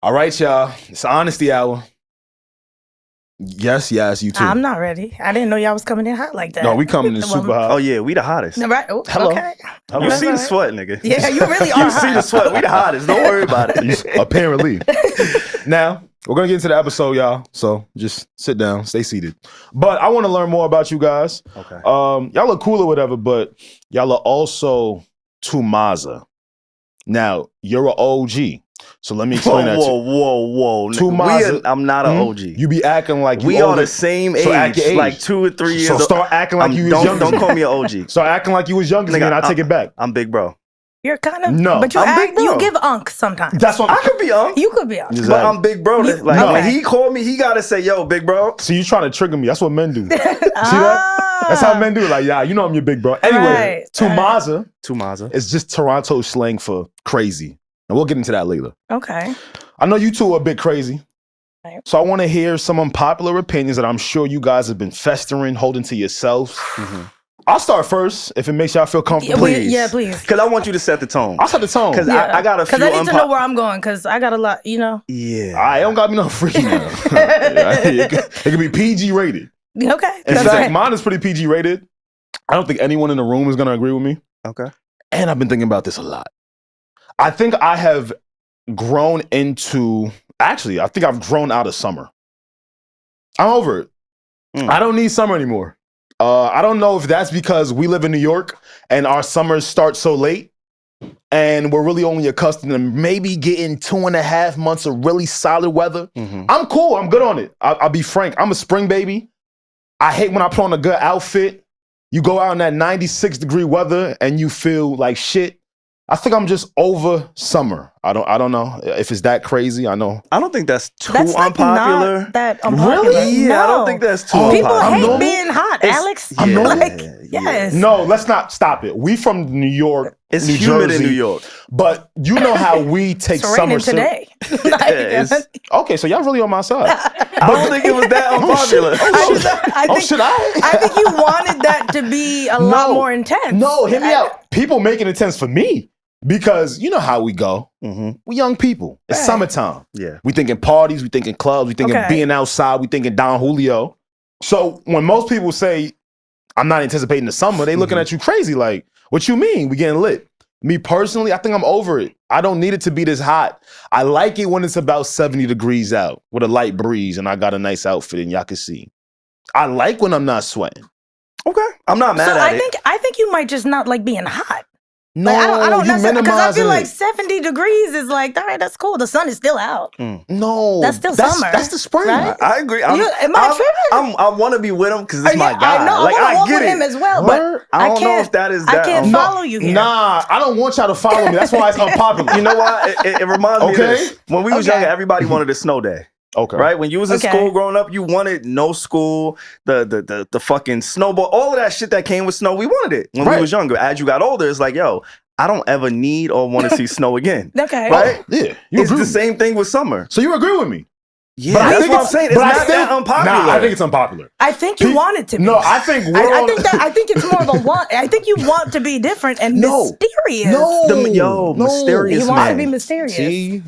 All right, y'all. It's honesty hour. Yes, you too. I'm not ready. I didn't know y'all was coming in hot like that. No, we coming in super hot. Oh yeah, we the hottest. Right. Oh, Hello. Okay. You see the sweat, nigga. Yeah, you really are You see the sweat. We the hottest. Don't worry about it. Apparently. Now, we're going to get into the episode, y'all. So just sit down, stay seated. But I want to learn more about you guys. Okay. Y'all look cool or whatever, but y'all are also too Mazza. Now, you're an OG. So let me explain that to you. Whoa. Too Mazza. I'm not an OG. You be acting like you we older. are the same age, So act your age. like 2 or 3 years. So start acting like you was younger. Don't call me an OG. Start acting like you was younger than me, and I take it back. I'm big bro. You're kind of No. but you I'm act, big, you bro. give unk sometimes. That's what I could be on. You could be unk. Exactly. But I'm big bro. Like No. when he called me, he gotta say, "Yo, big bro." So you trying to trigger me. That's what men do. See that? That's how men do it. Like, yeah, you know I'm your big bro. Anyway, Right. Mazza is just Toronto slang for crazy. And we'll get into that later. Okay. I know you two are a bit crazy. Right. So I want to hear some unpopular opinions that I'm sure you guys have been festering, holding to yourselves. I'll start first if it makes y'all feel comfortable. Please. Yeah, please. Because I want you to set the tone. I'll set the tone. Because Yeah. I got a few. Because I need to know where I'm going. Because I got a lot. You know. Yeah. I don't got me no freaky now. it could be PG rated. Okay. In That's fact, right. mine is pretty PG rated. I don't think anyone in the room is going to agree with me. Okay. And I've been thinking about this a lot. I think I have grown into, actually, I think I've grown out of summer. I'm over it. I don't need summer anymore. I don't know if that's because we live in New York and our summers start so late and we're really only accustomed to maybe getting 2.5 months of really solid weather. I'm cool. I'm good on it. I'll be frank. I'm a spring baby. I hate when I put on a good outfit. You go out in that 96-degree weather and you feel like shit. I think I'm just over summer. I don't know if it's that crazy. I know. I don't think that's too That's like unpopular. not that unpopular. Really? Yeah, No. I don't think that's too People unpopular. hate being hot, Alex. I'm normal. Like, yes. No, let's not stop it. We from New York, It's New humid Jersey, in New York. But you know how we take It's summer raining today. it's- Okay, so y'all really on my side. I don't think it was that unpopular. I think you wanted that to be a lot more intense. No, hit me out. People making it intense for me because you know how we go. We young people. It's summertime. Yeah. We thinking parties. We thinking clubs. We thinking being outside. We thinking Don Julio. So when most people say, I'm not anticipating the summer, they looking at you crazy like, what you mean? We getting lit. Me personally, I think I'm over it. I don't need it to be this hot. I like it when it's about 70 degrees out with a light breeze and I got a nice outfit and y'all can see. I like when I'm not sweating. Okay. I'm not mad at it. I think you might just not like being hot. No, Like, I don't you necessarily, because I feel minimizing like it. 70 degrees is like, all right, that's cool. The sun is still out. No. That's still summer, That's the spring. right? I agree. Am I tripping? I want to be with him because it's my Yeah, guy. I know. Like, I want to get with it. him as well, Word. but I don't know if that is that. I can't follow you here. Nah, I don't want y'all to follow me. That's why it's unpopular. You know what? It reminds me of Okay. this. When we was Okay. younger, everybody wanted a snow day. Okay. Right? When you was in Okay. school growing up, you wanted no school, the fucking snowball, all of that shit that came with snow, we wanted it when we was younger. As you got older, it's like, yo, I don't ever need or want to see snow again. Okay. Right? Yeah. It's the same thing with summer. So you agree with me? Yeah, But I that's think what I'm saying. It's but I not that unpopular. Nah, I think it's unpopular. I think you want it to be. No, I think we're I on- think it's more of a want. I think you want to be different and mysterious. Mysterious You want man. to be mysterious. See?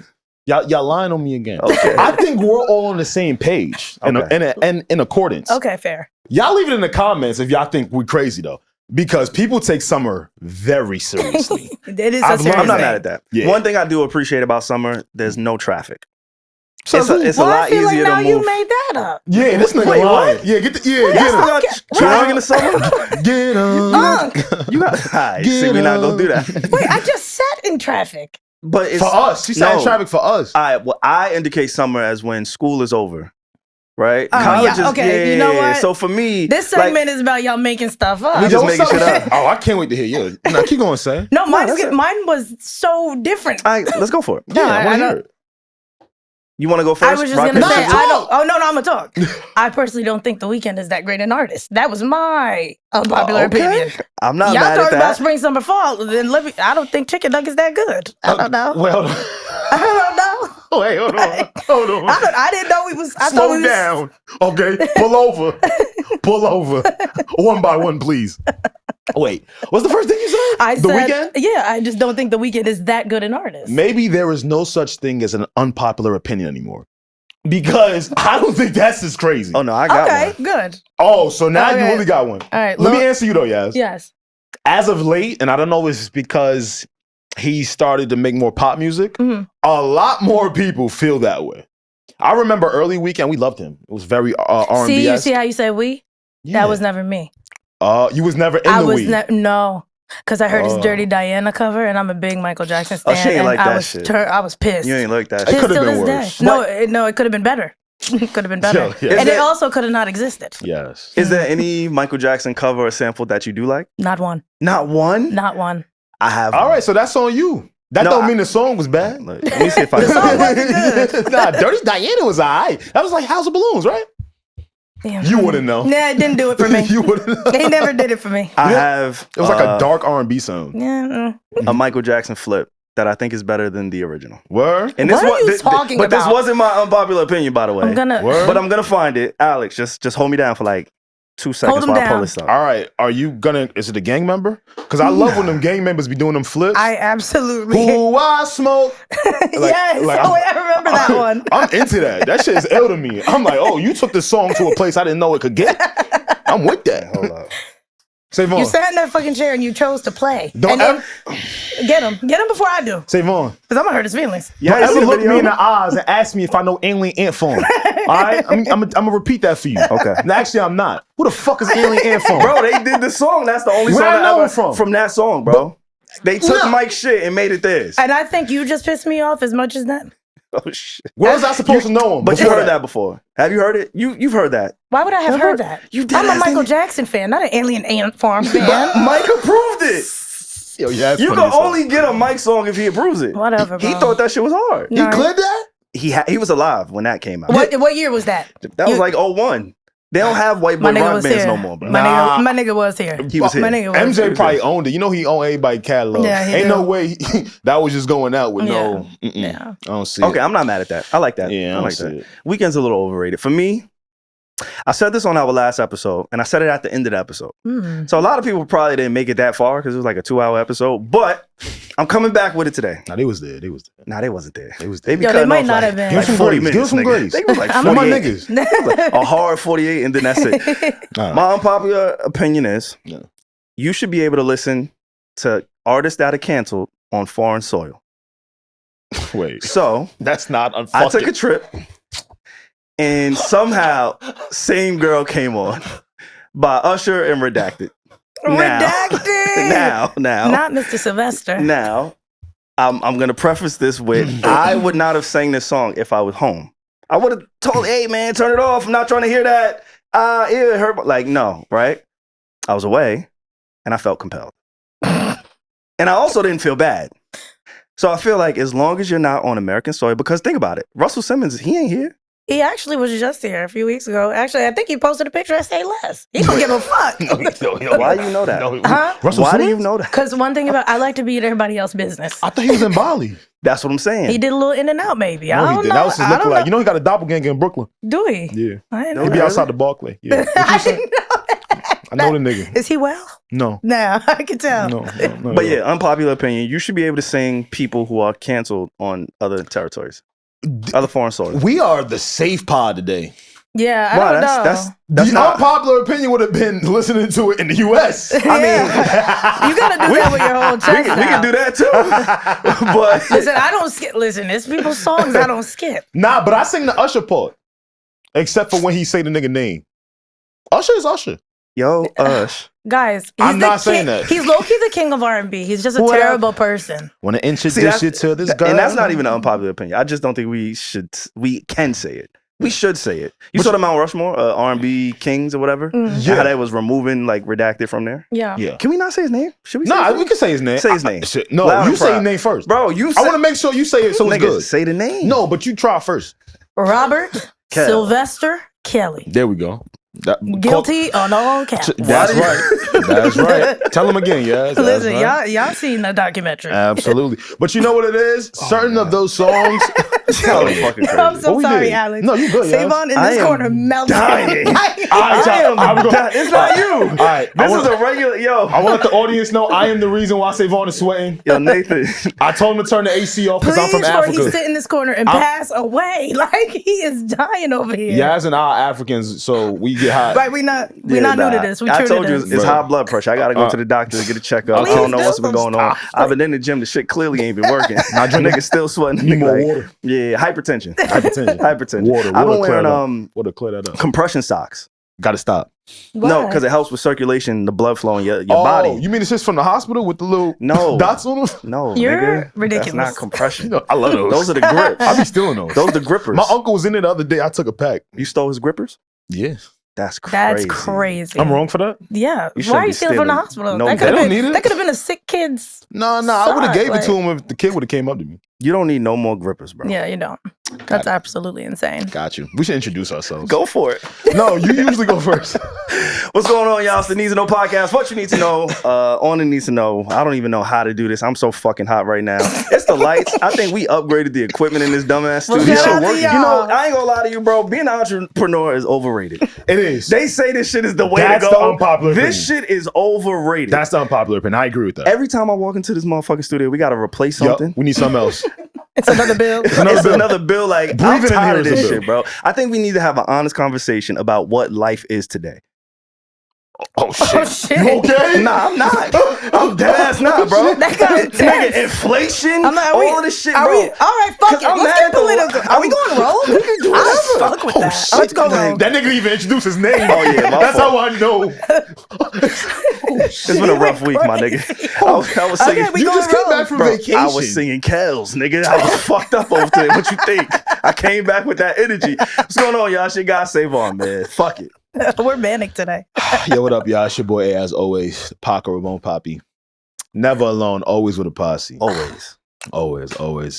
Y'all lying on me again. Okay. I think we're all on the same page in accordance. Okay, fair. Y'all leave it in the comments if y'all think we're crazy though. Because people take summer very seriously. It is I've a learned- serious I'm not thing. mad at that. Yeah. One thing I do appreciate about summer, there's no traffic. So It's a Well, lot I feel like easier now to you made made that up. Yeah, this nigga Wait, lying. what? Yeah, get You him. got drunk in the summer? Get him. You got see, Get we're not gonna do up. that. Wait, I just sat in traffic. But it's For us. She said traffic for us. I indicate summer as when school is over. Right? Oh, College yeah, is okay, you know what? So for me, This like, segment is about y'all making stuff up. We just making shit up. Oh, I can't wait to hear you. No, keep going, say. No, mine was so different. All right, let's go for it. Yeah, I want to hear it. You want to go first? I was just Rock, gonna paper, say, scissors? I don't. Oh no, I'm gonna talk. I personally don't think The Weeknd is that great an artist. That was my unpopular opinion. I'm not Y'all mad talking at about that. spring, summer, fall. Then I don't think chicken nuggets that good. I don't know. Well, I don't know. wait, hold on. Hold on. I didn't know we was. I thought Slow we was, down. Okay, pull over. Pull over. One by one, please. Wait, what's the first thing you said? I The said, Weeknd? yeah, I just don't think The Weeknd is that good an artist. Maybe there is no such thing as an unpopular opinion anymore. Because I don't think that's as crazy. Oh no, I got Okay, one. good. Oh, so now Okay. you really got one. All right, Let me answer you though, Yaz. Yes. As of late, and I don't know if it's because he started to make more pop music, Mhm. a lot more people feel that way. I remember early Weekend, we loved him. It was very R&B. See, you see how you said we? Yeah. That was never me. You was never in I the was we. no, because I heard his Oh. Dirty Diana cover, and I'm a big Michael Jackson Oh, stan. she ain't and like I that was shit. I was pissed. You ain't like that. It Shit. could have Till been this worse. day. No, it could have been better. It could have been better. Yo, yeah. And Is it it- also could have not existed. Yes. Is there any Michael Jackson cover or sample that you do like? Not one. Not one. Not one. I have. All one. right, so that's on you. That No, don't I- mean the song was bad. Look, let me see if I The can. song wasn't good. Nah, Dirty Diana was alright. That was like House of Balloons, right? Damn. You wouldn't know. Nah, it didn't do it for me. You wouldn't know. They never did it for me. I Yeah. have. It was like a dark R&B song. Yeah. a Michael Jackson flip that I think is better than the original. Word? And What are you this, talking but this about? wasn't my unpopular opinion, by the way. I'm gonna. Word? But I'm gonna find it. Alex, just hold me down for like 2 seconds him while I pull down. this up. All right, are you gonna, is it a gang member? Because I love when them gang members be doing them flips. I absolutely. Who I smoke. Yes. like, oh, wait, I remember that one. I'm into that. That shit is ill to me. I'm like, oh, you took this song to a place I didn't know it could get. I'm with that. Hold up. SaVon. You sat in that fucking chair and you chose to play. Don't and ever, get him before I do, SaVon. because I'm gonna hurt his feelings. Yeah, Don't you see ever the look video? me in the eyes and ask me if I know Alien Ant Farm. All right? I'm gonna repeat that for you. Okay. And actually, I'm not. Who the fuck is Alien Ant Farm? Bro, they did the song. That's the only Where song I know ever it from? that song, bro. They took No. Mike's shit and made it theirs. And I think you just pissed me off as much as that. Oh shit. Where was I supposed to know him? But you before heard that before. Have you heard it? You've heard that. Why would I have Never- heard that? You did I'm a ask Michael me. Jackson fan, not an Alien Ant Farm fan. Mike approved it. Yo, yeah, that's You funny can as hell. only get a Mike song if he approves it. Whatever, He bro. thought that shit was hard. He All right. cleared that? He was alive when that came out. What year was that? That was You- like 01. They don't have white My boy nigga rock was bands here. no more, bro. Nah. My nigga was here. He was My here. nigga was MJ here. probably owned it. You know he owned everybody's catalog. Yeah, he Ain't do. no way that was just going out with no. Mm-mm. Yeah. I don't see Okay, it. I'm not mad at that. I like that. Yeah, I don't like see that. it. Weekend's a little overrated. For me, I said this on our last episode, and I said it at the end of the episode. Mm. So a lot of people probably didn't make it that far because it was like a 2-hour episode. But I'm coming back with it today. Nah, they was there. They was there. Nah, they wasn't there. They was They there. be Yo, they cutting might off not like, have been. Give like them 40 grace. Give minutes. them nigga. grace. They was like They're my 48. niggas. A hard 48, and then that's it. Nah. My unpopular opinion is Yeah. you should be able to listen to artists that are canceled on foreign soil. Wait, So that's not I unfucking. took a trip, and somehow Same Girl came on by Usher and Redacted. Redacted. Now, Not Mr. Sylvester. now, I'm gonna preface this with I would not have sang this song if I was home. I would have told, hey man, turn it off. I'm not trying to hear that. It hurt. Like, no, right? I was away and I felt compelled. And I also didn't feel bad. So I feel like as long as you're not on American soil, because think about it, Russell Simmons, he ain't here. He actually was just here a few weeks ago. Actually, I think he posted a picture at Say Less. He don't give a fuck. Why do you know that? Huh? Russell Why do Simmons? you know that? Because one thing about I like to be in everybody else's business. I thought he was in Bali. That's what I'm saying. He did a little in and out, maybe. I No, don't he did. know. That was his I don't lookalike. know. You know he got a doppelganger in Brooklyn. Do he? Yeah. I didn't know He be that. outside the Barclay. Yeah. What you I say? didn't know that. I know the nigga. Is he well? No. No, I can tell. No. But yeah, unpopular opinion, you should be able to sing people who are canceled on other territories, other foreign soil. We are the safe pod today. Yeah, I Wow, don't know. that's The not. unpopular opinion would have been listening to it in the U.S. Yeah. You gotta do that with your whole We chest can, we can out. do that too. But Listen, I don't skip. Listen, it's people's songs I don't skip. Nah, but I sing the Usher part. Except for when he say the nigga name. Usher is Usher. yo, Ush. Guys, he's I'm the not saying king- that. He's low-key the king of R&B. He's just a Whatever. terrible person. Want to See, introduce you to this girl. And that's not even an unpopular opinion. I just don't think we can say it. We should say it. You saw the Mount Rushmore, R&B Kings or whatever? Mm. And Yeah. how that was removing, like, redacted from there? Yeah. Yeah. Can we not say his name? Should we say Nah, his we name? can say his name. Say his name. Shit. No, Loud you and say his proud. name first. Bro, you I said, want to make sure you say it so it's nigga, good. say the name. No, but you try first. Robert Kel. Sylvester Kelly. There we go. Guilty on all counts. That's right. That's right. Tell them again, yeah. Listen, right. y'all seen the documentary. Absolutely. But you know what it is? Certain of those songs. I'm so sorry, Alex. No, you good, SaVon in this corner melting. It's not you. All right. This is a regular, yo. I want to let the audience know I am the reason why SaVon is sweating. Yo, Nathan. I told him to turn the AC off because I'm from Africa. Please, he sit in this corner and pass away. Like, he is dying over here. Yaz and I are Africans, so we get hot. Right, we're not new to this. I told you it's high blood pressure. I got to go to the doctor to get a checkup. I don't know what's been going on. I've been in the gym. The shit clearly ain't been working. My nigga still sweating. Need more water. Yeah, hypertension. Hypertension. Water. I've been wearing clear that up. compression socks. Got to stop. Why? No, because it helps with circulation, the blood flow in your Oh, body. you mean it's just from the hospital with the little dots on them? No, You're nigga. ridiculous. That's not compression. You know, I love those. Those are the grips. I be stealing those. Those are the grippers. My uncle was in it the other day. I took a pack. You stole his grippers? Yeah. That's crazy. That's crazy. I'm wrong for that? Yeah. You Why are you shouldn't be stealing from the stealing. hospital? No, that they could don't need it. That could have been a sick kid's. No, I would have gave like- it to him if the kid would have came up to me. You don't need no more grippers, bro. Yeah, you don't. That's absolutely insane. Got you. We should introduce ourselves. Go for it. No, you usually go first. What's going on, y'all? It's the Needs to Know podcast. What you need to know on the Needs to Know. I don't even know how to do this. I'm so fucking hot right now. It's the lights. I think we upgraded the equipment in this dumbass Well, studio. shout out to You y'all. know, I ain't gonna lie to you, bro. Being an entrepreneur is overrated. It is. They say this shit is the way That's to go. the unpopular This opinion. shit is overrated. That's the unpopular opinion. I agree with that. Every time I walk into this motherfucking studio, we gotta replace Yup, something. we need something else. It's another bill. It's another bill. Like, I'm Breathing in tired of here is a this bill. shit, bro. I think we need to have an honest conversation about what life is today. Oh shit. Oh, shit. You okay? Nah, I'm not. I'm dead ass not, bro. That got intense. Nigga, inflation, I'm like, all of this shit, bro. All right, fuck it. I'm Let's mad get at the- political. Are we going rogue? We can do I whatever. don't fuck with that. shit, Let's go rogue. That nigga didn't even introduce his name. Oh, yeah, my That's fault. how I know. It's been a rough week, my nigga. I was singing. Okay, we You going just came rogue. back from Bro, vacation. I was singing Kells, nigga. I was fucked up over today. What you think? I came back with that energy. What's going on, y'all? Shit got SaVon, man. Fuck it. We're manic today. Yo, what up, y'all? It's your boy A, as always. Paco Ramon Poppy. Never alone, always with a posse. Always.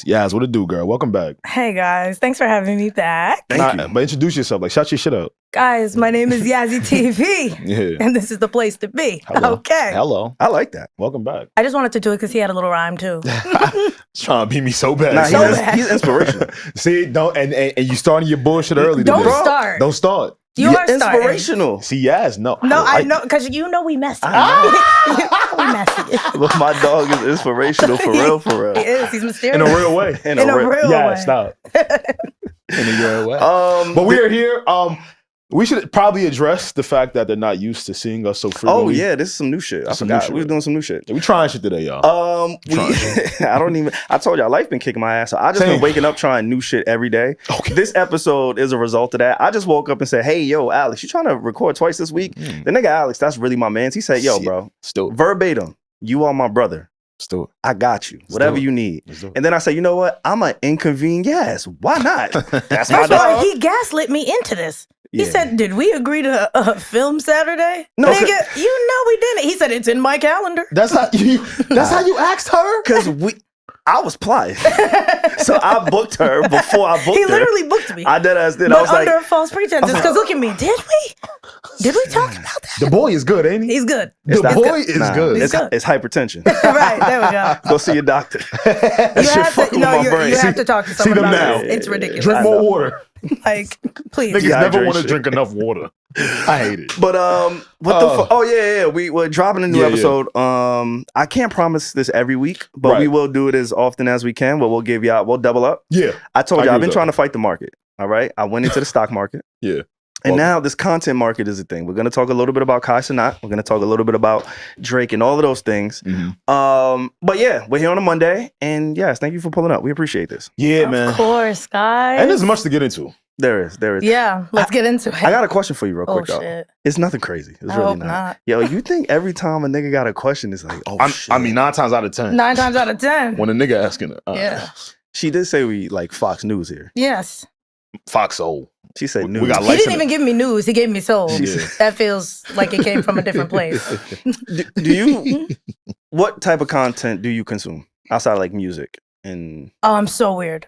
Yaz, what it do, girl? Welcome back. Hey guys, thanks for having me back. Thank you. But introduce yourself. Like, shout your shit out. Guys, my name is Yassy TV, Yeah. and this is the place to be. Hello. Okay. Hello. I like that. Welcome back. I just wanted to do it because he had a little rhyme too. Trying to beat me so bad. Nah, So bad. he's inspirational. See, don't and you starting your bullshit early. Don't today. start. Don't start. You are starting. Inspirational. See, Yaz, no. No, I know, because you know we messy. We messy. Look, my dog is inspirational for real, for real. He is. He's In mysterious. a real way. In In a real- real Yeah, way. stop. In a real way. Um, But we are here. We should probably address the fact that they're not used to seeing us so frequently. oh yeah, this is some new shit. I Some new forgot. shit. We was doing some new shit. We trying shit today, y'all. I told y'all, life been kicking my ass. So I just Same. been waking up trying new shit every day. Okay. This episode is a result of that. I just woke up and said, hey, yo, Alex, you trying to record twice this week? The nigga Alex, that's really my man. He said, yo, Shit. bro, Still. verbatim, you are my brother. Still. I got you. Whatever do it. you need. Let's do it. And then I said, you know what? I'm an inconvenient yes. Why not? That's my First of all, dog. he gaslit me into this. He Yeah. said, did we agree to film Saturday? No, Nigga, you know we didn't. He said, it's in my calendar. That's how you. That's how you asked her. Because I was plotting. So I booked her before I booked He her. literally booked me. I dead ass did. But I was like, under false pretenses. Because look at me. Did we talk about that? The boy is good, ain't he? He's good. The not- boy is nah, good. He's good. It's hypertension. Right, there we go. Go see your doctor. You That shit have fucking to, with my brain. you have to talk to See someone them about now. this. It's ridiculous. Drink more water. Like, please. Niggas never want to Dehydration. drink enough water. I hate it. But what the fuck? Oh yeah. We're dropping a new Yeah, episode. I can't promise this every week, but we Right. will do it as often as we can. But we'll double up. Yeah. I told I you agree I've been with trying to fight the market. All right. I went into the stock market. Yeah. And Well- now this content market is a thing. We're gonna talk a little bit about Kai Cenat. We're gonna talk a little bit about Drake and all of those things. Mhm. But yeah, we're here on a Monday, and yes, thank you for pulling up. We appreciate this. Yeah, Of man. course, guys. And there's much to get into. There is. Yeah, let's get into it. I got a question for you real Oh, quick though. shit. It's nothing crazy. It's I really hope not. Yo, you think every time a nigga got a question, it's like, oh shit. I mean, 9 times out of 10. 9 times out of 10. When a nigga asking it. Yeah. She did say we like Fox News here. Yes. Foxhole. She said We news. got He lights didn't in even give me news. He gave me soul. Yeah. That feels like it came from a different place. do you what type of content do you consume outside of like music and Oh, I'm so weird.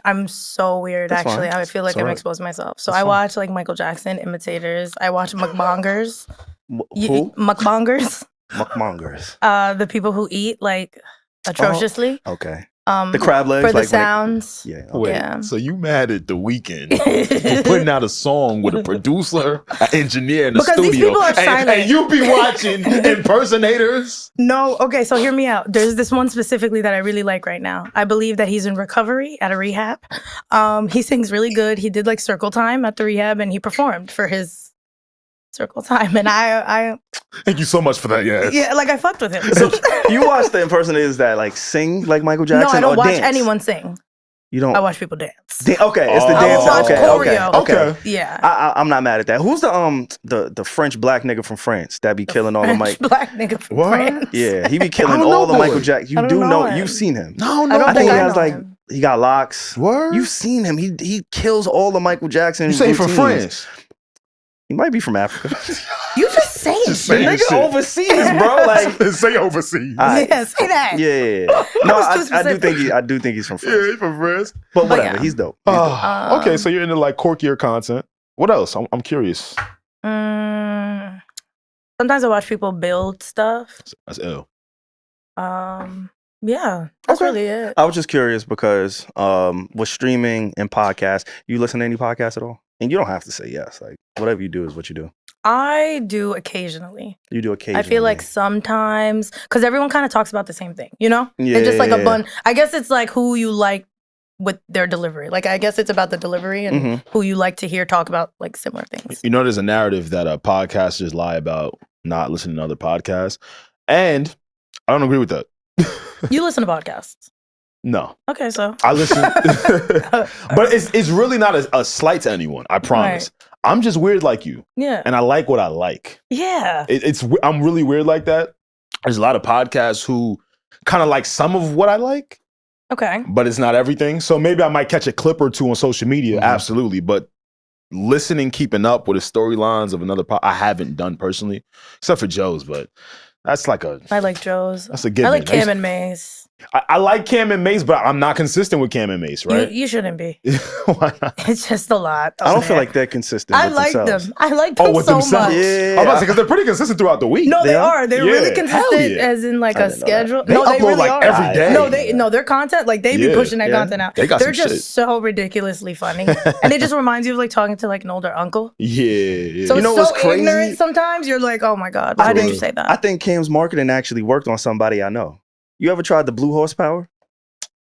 I'm so weird, That's actually. fine. I feel like It's all I'm right. exposing myself. So That's I fine. watch like Michael Jackson imitators. I watch mukbangers. Who? Mukbangers. Mukbangers. The people who eat like atrociously. Okay. The crab legs. For the like, sounds. Yeah. Okay. Wait, Yeah. so you mad at The Weeknd for putting out a song with a producer, an engineer in the Because studio, these people are silent. and you be watching impersonators? No, okay, so hear me out. There's this one specifically that I really like right now. I believe that he's in recovery at a rehab. He sings really good. He did like circle time at the rehab and he performed for his circle time. And I Thank you so much for that, yes. yeah, like I fucked with him. So you watch the impersonators that like sing like Michael No, Jackson I don't or watch dance? anyone sing. You don't. I watch people dance. Okay, it's the Oh. I dance. will watch Okay. choreo. Okay. Yeah. I'm not mad at that. Who's the French black nigga from France that be killing all the French Mike? black nigga from What? France. Yeah, he be I killing don't all know, the boy. Michael Jackson. You I don't do know know, him. you've seen him. No, I don't I think think he I has know like him. he got locks. Word? You've seen him. He kills all the Michael Jackson. You say from routines. France? He might be from Africa. You just saying Just shit. saying Nigga shit. overseas, bro. Like, Say overseas. Yeah, say that. yeah. No, That was too I do think he's from France. Yeah, he from France. But whatever, yeah. he's dope. He's dope. Okay, so you're into like quirkier content. What else? I'm curious. Sometimes I watch people build stuff. That's ill. Yeah, that's Okay. really it. I was just curious because with streaming and podcasts, you listen to any podcasts at all? And you don't have to say yes. Like whatever you do is what you do. I do occasionally. You do occasionally. I feel like sometimes, because everyone kind of talks about the same thing, you know? Yeah. It's just like a bun. I guess it's like who you like with their delivery. Like, I guess it's about the delivery and Mhm. who you like to hear talk about like similar things. You know, there's a narrative that podcasters lie about not listening to other podcasts, and I don't agree with that. You listen to podcasts. No, Okay, so. I listen, but it's really not a slight to anyone. I promise. I'm just weird like you, Yeah. and I like what I like. Yeah. I'm really weird like that. There's a lot of podcasts who kind of like some of what I like, Okay. but it's not everything. So maybe I might catch a clip or two on social media, Mhm. absolutely. But listening, keeping up with the storylines of another I haven't done personally, except for Joe's. But that's like I like Joe's. that's a given. I like Cam and Mace. I like Cam and Mace, but I'm not consistent with Cam and Mace, right? You shouldn't be. Why not? It's just a lot. I don't over feel there. like they're consistent. I with like themselves. them. I like them with so themselves? much. Yeah. I'm about to say, because they're pretty consistent throughout the week. No, they They are? are. They're Yeah, really hell consistent, yeah. as in like I a didn't know that. schedule. They no, they upload, really like, are. every day. No, their content, like they be Yeah. pushing that Yeah. content out. They got They're some just shit. so ridiculously funny, and it just reminds you of like talking to like an older uncle. Yeah. So You know it's what's so crazy? ignorant sometimes. You're like, oh my god, why did you say that? I think Cam's marketing actually worked on somebody I know. You ever tried the blue horsepower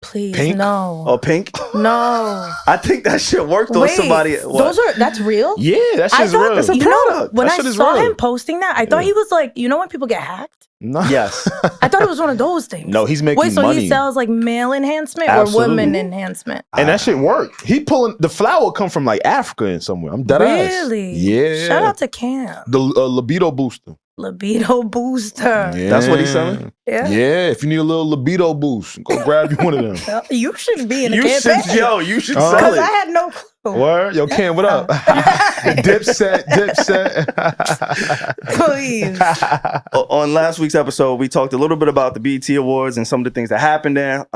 Please, Pink? no, or pink? no. I think that shit worked on Wait, somebody. What? that's real. Yeah, that I shit's thought, real. That's a you know, product. when That I shit is saw real. him posting that, I thought Yeah. he was like, you know, when people get hacked. No. Yes. I thought it was one of those things. No, he's making Wait, so money. he sells like male enhancement Absolutely. or woman enhancement? And that shit worked. He pulling the flower come from like Africa and somewhere. I'm dead ass. Really? Yeah. Shout out to Cam. The libido booster. Libido booster. Yeah. That's what he's selling? Yeah. Yeah. If you need a little libido boost, go grab you one of them. Well, you should be in a You campaign. should, you should Uh-huh. sell Because I it. had no clue. Word? Yo, Cam, what up? Dipset. Please. On last week's episode, we talked a little bit about the BET Awards and some of the things that happened there.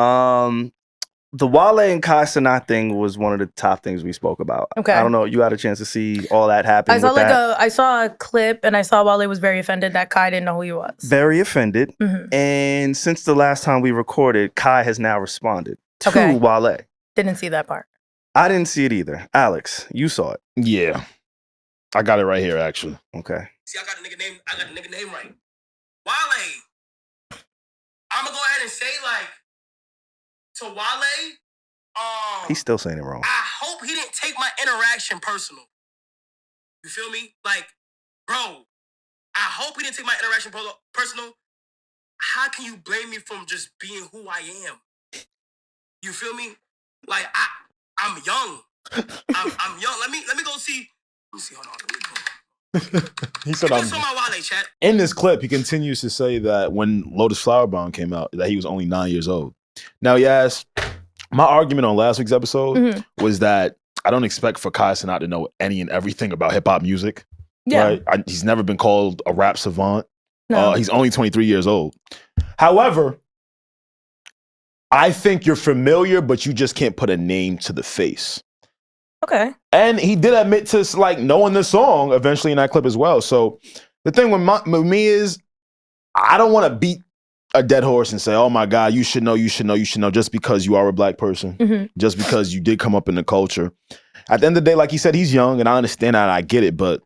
The Wale and Kai Cenat thing was one of the top things we spoke about. Okay. I don't know. You had a chance to see all that happen. I saw with that. I saw a clip and I saw Wale was very offended that Kai didn't know who he was. Very offended. Mhm. And since the last time we recorded, Kai has now responded to Okay. Wale. Didn't see that part. I didn't see it either. Alex, you saw it. Yeah. I got it right here, actually. Okay. See, I got the nigga name right. Wale. I'm gonna go ahead and say, like, to Wale, He's still saying it wrong. I hope he didn't take my interaction personal. You feel me? Like, bro, I hope he didn't take my interaction personal. How can you blame me from just being who I am? You feel me? Like, I'm young. I'm young. Let me go see. Let me see. Hold on. Let me go. He said, Let me show my Wale, chat. in this clip, he continues to say that when Lotus Flower Bomb came out, that he was only 9 years old. Now, yes, my argument on last week's episode Mhm. was that I don't expect for Kai Cenat to know any and everything about hip hop music. Yeah. Right? He's never been called a rap savant. No. He's only 23 years old. However, I think you're familiar, but you just can't put a name to the face. Okay. And he did admit to like knowing the song eventually in that clip as well. So the thing with me is, I don't want to beat a dead horse and say, oh my God, you should know, just because you are a black person, just because you did come up in the culture. At the end of the day, like he said, he's young, and I understand that, and I get it, but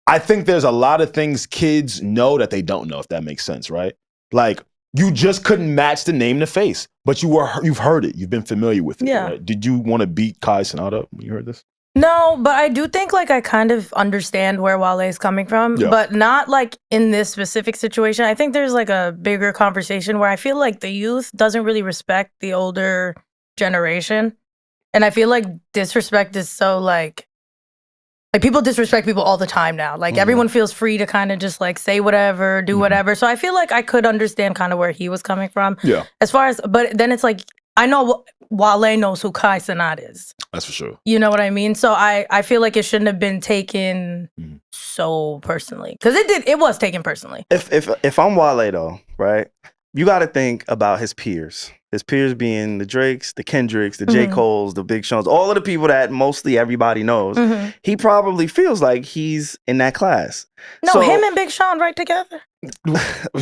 I think there's a lot of things kids know that they don't know, if that makes sense, right? Like, you just couldn't match the name to face, but you've heard it. You've been familiar with it. Yeah. Right? Did you want to beat Kai Cenat up when you heard this? No, but I do think like I kind of understand where Wale is coming from, but not like in this specific situation. I think there's like a bigger conversation where I feel like the youth doesn't really respect the older generation. And I feel like disrespect is so like people disrespect people all the time now. Like everyone feels free to kind of just like say whatever, do whatever. So I feel like I could understand kind of where he was coming from. Yeah. As far as, but then it's like, I know Wale knows who Kai Cenat is. That's for sure. You know what I mean? So I feel like it shouldn't have been taken so personally. Because it was taken personally. If I'm Wale though, right? You got to think about his peers. His peers being the Drakes, the Kendricks, the J. Coles, the Big Sean's, all of the people that mostly everybody knows. He probably feels like he's in that class. No, so, him and Big Sean right together.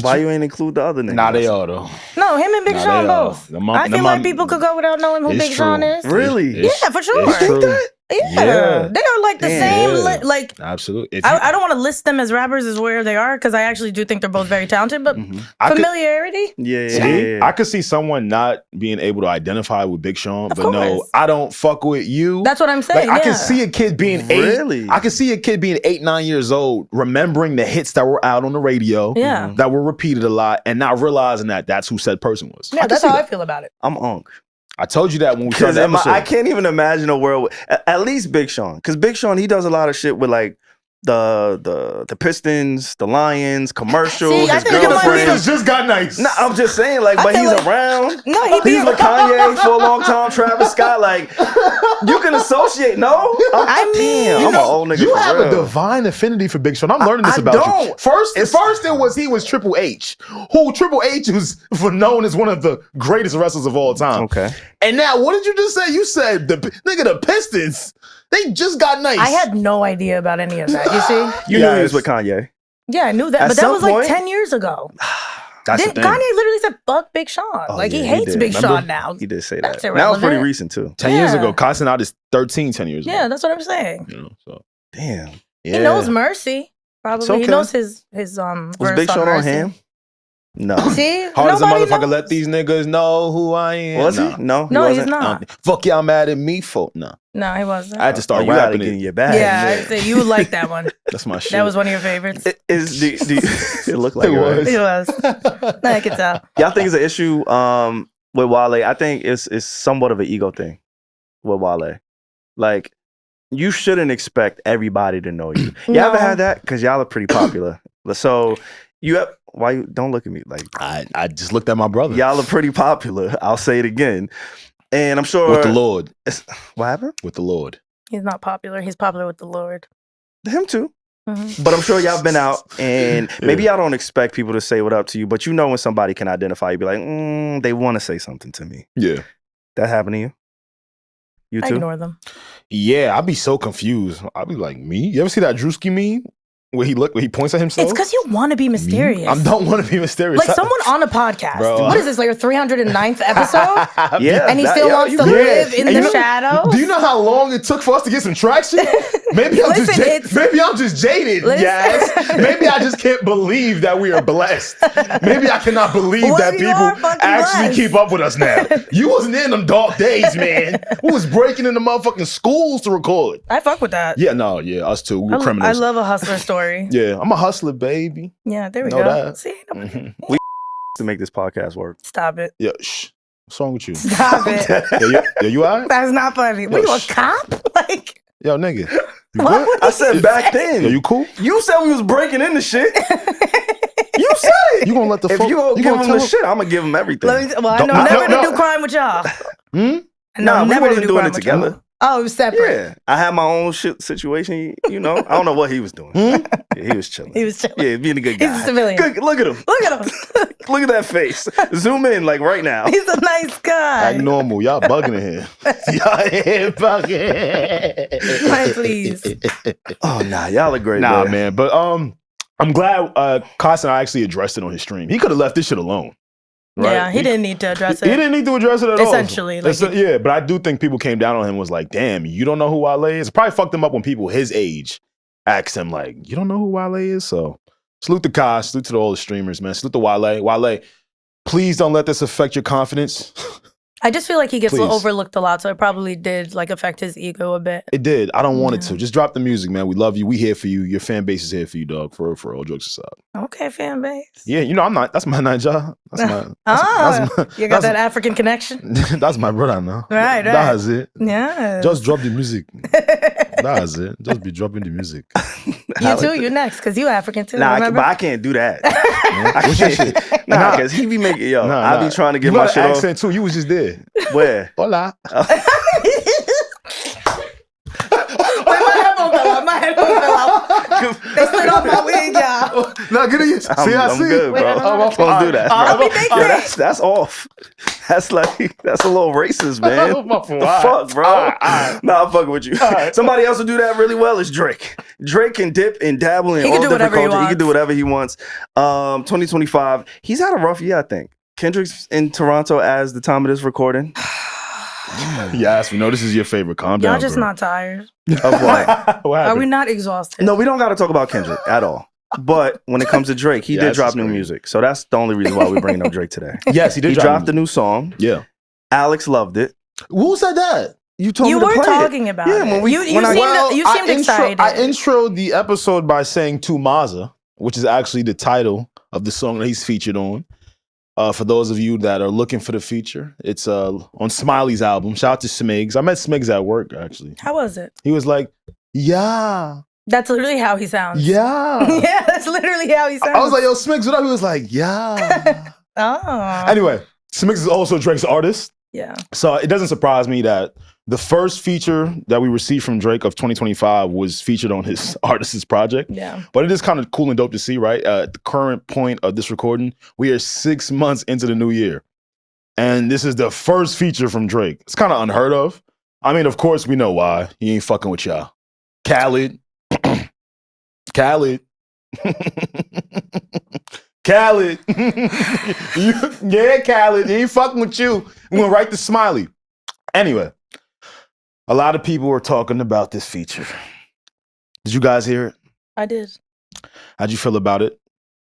Why you ain't include the other niggas? Nah, they are though. No, him and Big Sean both. I feel like people could go without knowing who Big Sean is. Really? Yeah, for sure. It's true. Yeah, they are like the same. Like, absolutely. I don't want to list them as rappers as where they are because I actually do think they're both very talented. But familiarity, yeah. I could see someone not being able to identify with Big Sean, but no, I don't fuck with you. That's what I'm saying. Like, I can see a kid being 8. I can see a kid being 8, 9 years old, remembering the hits that were out on the radio, that were repeated a lot, and not realizing that that's who said person was. Yeah, that's how I feel about it. I'm Unk. I told you that when we started the episode. I can't even imagine a world at least Big Sean, because Big Sean, he does a lot of shit with like the Pistons, the Lions, commercials, his girlfriend. Just got nice. No, I'm just saying, like, but he's around. No, he's with Kanye for a long time. Travis Scott, like, you can associate. No, I'm an old nigga. You have a divine affinity for Big Sean. I'm learning this about you. First, he was Triple H, who Triple H was known as one of the greatest wrestlers of all time. Okay, and now what did you just say? You said the Pistons. They just got nice. I had no idea about any of that. You see? You knew he was with Kanye. Yeah, I knew that. But that was like 10 years ago. Kanye literally said, fuck Big Sean. He hates Big Sean now. He did say that. That was pretty recent, too. 10 years ago. Kai Cenat is 13, 10 years ago. Yeah, that's what I'm saying. You know, so. Damn. Yeah. He knows Mercy. Probably. Okay. He knows his was verse Big Sean on Ham? No. See? Hard as a motherfucker, let these niggas know who I am. Was he? No, he's not. Fuck y'all mad at me for? No, he wasn't. I had to start rapping in your bag. Yeah, you would like that one. That's my shit. That was one of your favorites. It looked like it was. It was. I could tell. Y'all think it's an issue with Wale? I think it's somewhat of an ego thing with Wale. Like, you shouldn't expect everybody to know you. You haven't had that? Because y'all are pretty popular. So you have... Why you don't look at me like I just looked at my brother. Y'all are pretty popular. I'll say it again. And I'm sure with the Lord. What happened? With the Lord. He's not popular. He's popular with the Lord. Him too. But I'm sure y'all been out and maybe y'all don't expect people to say what up to you, but you know when somebody can identify you, be like, they want to say something to me. Yeah. That happened to you? You too? I ignore them. Yeah, I'd be so confused. I'd be like, me? You ever see that Drewski meme? Where he points at himself? It's because you want to be mysterious. I don't want to be mysterious. Like someone on a podcast. Bro. What is this, like your 309th episode? Yeah. And he still wants to live in the shadows? Do you know how long it took for us to get some traction? Maybe I'm just jaded, yes. Maybe I just can't believe that we are blessed. Maybe I cannot believe that people actually keep up with us now. You wasn't in them dark days, man. We was breaking into motherfucking schools to record. I fuck with that. Yeah, us too. We were criminals. I love a hustler story. Yeah, I'm a hustler, baby. Yeah, there we go. That. See, we to make this podcast work. Stop it. Yeah, shh. What's wrong with you? Stop it. Yeah, you all right? That's not funny. What, you a cop? Like, yo, nigga. You good? I said back then. Yo, you cool? You said we was breaking into shit. You said it. You gonna let the if you gonna give him the shit, I'm gonna give him everything. I know never to do crime with y'all. Nah, we wasn't doing it together. Oh, it was separate. Yeah, I had my own shit situation. You know, I don't know what he was doing. Yeah, he was chilling. He was chilling. Yeah, being a good guy. He's a civilian. Good, look at him. Look at him. Look at that face. Zoom in like right now. He's a nice guy. Act normal. Y'all bugging in here. Y'all here bugging. Like, please. Oh nah, y'all are great. Nah, man. But I'm glad Kai Cenat actually addressed it on his stream. He could have left this shit alone. Right? Yeah, he didn't need to address it. He didn't need to address it at all. Essentially, like yeah, but I do think people came down on him, was like, damn, you don't know who Wale is? It probably fucked him up when people his age asked him, like, you don't know who Wale is? So salute to Kai, salute to all the streamers, man. Salute to Wale. Wale, please don't let this affect your confidence. I just feel like he gets Please. overlooked a lot, so it probably did like affect his ego a bit. It did. I don't want it to. Just drop the music, man. We love you. We here for you. Your fan base is here for you, dog. For all jokes aside. Okay, fan base. Yeah, you know, I'm not. That's my Niger. That's my. You got that African connection? That's my brother now. Right. That's it. Yeah. Just drop the music. That's it. Just be dropping the music. You too. You next, because you African too. Nah, remember? but I can't do that. I can't. Nah, because he be making I be trying to get you my got shit an off. accent too. You was just there. Where? Hola. My headphones fell out. They slid off my wig, y'all. Nah, get it. See, I'm good, bro. Don't do that, bro. Yo, that's off. That's a little racist, man. The fuck, bro? Nah, I'm fucking with you. Somebody else will do that really well is Drake. Drake can dip and dabble in all different cultures. He can do whatever he wants. 2025. He's had a rough year, I think. Kendrick's in Toronto as the time of this recording. Yes, we know this is your favorite. Calm down. Y'all just bro. not tired. Of what? Are we not exhausted? No, we don't got to talk about Kendrick at all. But when it comes to Drake, he did drop new music. So that's the only reason why we're bringing up Drake today. Yes, he did. He dropped a new song. Yeah. Alex loved it. Who said that? You told me to play talking it. about Yeah, it. when You seemed excited. I introed the episode by saying to Mazza, which is actually the title of the song that he's featured on. For those of you that are looking for the feature, it's on Smiley's album. Shout out to Smigs. I met Smigs at work, actually. How was it? He was like, yeah. That's literally how he sounds. Yeah. Yeah, that's literally how he sounds. I was like, yo, Smigs, what up? He was like, yeah. Oh. Anyway, Smigs is also Drake's artist. Yeah. So it doesn't surprise me that the first feature that we received from Drake of 2025 was featured on his artist's project. Yeah. But it is kind of cool and dope to see, right? At the current point of this recording, we are 6 months into the new year. And this is the first feature from Drake. It's kind of unheard of. I mean, of course, we know why. He ain't fucking with y'all. Khaled. Khaled. Khaled. Yeah, Khaled. He ain't fucking with you. We went right to Smiley. Anyway, a lot of people were talking about this feature. Did you guys hear it? I did. How'd you feel about it?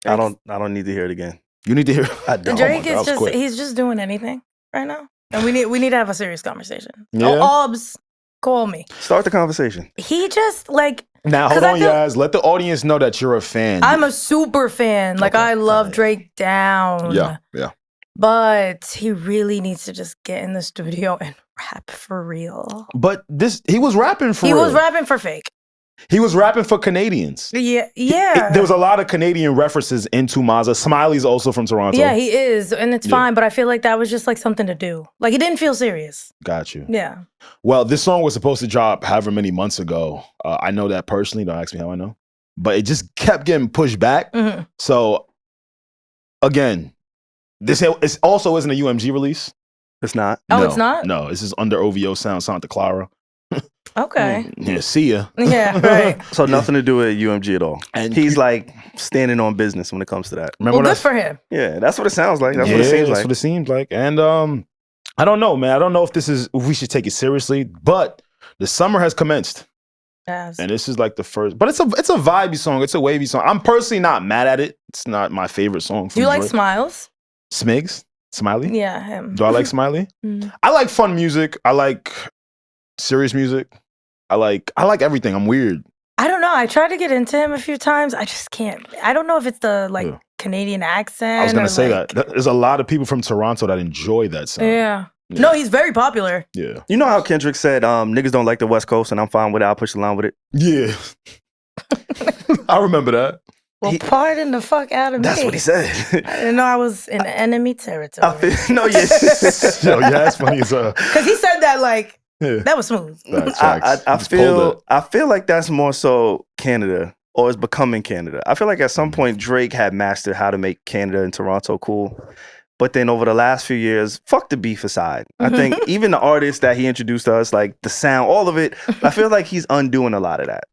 I don't need to hear it again. You need to hear it. I don't. Drake is he's just doing anything right now. And we need to have a serious conversation. Yeah. Obs, call me. Start the conversation. He just like now hold on, guys. Let the audience know that you're a fan. I'm a super fan. Like I love Drake down. Yeah. But he really needs to just get in the studio and rap for real. But he was rapping for real. He was rapping for fake. He was rapping for Canadians. Yeah. There was a lot of Canadian references into Mazza. Smiley's also from Toronto. Yeah, he is. And it's fine, but I feel like that was just like something to do. Like, it didn't feel serious. Got you. Yeah. Well, this song was supposed to drop however many months ago. I know that personally. Don't ask me how I know. But it just kept getting pushed back. Mm-hmm. So, again, this also isn't a UMG release. It's not. Oh, it's not? No, this is under OVO Sound, Santa Clara. Okay. Yeah, see ya. Yeah, right. So nothing to do with UMG at all. And he's like standing on business when it comes to that. Well, good for him. Yeah, that's what it sounds like. That's what it seems like. That's what it seems like. And I don't know, man. I don't know if we should take it seriously, but the summer has commenced. Yes. And this is like the first, but it's a vibey song. It's a wavy song. I'm personally not mad at it. It's not my favorite song. Do you like Smiles? Smigs? Smiley? Yeah, him. Do I like Smiley? I like fun music. I like serious music. I like everything. I'm weird. I don't know. I tried to get into him a few times. I just can't. I don't know if it's the Canadian accent. I was gonna say that. There's a lot of people from Toronto that enjoy that sound. Yeah. No, he's very popular. Yeah. You know how Kendrick said, niggas don't like the West Coast and I'm fine with it. I'll push the line with it. Yeah. I remember that. Well, pardon the fuck out of me. That's what he said. I didn't know I was in enemy territory. No, yeah. Yo, yeah, that's funny as hell. Because he said that like That was smooth. I feel like that's more so Canada, or it's becoming Canada. I feel like at some point Drake had mastered how to make Canada and Toronto cool. But then over the last few years, fuck the beef aside. I think even the artists that he introduced to us, like the sound, all of it, I feel like he's undoing a lot of that.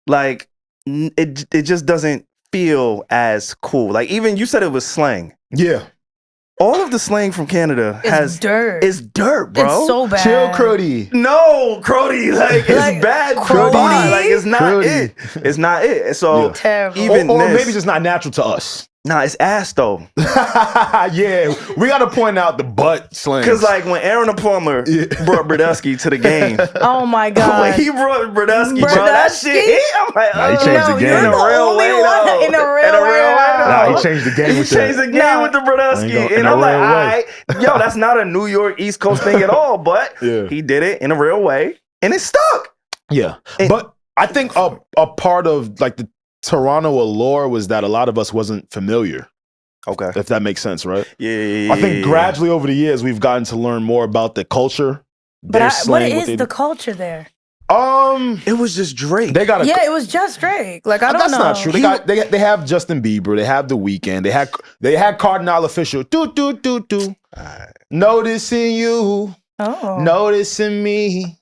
Like, it just doesn't feel as cool. Like, even you said it was slang. Yeah. All of the slang from Canada It's dirt. It's dirt, bro. It's so bad. Chill, Crody. No, Crody. Like, it's bad, Crody. Like, it's not Crody. it. It's not it. So, Terrible. even or this, maybe just not natural to us. nah, it's ass though. Yeah, we got to point out the butt slang. Because like when Aaron the Plumber brought Brodusky to the game, Oh my God. when he brought Brodusky, bro, that Brodusky? shit hit. I'm like, Nah, he changed the game. You're in a the real only way, one though. in a real way. Nah, though. he changed the game He with changed that. the game with the Brodusky. And I'm like, all right, yo, that's not a New York East Coast thing at all, but Yeah. he did it in a real way, and it stuck. Yeah, And- but I think a part of like the Toronto allure was that a lot of us wasn't familiar. Okay. If that makes sense, right? Yeah. I think gradually over the years we've gotten to learn more about the culture. But their what slang, is they the do. culture there? It was just Drake. They got a. Yeah, it was just Drake. Like, I don't That's know. not true. They have Justin Bieber. They have The Weeknd. They had Cardinal Official. Do. Noticing you, Oh. noticing me.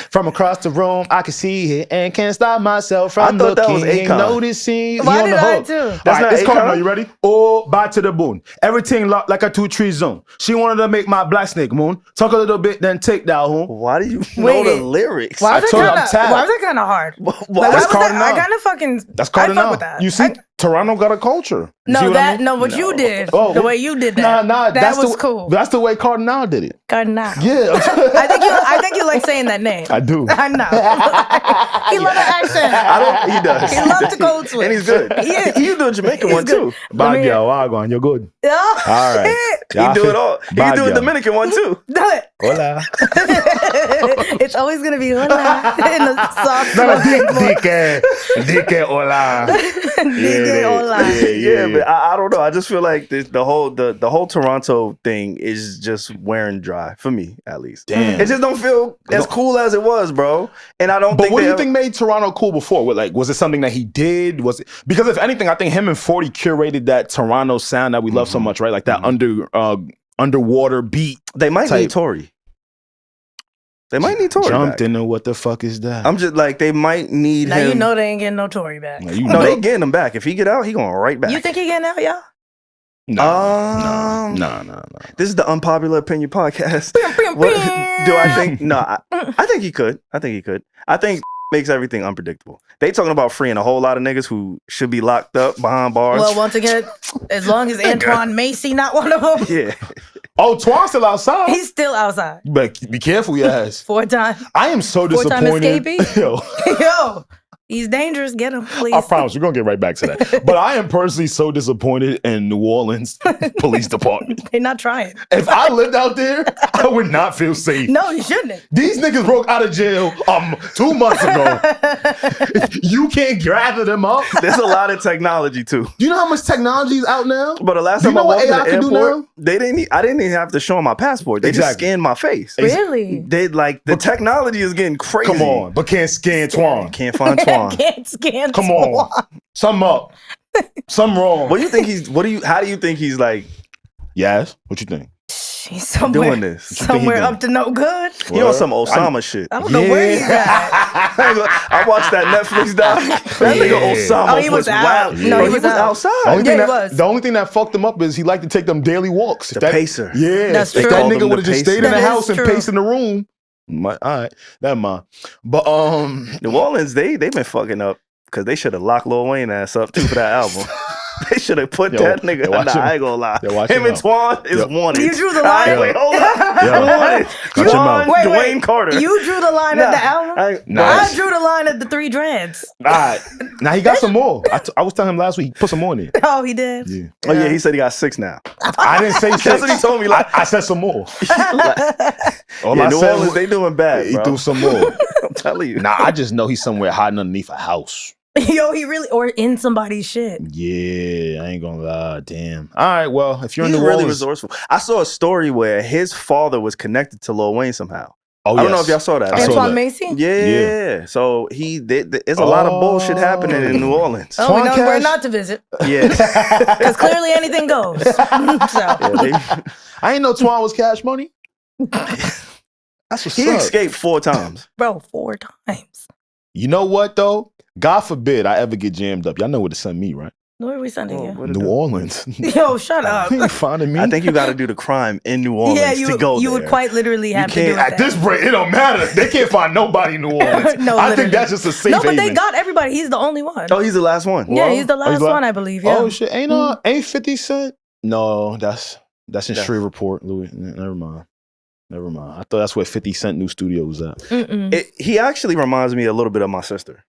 From across the room, I can see it and can't stop myself from I thought that looking. was Akon. Noticing. Why He on did the I hook. too? All That's right, not it's Akon? Cardinal. You ready? Oh, back to the bone. Everything locked like a 2-3 zone. She wanted to make my black snake moon. Talk a little bit, then take that home. Why do you Wait. know the lyrics? Why was told you I'm that tapped. kind of hard? Why? Like, why That's was that? Cardinal. I kind of fucking. That's I fuck Cardinal. with that. You see, Toronto got a culture. You see No, what I mean? what you did. Oh, The way you did that. Nah, that that's was the, cool. That's the way Cardinal did it. Cardinal. Yeah. I think you like saying that name. I do. I know. He love the accent. He does. He loves the code switch. And he's good. He is. He do a Jamaican one good. too. Bad girl, Wagwan, you're good. Oh, All right. He do it all. He Bad do a girl. Dominican one too. Do it. Hola. It's always gonna be hola in the soft No, voice. Dike, hola. Dike, hola. Yeah, but I don't know. I just feel like the whole Toronto thing is just wearing dry for me, at least. Damn. It just don't feel as cool as it was, bro. And I don't. But think what do they you ever- think made Toronto cool before? Was it something that he did? Was it because if anything, I think him and 40 curated that Toronto sound that we love so much, right? Like that underwater beat. They might type. need Tory. They might need Tory. Jumped back. into what the fuck is that? I'm just like they might need Now him. you know they ain't getting no Tory back. Now, you No, know. they getting him back. If he get out, he going right back. You think he getting out, y'all? No. This is the Unpopular Opinion podcast. What, do I think? No, I think he could. I think makes everything unpredictable. They talking about freeing a whole lot of niggas who should be locked up behind bars. Well, once again, as long as Antoine Macy not one of them, yeah. Oh, Twan's still outside. he's still outside. But be careful, yes. 4 times. I am so Four-time disappointed. escapee? Yo, Yo, he's dangerous. Get him, please. I promise we're gonna get right back to that. But I am personally so disappointed in New Orleans Police Department. They're not trying. If I lived out there, I would not feel safe. No, you shouldn't. These niggas broke out of jail 2 months ago. You can't gather them up. There's a lot of technology too. Do you know how much technology is out now? But the last Do you time I know what walked in AI the can do airport, now? I didn't even have to show them my passport. They just Exactly. scanned my face. Really? They like the technology is getting crazy. Come on, but can't scan Twan. Can't find Twan. Can't scan. Come on, something up, something wrong. What do you think he's? How do you think he's like Yes, what you think? He's somewhere, doing this? somewhere doing? up to no good. He on some Osama shit. I don't know where he's at. I watched that Netflix doc. That nigga Osama Oh, he was out. wild. No, Bro, he was out. outside. The only, Yeah, thing he that, was. the only thing that fucked him up is he liked to take them daily walks. The pacer. Yeah, That's if true. that Called him nigga the would have just pacer. stayed in the That is house and true. paced in the room. All right, never mind. But New Orleans, they been fucking up because they should have locked Lil Wayne ass up too for that album. They should have put Yo, that nigga. yo, watch Nah, him. I ain't gonna lie. Yo, watch Him him and Twan is Yo. wanted. You drew the All right, line. wait, hold up. Yo. Wanted. Watch your mouth. Twan, Dwayne Carter. You drew the line at the album. Nice. I drew the line at the 3 dreads. All right, now he got some more. I was telling him last week he put some more in it. Oh, he did. Yeah. Oh yeah, he said he got 6 now. I didn't say six. That's what he told me. Like, I said some more. All yeah, I New said Orleans, was they doing bad, he bro. threw some more. I'm telling you. Nah, I just know he's somewhere hiding underneath a house. Yo, he really or in somebody's shit. Yeah, I ain't gonna lie. Damn. All right, well, if you're He's in New really Orleans, resourceful. I saw a story where his father was connected to Lil Wayne somehow. Oh, I don't know if y'all saw that. I saw Antoine that. Macy? Yeah. So there's a lot of bullshit happening in New Orleans. Oh, we know where Cash? not to visit. Yeah. Because clearly anything goes. So. Yeah, I ain't know Twan was Cash Money. That's what's he up. escaped 4 times. Bro, 4 times. You know what though? God forbid I ever get jammed up. Y'all know where to send me, right? Where are we sending you? What New Orleans. Yo, shut up. You ain't finding me. I think you got to do the crime in New Orleans Yeah, to go you there. would quite literally have to do it. At this break, it don't matter. They can't find nobody in New Orleans. No, I literally. think that's just a safe No, but they haven. got everybody. He's the only one. Oh, he's the last one. Yeah, he's the last la- one, I believe. Yeah. Oh shit, ain't 50 Cent? No, that's in Shreveport, Louis. Never mind. I thought that's where 50 Cent new studio was at. He actually reminds me a little bit of my sister.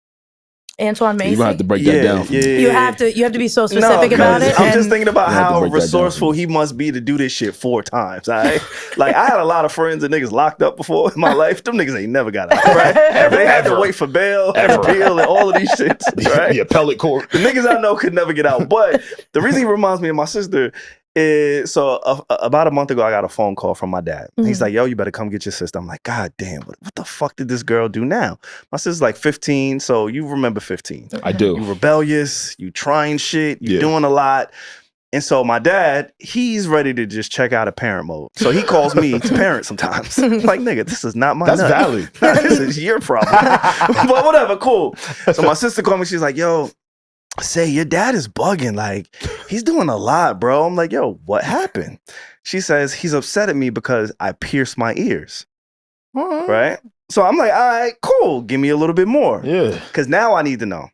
Antoine Macy. You're gonna have to break that down for me. You have to be so specific about it. I'm just thinking about You have to how break that down resourceful for me. he must be to do this shit 4 times. All right? Like, I had a lot of friends and niggas locked up before in my life. Them niggas ain't never got out, right? They had to wait for bail and appeal and all of these shits, right? Yeah, appellate court. The niggas I know could never get out. But the reason he reminds me of my sister is, about a month ago, I got a phone call from my dad. He's like, yo, you better come get your sister. I'm like, God damn, what the fuck did this girl do now? My sister's like 15, so you remember 15. I do. You rebellious, you trying shit, you doing a lot. And so my dad, he's ready to just check out of parent mode. So he calls me to parent sometimes. Like, nigga, this is not my That's nut. valid. This is your problem. But whatever, cool. So my sister called me, she's like, yo, say your dad is bugging. Like, he's doing a lot, bro. I'm like, yo, what happened? She says he's upset at me because I pierced my ears. Right? So I'm like, all right, cool. Give me a little bit more. Yeah. Because now I need to know,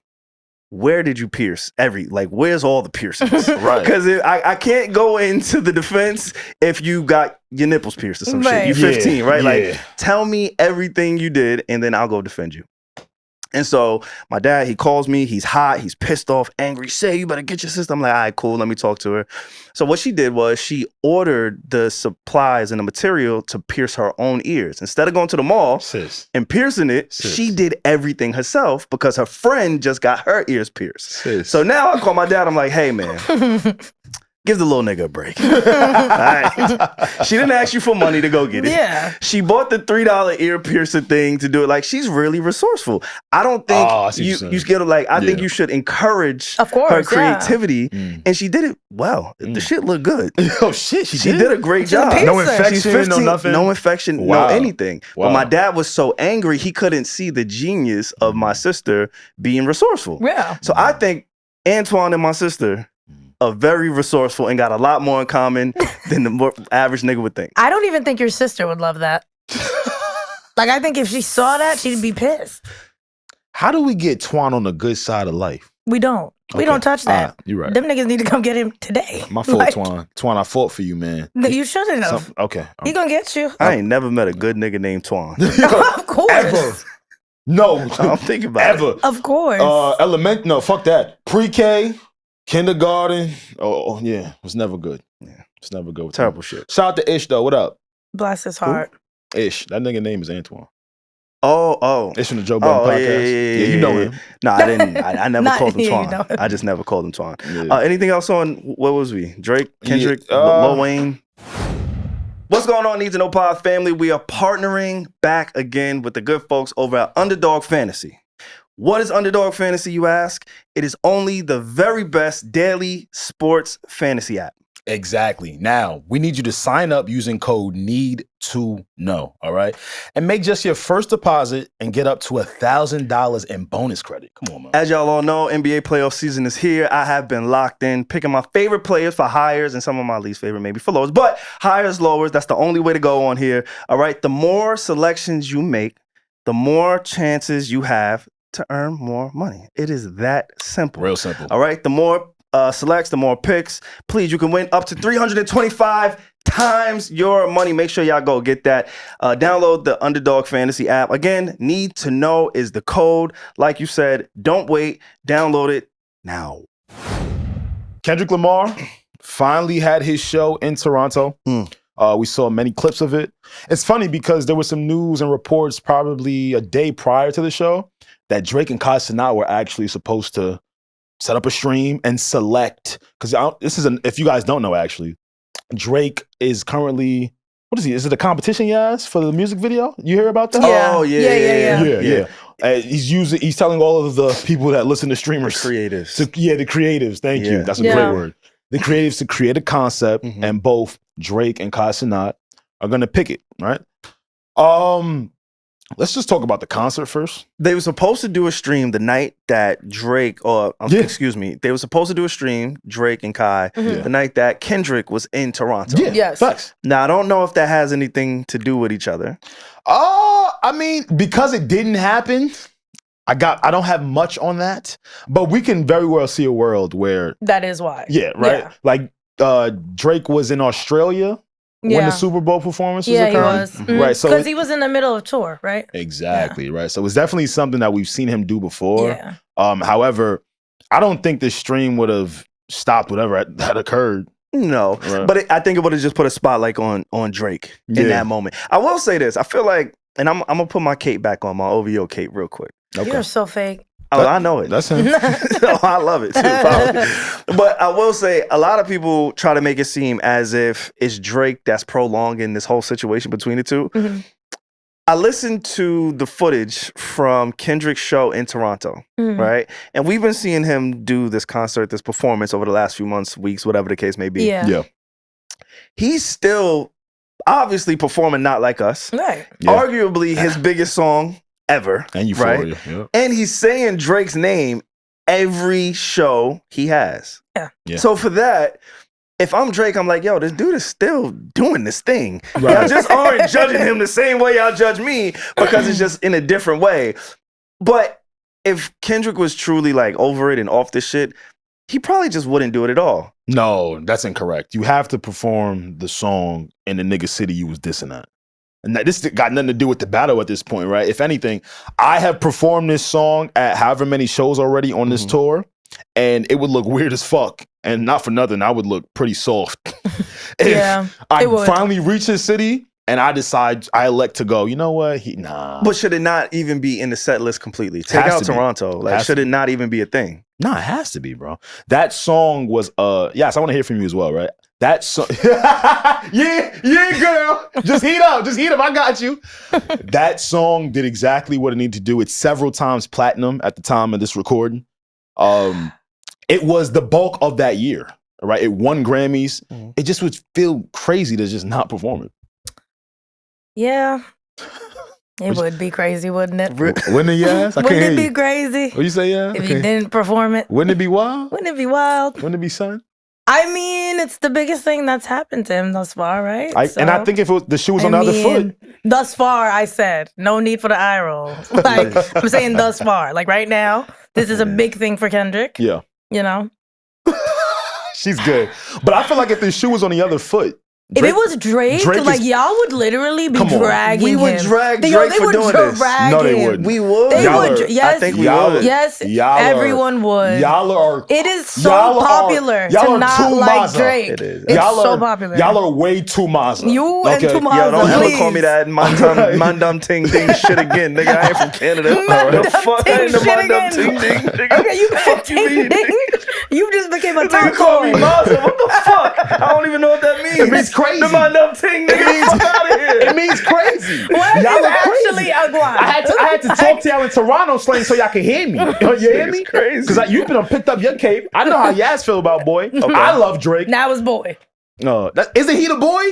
where did you pierce where's all the piercings? Right. Because I can't go into the defense if you got your nipples pierced or some Right. shit. You're 15, right? Yeah. Like, tell me everything you did and then I'll go defend you. And so my dad, he calls me, he's hot, he's pissed off, angry, say, you better get your sister. I'm like, all right, cool, let me talk to her. So what she did was she ordered the supplies and the material to pierce her own ears. Instead of going to the mall and piercing it, she did everything herself because her friend just got her ears pierced. So now I call my dad, I'm like, hey man, give the little nigga a break. All right. She didn't ask you for money to go get it. Yeah. She bought the $3 ear piercer thing to do it. Like, she's really resourceful. I don't think you scared of, like, I think you should encourage her creativity. And she did it well. The shit looked good. Oh shit, she did a great job. No infection, She's 15, no nothing. no infection, no anything. But my dad was so angry he couldn't see the genius of my sister being resourceful. Yeah. So I think Antoine and my sister are very resourceful and got a lot more in common than the more average nigga would think. I don't even think your sister would love that. Like, I think if she saw that, she'd be pissed. How do we get Twan on the good side of life? We don't. We don't touch that. You're right. Them niggas need to come get him today. My fault, Like, Twan. Twan, I fought for you, man. You shouldn't have. Okay. He gonna get you. I ain't never met a good nigga named Twan. Of course. Ever. No. I'm thinking about Ever. it. Of course. No, fuck that. Pre-K, kindergarten. Oh, yeah. It was never good. Yeah. It's never good. Terrible shit. Shout out to Ish, though. What up? Bless his heart. Ish. That nigga name is Antoine. Oh. Ish from the Joe Budden podcast. Yeah, you know him. No, I didn't. I never called him yeah, Twan. you know him. I just never called him Twan. Yeah. Anything else on, what was we? Drake, Kendrick, Yeah, Lil Wayne? What's going on, Need to Know Pod family? We are partnering back again with the good folks over at Underdog Fantasy. What is Underdog Fantasy, you ask? It is only the very best daily sports fantasy app. Exactly. Now, we need you to sign up using code NEED2KNOW, all right? And make just your first deposit and get up to $1,000 in bonus credit. Come on, man. As y'all all know, NBA playoff season is here. I have been locked in, picking my favorite players for hires and some of my least favorite maybe for lowers. But hires, lowers, that's the only way to go on here, all right? The more selections you make, the more chances you have to earn more money. It is that simple. Real simple. All right? The more selects, the more picks. Please, you can win up to 325 times your money. Make sure y'all go get that. Download the Underdog Fantasy app. Again, Need to Know is the code. Like you said, don't wait. Download it now. Kendrick Lamar finally had his show in Toronto. We saw many clips of it. It's funny because there was some news and reports probably a day prior to the show that Drake and Kai Cenat were actually supposed to set up a stream and select, because if you guys don't know, actually, Drake is currently what is he? Is it a competition, Yas, for the music video? You hear about that? Yeah. Oh, yeah. He's telling all of the people that listen to streamers, Creatives. the creatives. Thank you. That's a Yeah. great word. The creatives to create a concept, and both Drake and Kai Cenat are going to pick it. Right. Let's just talk about the concert first. They were supposed to do a stream the night that Drake, excuse me, they were supposed to do a stream, Drake and Kai, the night that Kendrick was in Toronto. Yeah. Yes. Facts. Now, I don't know if that has anything to do with each other. I mean, because it didn't happen, I don't have much on that, but we can very well see a world where That is why. yeah, right. Yeah. Like Drake was in Australia when the Super Bowl performance was Yeah, he occurring. was. Right. So Because he was in the middle of tour, right? exactly, right. So it's definitely something that we've seen him do before. Yeah. However, I don't think the stream would have stopped whatever had occurred. No, Right. but I think it would have just put a spotlight on Drake Yeah. in that moment. I will say this. I feel like, and I'm going to put my cape back on, my OVO cape real quick. You're so fake. Oh, I know it. That's him. No, I love it too. But I will say a lot of people try to make it seem as if it's Drake that's prolonging this whole situation between the two. I listened to the footage from Kendrick's show in Toronto, right? And we've been seeing him do this concert, this performance over the last few months, weeks, whatever the case may be. Yeah. He's still obviously performing Not Like Us. Right. Yeah. Arguably his biggest song ever. And Euphoria. Yeah. And he's saying Drake's name every show he has. Yeah. So for that, if I'm Drake, I'm like, yo, this dude is still doing this thing. Right. Y'all just aren't judging him the same way y'all judge me because it's just in a different way. But if Kendrick was truly like over it and off this shit, he probably just wouldn't do it at all. No, that's incorrect. You have to perform the song in the nigga city you was dissing at. And this got nothing to do with the battle at this point, right? If anything, I have performed this song at however many shows already on this tour, and it would look weird as fuck. And not for nothing, I would look pretty soft. If I finally reach this city and I elect to go, you know what? But should it not even be in the set list completely? Take Has out to be. Toronto. Like, Has should to it not even be a thing? Nah, it has to be, bro. That song was yes, I want to hear from you as well, right? That song yeah, girl. Just heat up. I got you. That song did exactly what it needed to do. It's several times platinum at the time of this recording. It was the bulk of that year, right? It won Grammys. It just would feel crazy to just not perform it. Yeah. It would be crazy, wouldn't it? Wouldn't it, yes? I Wouldn't can't it hear be you. crazy What you say, yeah? if you didn't perform it? Wouldn't it be wild? Wouldn't it be wild? Wouldn't it be son? I mean, it's the biggest thing that's happened to him thus far, right? And I think if the shoe was on the other foot. Thus far, I said, no need for the eye roll. Like, I'm saying thus far. Like, right now, this is a big thing for Kendrick. Yeah. You know? She's good. But I feel like if the shoe was on the other foot. If it was Drake like, y'all would literally be dragging him. We would drag Drake for doing this. No, they wouldn't. We would. They would. Yes. I think we would. Yes, everyone would. Y'all are. It is so popular to not like Drake. It is. It's so popular. Y'all are way too Mazza. You and too Mazza, Yo, don't please. ever call me that mandum ting ding shit again, nigga. I ain't from Canada. The fuck ain't the mandum ting ding, nigga. Okay, you fuck you mean? You just became a Nigga top call me boy. Mazza. What the fuck? I don't even know what that means. It means crazy. The mandum ting, nigga. Fuck out of here. It means crazy. What Y'all is are crazy. actually a guan? I had to talk to y'all in Toronto slang so y'all can hear me. You hear me? It's crazy. Because you've been picked up your cape. I know how Yas feel about boy. I love Drake. Now it's boy. No, isn't he the boy?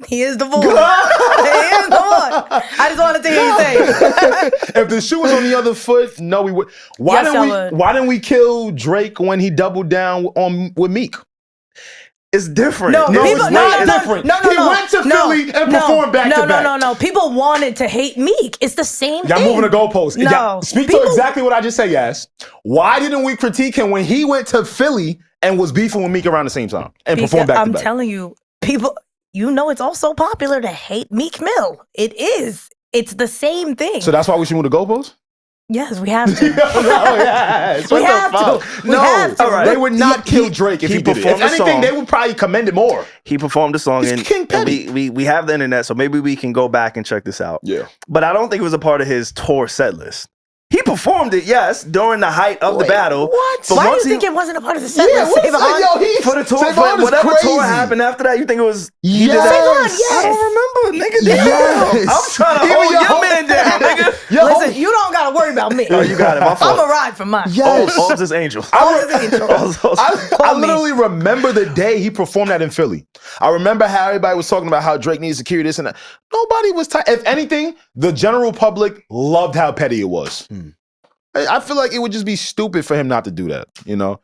He is the boy. He is the boy. I just wanted to hear you say it. If the shoe was on the other foot, no, we would. Why didn't we kill Drake when he doubled down with Meek? It's different. No, No, people, it's not different. He went to Philly and performed back to back. No. People wanted to hate Meek. It's the same Y'all thing. moving the goalposts. No. Speak to exactly what I just said, Yas. Why didn't we critique him when he went to Philly and was beefing with Meek around the same time and performed back to back? I'm telling you, people, it's also popular to hate Meek Mill. It is. It's the same thing. So that's why we should move the goalposts? Yes, we have to. Yes. We have to. We have to. All right. They would not kill Drake if he did it. If performed the anything, song. they would probably commend it more. He performed the song, He's and, King Petty. we have the internet, so maybe we can go back and check this out. Yeah. But I don't think it was a part of his tour set list. He performed it, yes, during the height of the battle. What? But Why do once you think it wasn't a part of the set Yeah, list? what's SaVon? yo, he, for the tour, SaVon is whatever crazy. tour happened after that, you think it was he did Yes. that? SaVon, I don't remember, nigga. Yes. Damn. I'm trying to Even hold your your whole- man down, nigga. Yo, Listen, you don't gotta worry about me. Oh, you got it. My I'm fault. a ride for mine. yes. All's his angels. All's his angels. I Call me. literally remember the day he performed that in Philly. I remember how everybody was talking about how Drake needs security, this and that. Nobody was tight. If anything, the general public loved how petty it was. I feel like it would just be stupid for him not to do that, you know?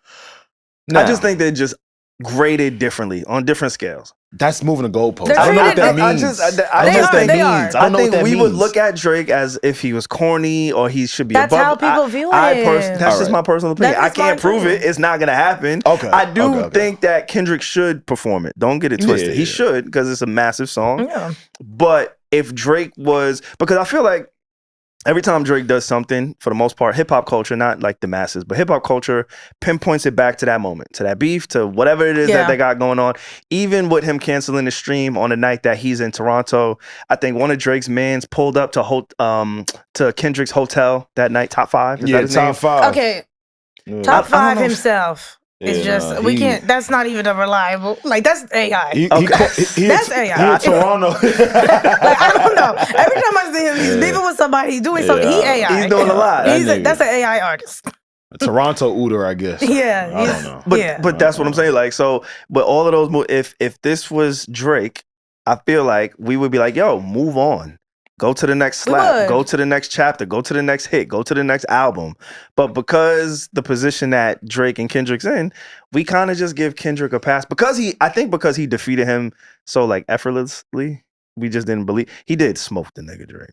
I just think they're just graded differently on different scales. That's moving the goalpost. They're I don't know what that treated- means. I I just don't know what that they means. are. I don't I know think what that we means. would look at Drake as if he was corny or he should be That's above. how people view That's him. just my personal opinion. That's I can't fine prove too. it. It's not gonna happen. Okay. I do Okay. think that Kendrick should perform it. Don't get it twisted. Yeah. He should because it's a massive song. Yeah. But if Drake was, because I feel like every time Drake does something, for the most part, hip hop culture, not like the masses, but hip hop culture pinpoints it back to that moment, to that beef, to whatever it is Yeah. that they got going on. Even with him canceling the stream on the night that he's in Toronto, I think one of Drake's mans pulled up to Kendrick's hotel that night. Top 5. Is that Yeah, his top name? 5. Okay, Yeah. top I don't 5 know. himself. It's Yeah, just nah, we he- can't. That's not even a reliable. Like that's AI. He, Okay. he That's in- AI. He in Toronto. Like I don't know. Every time I see him, he's beefing with somebody. He's doing something. He Yeah. AI. He's doing a lot. That nigga. That's an AI artist. Toronto Uter, I guess. Yeah, I don't know. But Yeah. but that's what I'm saying. Like, so, but all of those, if this was Drake, I feel like we would be like, yo, move on. Go to the next We slap. would. Go to the next chapter. Go to the next hit. Go to the next album. But because the position that Drake and Kendrick's in, we kind of just give Kendrick a pass because because he defeated him so like effortlessly. We just didn't believe he did smoke the nigga Drake.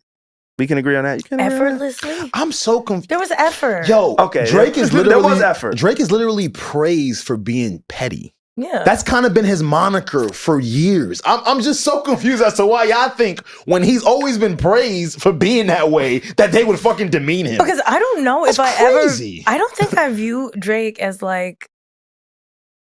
We can agree on that. You can agree on that? Effortlessly. I'm so confused. There was effort. Yo, Okay, Drake is there literally was effort. Drake is literally praised for being petty. Yeah. That's kind of been his moniker for years. I'm just so confused as to why y'all think when he's always been praised for being that way that they would fucking demean him. Because I don't know That's if I crazy. ever. I don't think I view Drake as like.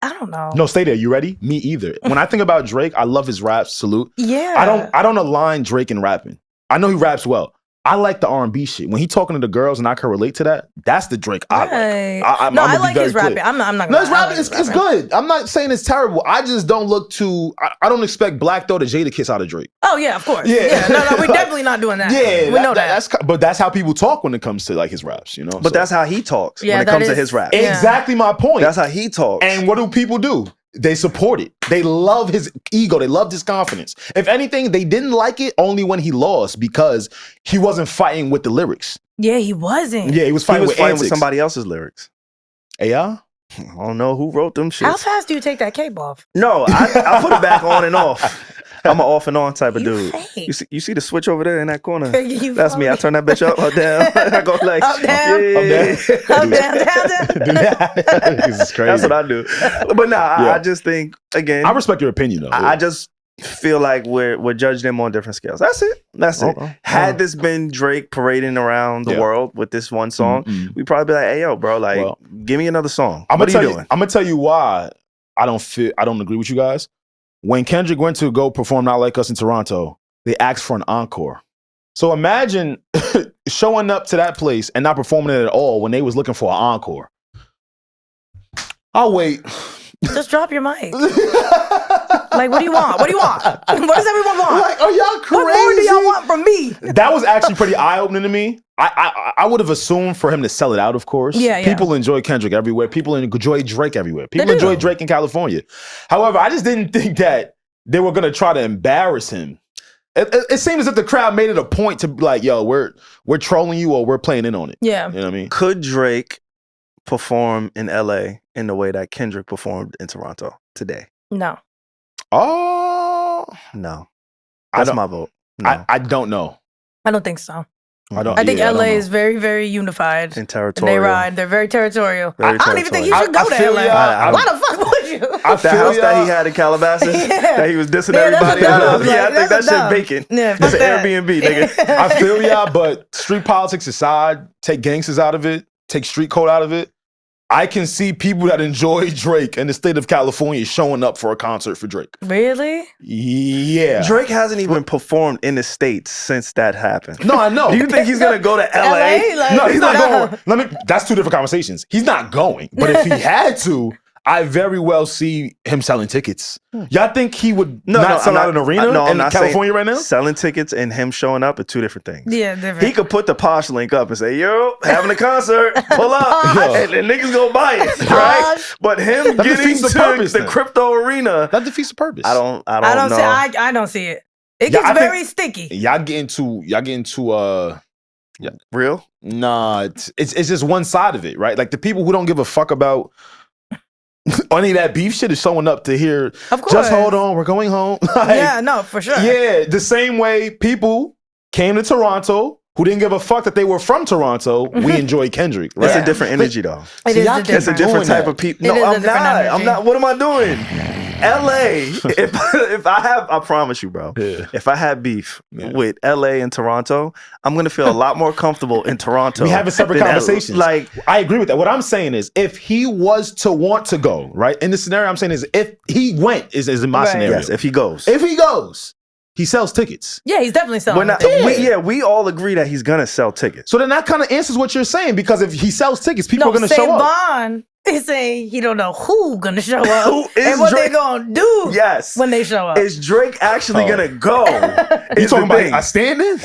I don't know. No, stay there. You ready? Me either. When I think about Drake, I love his raps. Salute. Yeah. I don't align Drake in rapping. I know he raps well. I like the R&B shit. When he talking to the girls and I can relate to that, that's the Drake I like. Right. I'm no, gonna I be like very his clear. rapping. I'm not No, gonna his lie. I rapping like his is good. I'm not saying it's terrible. I just don't look too. I don't expect Black Thought or Jada Kiss out of Drake. Oh yeah, of course. Yeah. No, we're Like, definitely not doing that. Yeah, we know that. but that's how people talk when it comes to like his raps, you know. But So- that's how he talks Yeah, when it that comes to is- his rap. Yeah. exactly my point. That's how he talks. And what do people do? They support it. They love his ego. They loved his confidence. If anything, they didn't like it only when he lost because he wasn't fighting with the lyrics. Yeah, he wasn't. Yeah, he was he fighting was with fighting antics. with somebody else's lyrics. AI? I don't know who wrote them shit. How fast do you take that cape off? No, I put it back on and off. I'm an off and on type of You dude. fake. You see the switch over there in that corner? You That's me. I funny. turn that bitch up or down. I go like, Up, down. yeah. Up, down, down. This is crazy. That's what I do. But nah, Yeah. I just think again. I respect your opinion though. I just feel like we're judging them on different scales. That's it. That's it. Okay. Had this been Drake parading around the Yeah. world with this one song, Mm-mm. we'd probably be like, "Hey, yo, bro, like, Well, give me another song." I'm What gonna are tell you doing? I'm gonna tell you why I don't agree with you guys. When Kendrick went to go perform Not Like Us in Toronto, they asked for an encore. So imagine showing up to that place and not performing it at all when they was looking for an encore. I'll wait. Just drop your mic. Like, what do you want? What do you want? What does everyone want? Like, are y'all crazy? What more do y'all want from me? That was actually pretty eye-opening to me. I would have assumed for him to sell it out, of course. Yeah, yeah. People enjoy Kendrick everywhere. People enjoy Drake everywhere. People do. enjoy Drake in California. However, I just didn't think that they were going to try to embarrass him. It seemed as if the crowd made it a point to be like, yo, we're trolling you or we're playing in on it. Yeah. You know what I mean? Could Drake perform in LA in the way that Kendrick performed in Toronto today? No. Oh, No. I That's don't- my vote. No. I don't know. I don't think so. I don't. I think yeah, I don't LA know. is very, very unified. And And territorial. they ride. They're very territorial. Very I don't even think he territorial. should I go to feel LA. ya. Why the fuck would you? I The feel house that he ya. had in Calabasas Yeah. that he was dissing Yeah, that's everybody a out dumb. of. Yeah, I Like, think that that's a shit dumb. vacant. Yeah, It's fuck an that. Airbnb, nigga. I feel y'all, but street politics aside, take gangsters out of it, take street code out of it. I can see people that enjoy Drake in the state of California showing up for a concert for Drake. Really? Yeah. Drake hasn't even performed in the States since that happened. No, I know. Do you think he's gonna go to LA? Like, No, he's not going. That's two different conversations. He's not going. But if he had to, I very well see him selling tickets. Y'all think he would not sell out an arena in California right now? Selling tickets and him showing up are two different things. Yeah, different. He could put the Posh link up and say, yo, having a concert, pull up, and niggas gonna buy it, right? But him That getting defeats to the purpose, the then. crypto arena, That defeats the purpose. I don't know. I don't see it. It Yeah, gets I very sticky. Y'all get into Real? nah, it's just one side of it, right? Like the people who don't give a fuck about any of that beef shit is showing up to hear, Of course. just hold on, we're going home. Like, Yeah, no, for sure. yeah, the same way people came to Toronto who didn't give a fuck that they were from Toronto. We enjoy Kendrick, right? It's a different energy, though. It is y'all a can't It's a different. different doing type that. of people. It No, is a I'm different not. energy. I'm not. What am I doing? LA. If I have, I promise you, bro. Yeah. If I had beef with LA and Toronto, I'm gonna feel a lot more comfortable in Toronto. We having separate than conversations. Like, I agree with that. What I'm saying is, if he was to want to go, right? In the scenario I'm saying is, if he went, is in my Right. scenario. yes, if he goes. If he goes, he sells tickets. Yeah, he's definitely selling. We're not, it. we all agree that he's gonna sell tickets. So then that kind of answers what you're saying, because if he sells tickets, people are going to show up. SaVon is saying he don't know who gonna show up Who is and what Drake? they gonna do Yes. when they show up. Is Drake actually gonna go? You Is talking the about thing. a stand-in?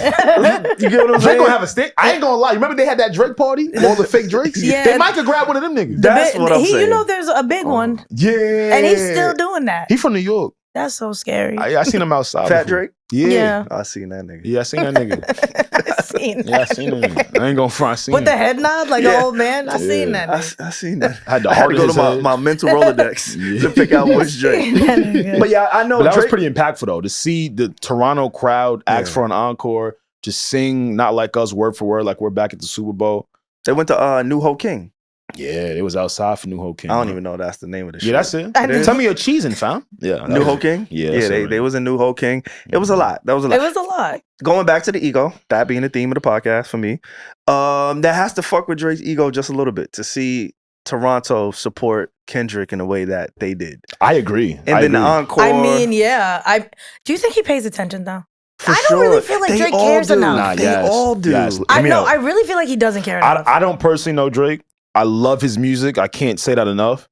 You get what I'm Drake saying? gonna have a stand. I ain't gonna lie. Remember they had that Drake party? All the fake Drakes? Yeah. They might could grab one of them niggas. That's what I'm saying. You know, there's a big one, Yeah. and he's still doing that. He from New York. That's so scary. I seen him outside. Fat before. Drake? Yeah. I seen that nigga. Yeah, I seen that nigga. I seen Yeah, I that. seen him. I ain't gonna front. I seen With the him. head nod, like Yeah. an old man. I seen Yeah. that. I seen that. I had the I had heart to in go his to head. my mental Rolodex Yeah. to pick out which Drake. nigga. But yeah, I know But that Drake. was pretty impactful though, to see the Toronto crowd ask Yeah. for an encore, just sing Not Like Us word for word, like we're back at the Super Bowl. They went to New Ho King. Yeah, it was outside for New Hope King. I don't even know that's the name of the shit. Yeah, that's it. I didn't- Tell me you're cheesing, fam. Yeah. New Ho King? Yeah, Yeah, that's they right. was in New Ho King. It was a lot. That was a lot. It was a lot. Going back to the ego, that being the theme of the podcast for me, that has to fuck with Drake's ego just a little bit to see Toronto support Kendrick in the way that they did. I agree. And I then the agree. encore. I mean, yeah. Do you think he pays attention though? for I don't really sure. feel like They Drake all cares do. enough. Nah, They yes, all do. yes. I Let me know. know. I really feel like he doesn't care enough. I don't personally know Drake. I love his music. I can't say that enough.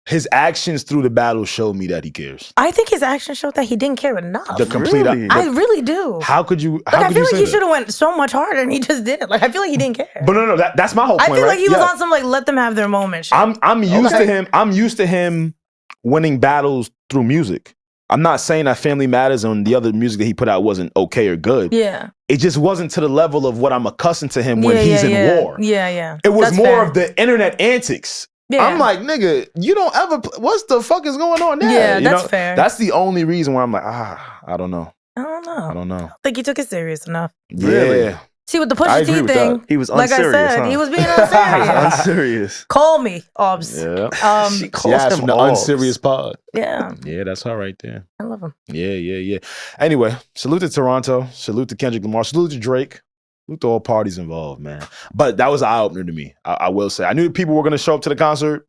His actions through the battle showed me that he cares. I think his action showed that he didn't care enough. The complete. Really? I really do. How could you? Like, How I could feel you like say he that? should have went so much harder, and he just didn't. Like, I feel like he didn't care. But no, that's my whole I point. feel right? like he was Yeah. on some like let them have their moment shit. I'm used Okay. to him. I'm used to him winning battles through music. I'm not saying that Family Matters and the other music that he put out wasn't okay or good. Yeah. It just wasn't to the level of what I'm accustomed to him when he's in war. Yeah, yeah. It was That's more fair. of the internet antics. Yeah. I'm like, nigga, you don't ever. What the fuck is going on there? Yeah, You that's know? fair. That's the only reason where I'm like, I don't know. I don't know. I don't know. I don't think he took it serious enough. Really? Yeah. See, with the I Pusha agree T with thing, that. He was like unserious, I said, huh? he was being unserious. unserious. Call me, Obs. Yeah. She calls Yeah, him from the Obs. unserious pod. Yeah, Yeah, that's her right there. I love him. Yeah. Anyway, salute to Toronto. Salute to Kendrick Lamar. Salute to Drake. Salute to all parties involved, man. But that was an eye-opener to me. I will say. I knew people were going to show up to the concert.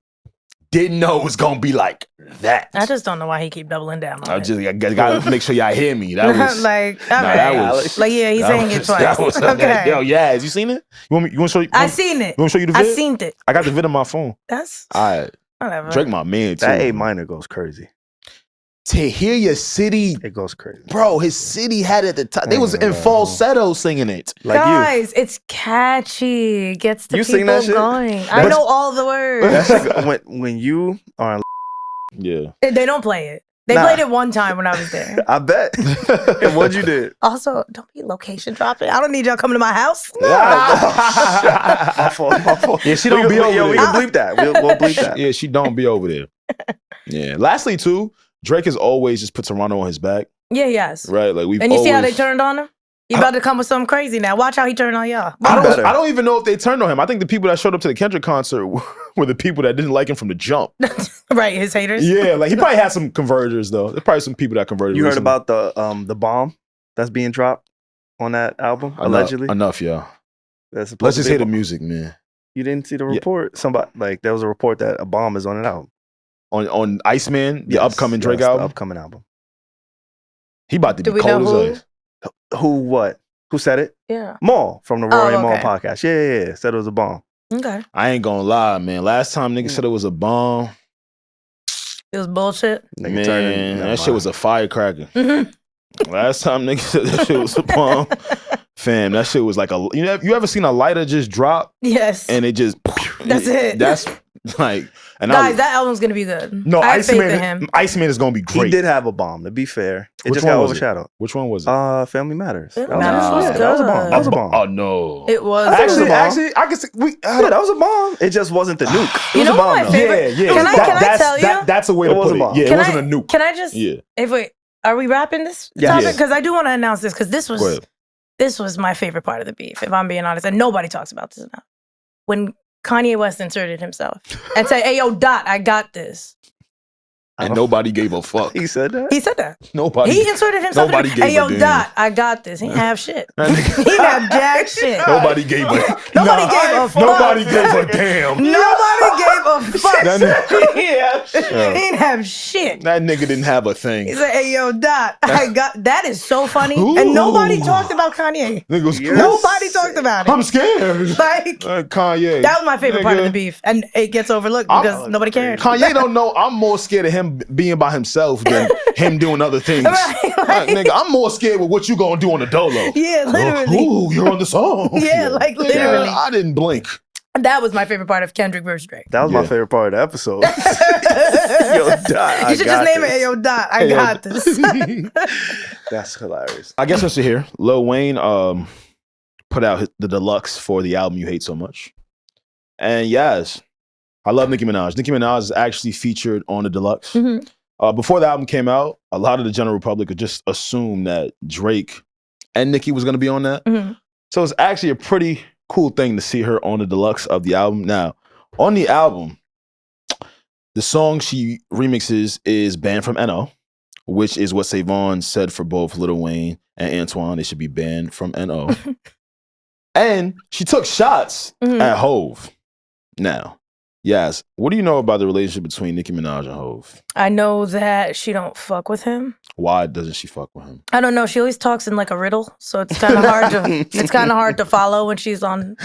Didn't know it was going to be like that. I just don't know why he keep doubling down on I it. just I gotta make sure y'all hear me. That was like, nah, all that right. was Like, yeah, he's that saying it was- twice. that was- Okay. Yo, yeah, you seen it? You want to show you? I seen it. You want to show you the I vid? seen it. I got the vid on my phone. That's All right, whatever. Drake, my man too. That A minor goes crazy. To hear your city, It goes crazy. bro, his city had it at the top. They was in Yeah. falsetto singing it. Like Guys, it's catchy. It gets the You sing people that shit? going. I But- know all the words. That shit, when you are, Yeah. They don't play it. They Nah. played it one time when I was there. I bet. And what you did? Also, don't be location dropping. I don't need y'all coming to my house. My fault. Yeah, she don't be over Yo, we there. can bleep that. We'll bleep that. Yeah, she don't be over there. Yeah. Lastly, too, Drake has always just put Toronto on his back, Yeah, yes. right? Like we've And you see how they always- turned on him? He about to come with something crazy now. Watch how he turned on y'all. better. I don't even know if they turned on him. I think the people that showed up to the Kendrick concert were the people that didn't like him from the jump. Right, his haters. Yeah, like he probably had some converters though. There's probably some people that converted. You heard recently. about the bomb that's being dropped on that album, allegedly? Enough, yeah. That's supposed Let's to just be hear the a bomb. music, man. You didn't see the report? Somebody there was a report that a bomb is on an album. On Iceman, the upcoming Drake the album. upcoming album. He about to Do be we cold know as ice. Who? What? Who said it? Yeah. Maul from the Roy and Maul okay. podcast. Yeah. Said it was a bomb. Okay. I ain't gonna lie, man. Last time niggas said it was a bomb, It was bullshit. Nigga turned in- man, never that shit mind. was a firecracker. Mhm. Last time niggas said that shit was a bomb, fam, that shit was like you ever seen a lighter just drop Yes. and it just That's it. That's like and Guys, that album's gonna be good. no I have faith in Iceman. him. Iceman is gonna be great. He did have a bomb. To be fair, it Which just one got was it? overshadowed. Which one was it? Family Matters. Family That Matters a- was yeah, that was a bomb. good. That was a bomb. Oh no. It was. That was a bomb. Actually, I guess we. Yeah, that was a bomb. It just wasn't the nuke. It You was know a bomb, what my though. favorite- Yeah. Can I tell you? That's a way It to was put a it. bomb. Yeah, it Can wasn't I- a nuke. Can I just? Yeah. Wait, are we wrapping this Yes. topic? Yeah. Because I do want to announce this because Go ahead. this was my favorite part of the beef. If I'm being honest, and nobody talks about this enough. When Kanye West inserted himself and said, "Hey, yo, Dot, I got this." And nobody gave a fuck. He said that. He said that. Nobody. He inserted himself. Nobody Hey, gave yo, a damn. Dot, I got this. He didn't have shit. That He nigga- didn't have jack shit. Nobody gave a. Nobody gave a fuck. Nobody gave a damn. Nobody gave a fuck. That nigga, He didn't have shit. that nigga didn't have a He thing. said, "Hey, yo, Dot, I got." That is so funny, Ooh. and nobody talked about Kanye. Nigga was Yes. Nobody talked about it. I'm scared. Like Kanye. that was my favorite part of Nigga. the beef, and it gets overlooked I'm- because nobody cared. Kanye don't know. I'm more scared of him being by himself than him doing other things. Right, like- Nigga, I'm more scared with what you gonna do on the dolo. Yeah, literally. Ooh, you're on the song. Yeah, like, Nigga, literally. I didn't blink. That was my favorite part of Kendrick versus Drake. That was my Yeah. favorite part of the episode. Yo, Dot, You should just name it, "Hey, yo, Dot, I got this." That's hilarious. I guess since you're here, Lil Wayne put out the deluxe for the album You Hate So Much. And yes, I love Nicki Minaj. Nicki Minaj is actually featured on the deluxe. Mhm. Before the album came out, a lot of the general public could just assume that Drake and Nicki was going to be on that. Mhm. So it's actually a pretty cool thing to see her on the deluxe of the album. Now, on the album, the song she remixes is Banned from NO, which is what SaVon said for both Lil Wayne and Antoine. They should be banned from NO. And she took shots Mhm. at Hove. Now, yes, what do you know about the relationship between Nicki Minaj and Hove? I know that she don't fuck with him. Why doesn't she fuck with him? I don't know. She always talks in like a riddle, so it's kind of hard to follow when she's on,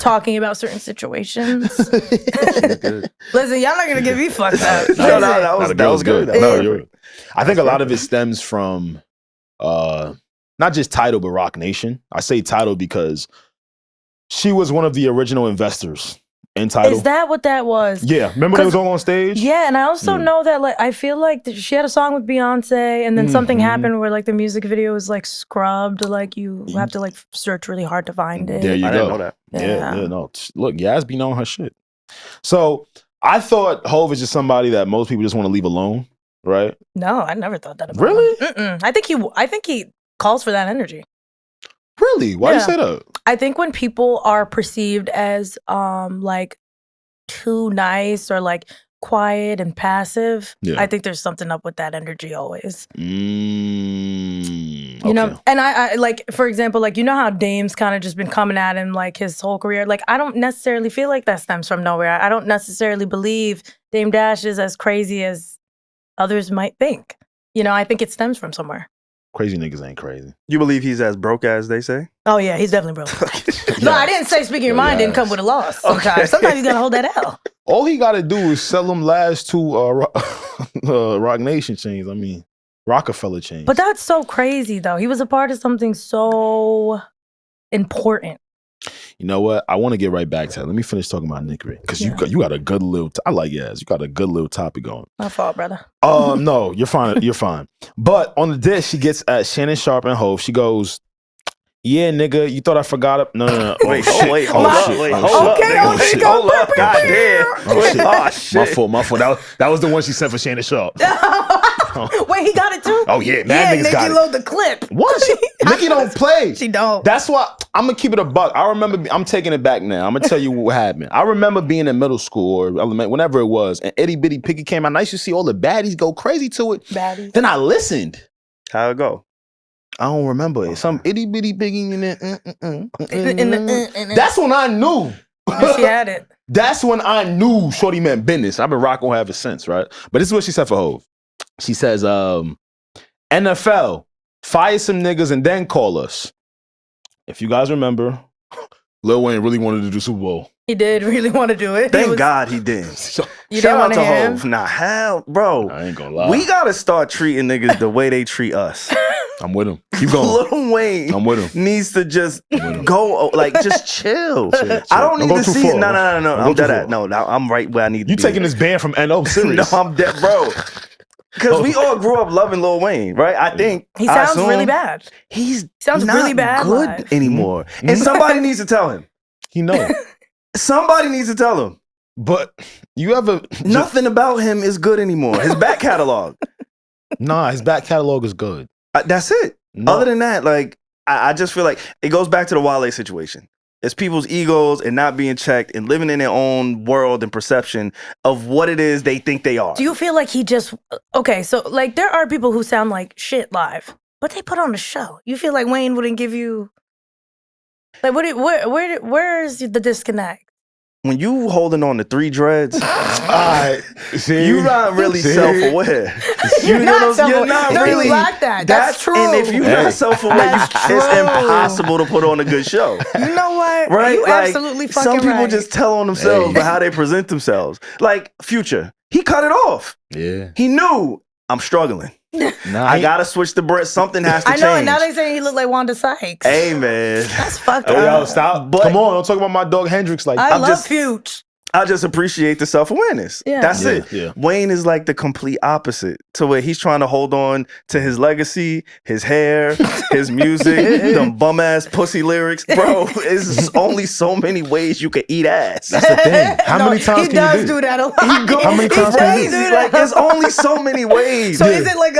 talking about certain situations. Good. Listen, y'all not gonna get me fucked up. No, Listen. that was good. That was No, perfect. you're- I think a lot of it stems from not just Tidal, but Rock Nation. I say Tidal because she was one of the original investors in Tidal. Is that what that was? Yeah, remember they was all on stage? Yeah, and I also Yeah. know that like I feel like she had a song with Beyonce, and then something Mhm. happened where like the music video was like scrubbed, like you have to like search really hard to find it. There you I go. didn't know that. Yeah, no. Look, Yas be knowing her shit. So I thought Hove is just somebody that most people just want to leave alone, right? No, I never thought that about Really? him. Mm-mm. I think he calls for that energy. Really? Why do you Yeah. say that? I think when people are perceived as like too nice or like quiet and passive, Yeah. I think there's something up with that energy always. You know, and I like, for example, like, you know how Dame's kind of just been coming at him like his whole career. Like, I don't necessarily feel like that stems from nowhere. I don't necessarily believe Dame Dash is as crazy as others might think. I think it stems from somewhere. Crazy niggas ain't crazy. You believe he's as broke as they say? Oh yeah, he's definitely broke. No, I didn't say speaking your mind didn't come with a loss. Sometimes, Okay. sometimes you gotta hold that L. All he got to do is sell them last two Rock Nation chains. I mean, Rockefeller chains. But that's so crazy, though. He was a part of something so important. You know what? I want to get right back to that. Let me finish talking about Nicki because Yeah. you got a good little. I like Yaz. You got a good little topic going. My fault, brother. No, you're fine. You're fine. But on the disc, she gets at Shannon Sharp and Hove. She goes, "Yeah, nigga, you thought I forgot it? No. Wait, Oh, shit. hold up. shit. Wait, Oh, hold up. shit. Okay, Oh, okay, shit. go. Hold up. God damn. Oh, shit. Oh, shit. My fault. That was the one she said for Shannon Sharp. Wait, he got it too? Oh yeah, mad niggas Nikki got it. load the clip. What? Nicki don't play. She don't. That's why I'm gonna keep it a buck. I remember. I'm taking it back now. I'm gonna tell you what happened. I remember being in middle school or elementary, whenever it was, and Itty Bitty Piggy came out. And I used to see all the baddies go crazy to it. Baddies. Then I listened. How'd it go? I don't remember it. Some Itty Bitty Piggy. In the- That's when I knew She had it. That's when I knew Shorty meant business. I've been rocking with her ever since, right? But this is what she said for Hov. She says, NFL, fire some niggas and then call us. If you guys remember, Lil Wayne really wanted to do Super Bowl. He did really want to do it. Thank God he didn't. You Shout out didn't to wanna hear Hov. him? Nah, hell, bro. I ain't gonna lie. We gotta start treating niggas the way they treat us. I'm with him. Keep going. Lil Wayne I'm with him. needs to just go, like, just chill. Chill. I don't need go to too see it. far. No. Don't I'm go too dead far. at. No, I'm right where I need to You be. taking this band from NO serious? No, I'm dead, bro. Because we all grew up loving Lil Wayne, right? I think He I sounds assume really bad. He's Sounds not really bad good live. anymore, and somebody needs to tell him. He know. Somebody needs to tell him. But you ever... Nothing about him is good anymore. His back catalog. Nah, his back catalog is good. That's it. No. Other than that, like, I just feel like it goes back to the Wale situation. It's people's egos and not being checked and living in their own world and perception of what it is they think they are. Do you feel like he just okay? So like, there are people who sound like shit live, but they put on a show. You feel like Wayne wouldn't give you like where's the disconnect? When you holding on to 3 dreads, See? you're not really See? self-aware. You're not You're not no, really. you like that. That's true. And if you're Hey. not self-aware, That's it's true. impossible to put on a good show. You know what? Right? You Like, absolutely fucking some people right. just tell on themselves Hey. by how they present themselves. Like Future, he cut it off. Yeah. He knew I'm struggling. Nah, I gotta switch the bread. Something has to I change. know, and now they say he look like Wanda Sykes. Hey man, That's fucked Hey, yo, up. stop. But- Come on, don't talk about my dog Hendrix like I that. I'm love just- Fuge. I just appreciate the self-awareness. Yeah. That's Yeah, it. yeah. Wayne is like the complete opposite to where he's trying to hold on to his legacy, his hair, his music, them bum-ass pussy lyrics. Bro, it's only so many ways you can eat ass. That's the thing. How No, many times he can does you do that a lot? He goes How many times can you crazy. do that? Like, there's only so many ways. So is it like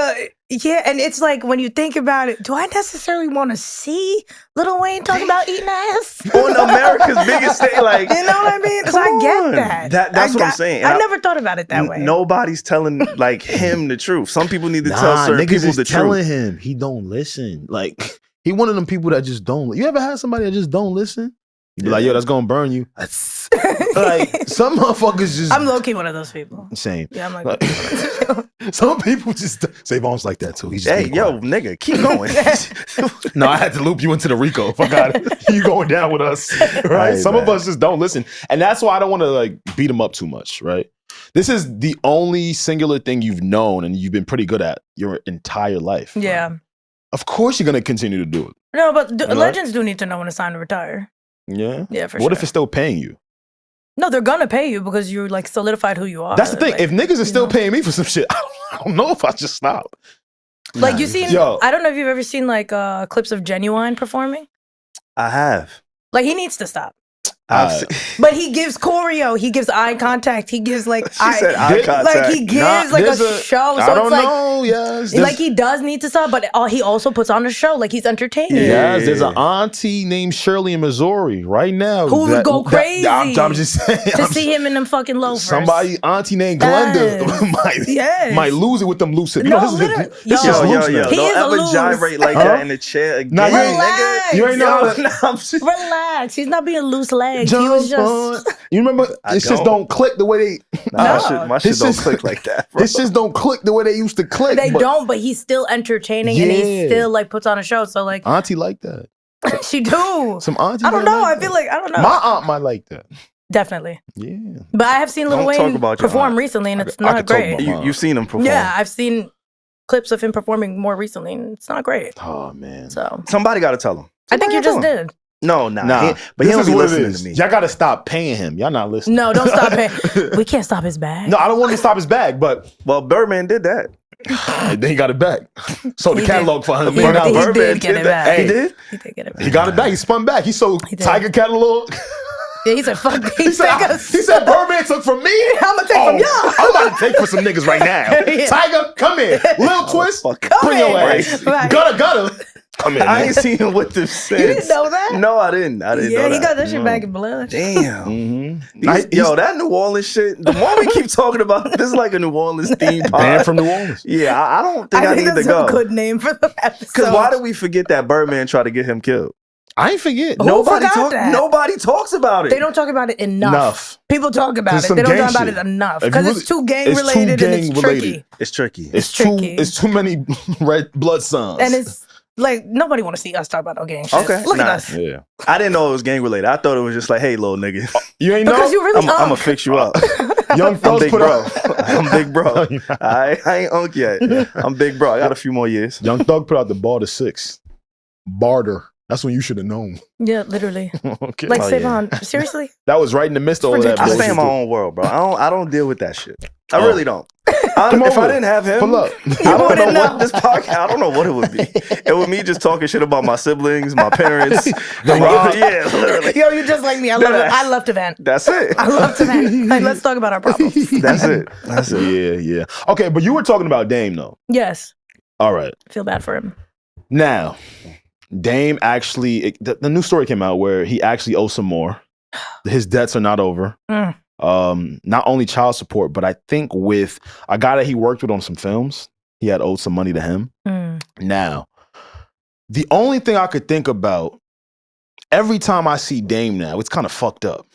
and it's like when you think about it, do I necessarily want to see Lil Wayne talking about eating ass? On America's biggest stage, like, You know what I mean? So come I get on. that. That's what I'm saying. I And never thought about it that way. Nobody's telling like him the truth. Some people need to tell Nah, certain niggas people is the telling truth. him he don't listen. Like he one of them people that just don't. You ever had somebody that just don't listen? You be like, yo, that's gonna burn you. Like some motherfuckers just. I'm low key one of those people. Same. Yeah, I'm like, Like, some people just SaVon's like that too. He just Hey, be yo, quiet. nigga, keep going. No, I had to loop you into the Rico. Fuck out it. You going down with us, right? Hey, Some man. of us just don't listen, and that's why I don't want to like beat him up too much, right? This is the only singular thing you've known and you've been pretty good at your entire life. right? yeah. Of course, you're gonna continue to do it. No, but Right. legends do need to know when it's time to retire. Yeah. Yeah, for What sure. if it's still paying you? No, they're gonna pay you because you like solidified who you are. That's the thing. Like, If niggas are still know. paying me for some shit, I don't know if I just stop. like you seen, Yo. I don't know if you've ever seen like clips of Genuine performing. I have. Like he needs to stop. I've Uh, seen, But he gives choreo. He gives eye contact. He gives like she said eye Did- contact. like he gives Nah, like a there's show. So I don't it's like know. Yes. like he does need to stop, but he also puts on a show. Like he's entertaining. Yeah. Yes, there's an auntie named Shirley in Missouri right now. Who would go crazy I'm just saying. To see him in them fucking loafers. Somebody, auntie named Yes. Glenda, Yes. might lose it with them loose hips. No, this is literally. this Yo, is Yo, loose yo, now. He don't is a ever loose. gyrate like Huh? that in the chair again, Nah, you ain't- Relax. You ain't know how Yo, to nah, I'm just, Relax. He's not being loose legs. He was jump just. on. You remember? I It just don't click the way they. nah, No. my shit This don't is- click like that, bro. This just don't click the way they used to click. They but don't, but he's still entertaining and he Yeah. still like puts on a show. So like Auntie like that. she do. Some auntie. I don't might know. like I feel that. like I don't know. My aunt might like that. Definitely. Yeah. But I have seen Lil Don't talk Wayne about your perform aunt. recently and it's I not could talk great. about You've seen him perform. Yeah, I've seen clips of him performing more recently and it's not great. Oh man. So Somebody got to tell him. I think you just did. No, nah. Nah, But he this don't is be what it listening is. to me. Y'all gotta stop paying him. Y'all not listening. No, don't stop it. We can't stop his bag. No, I don't want him to stop his bag, but Well, Birdman did that. then he got it back. So the He catalog for $100 He, million. he Birdman did get did it that. back. He did? He did get it back. He got it back. He spun back. He sold He did. Tiger catalog. Yeah, he said, fuck He these said, niggas. he said Birdman took from me. I'ma take from y'all. I'm about to take for some niggas right now. Yeah. Tiger, come here. Lil Twist, fucking bring your crazy. ass. Right. Gutter. Come here. I man. ain't seen him with them since. You didn't know that? No, I didn't. I didn't know Yeah, that. he got that shit back in blood. Damn. Mhm. Yo, that New Orleans shit, the more we keep talking about this is like a New Orleans theme Band pod. from New Orleans. Yeah, I don't think I, need to that's go. a good name for the episode. Because why did we forget that Birdman tried to get him killed? I ain't forget. Who Nobody forgot that? Nobody talks about it. They don't talk about it enough. People talk about It's it. some They don't gang talk about shit. it enough If you because really- it's too gang it's too related and it's gang tricky. related. It's tricky. It's tricky. It's too many red blood sons. And it's like nobody want to see us talk about no gang shit. Okay, Look at nah. us. yeah. I didn't know it was gang related. I thought it was just like, hey, little nigga, You ain't know. Because you really I'm gonna fix you up. Young I'm Thug's big put bro. out. I'm big bro. I ain't unk yet. I'm big bro. I got a few more years. Young Thug put out the Barter 6. Barter. That's when you should have known. Yeah, literally. Okay. Like Oh, yeah. SaVon, seriously? That was right in the midst of all that. I ridiculous. stay in my bullshit. own world, bro. I don't deal with that shit. I Oh. really don't. Come If I over. didn't have him, Pull up. I don't know wouldn't what know. this podcast. I don't know what it would be. It would me just talking shit about my siblings, my parents. Rock. Yeah, literally. Yo, you're just like me. I love it. I love to vent. That's it. I love to vent. Like, let's talk about our problems. That's it. That's it. Yeah. Okay, but you were talking about Dame though. Yes. All right. Feel bad for him. Now, Dame actually, the new story came out where he actually owes some more. His debts are not over. Mm. Not only child support, but I think with a guy that he worked with on some films, he had owed some money to him. Mm. Now, the only thing I could think about every time I see Dame now, it's kind of fucked up,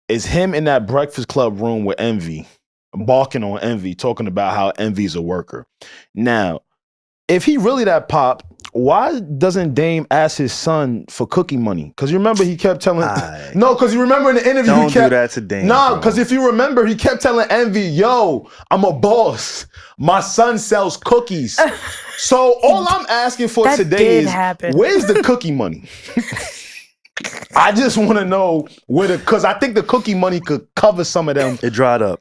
is him in that Breakfast Club room with Envy, balking on Envy, talking about how Envy's a worker. Now, if he really that pop, why doesn't Dame ask his son for cookie money? Because you remember he kept telling... No, because you remember in the interview Don't he kept... do that to Dame. Nah, bro. because if you remember, he kept telling Envy, yo, I'm a boss. My son sells cookies. So all I'm asking for That today did is, happen. where's the cookie money? I just want to know where because I think the cookie money could cover some of them. It dried up.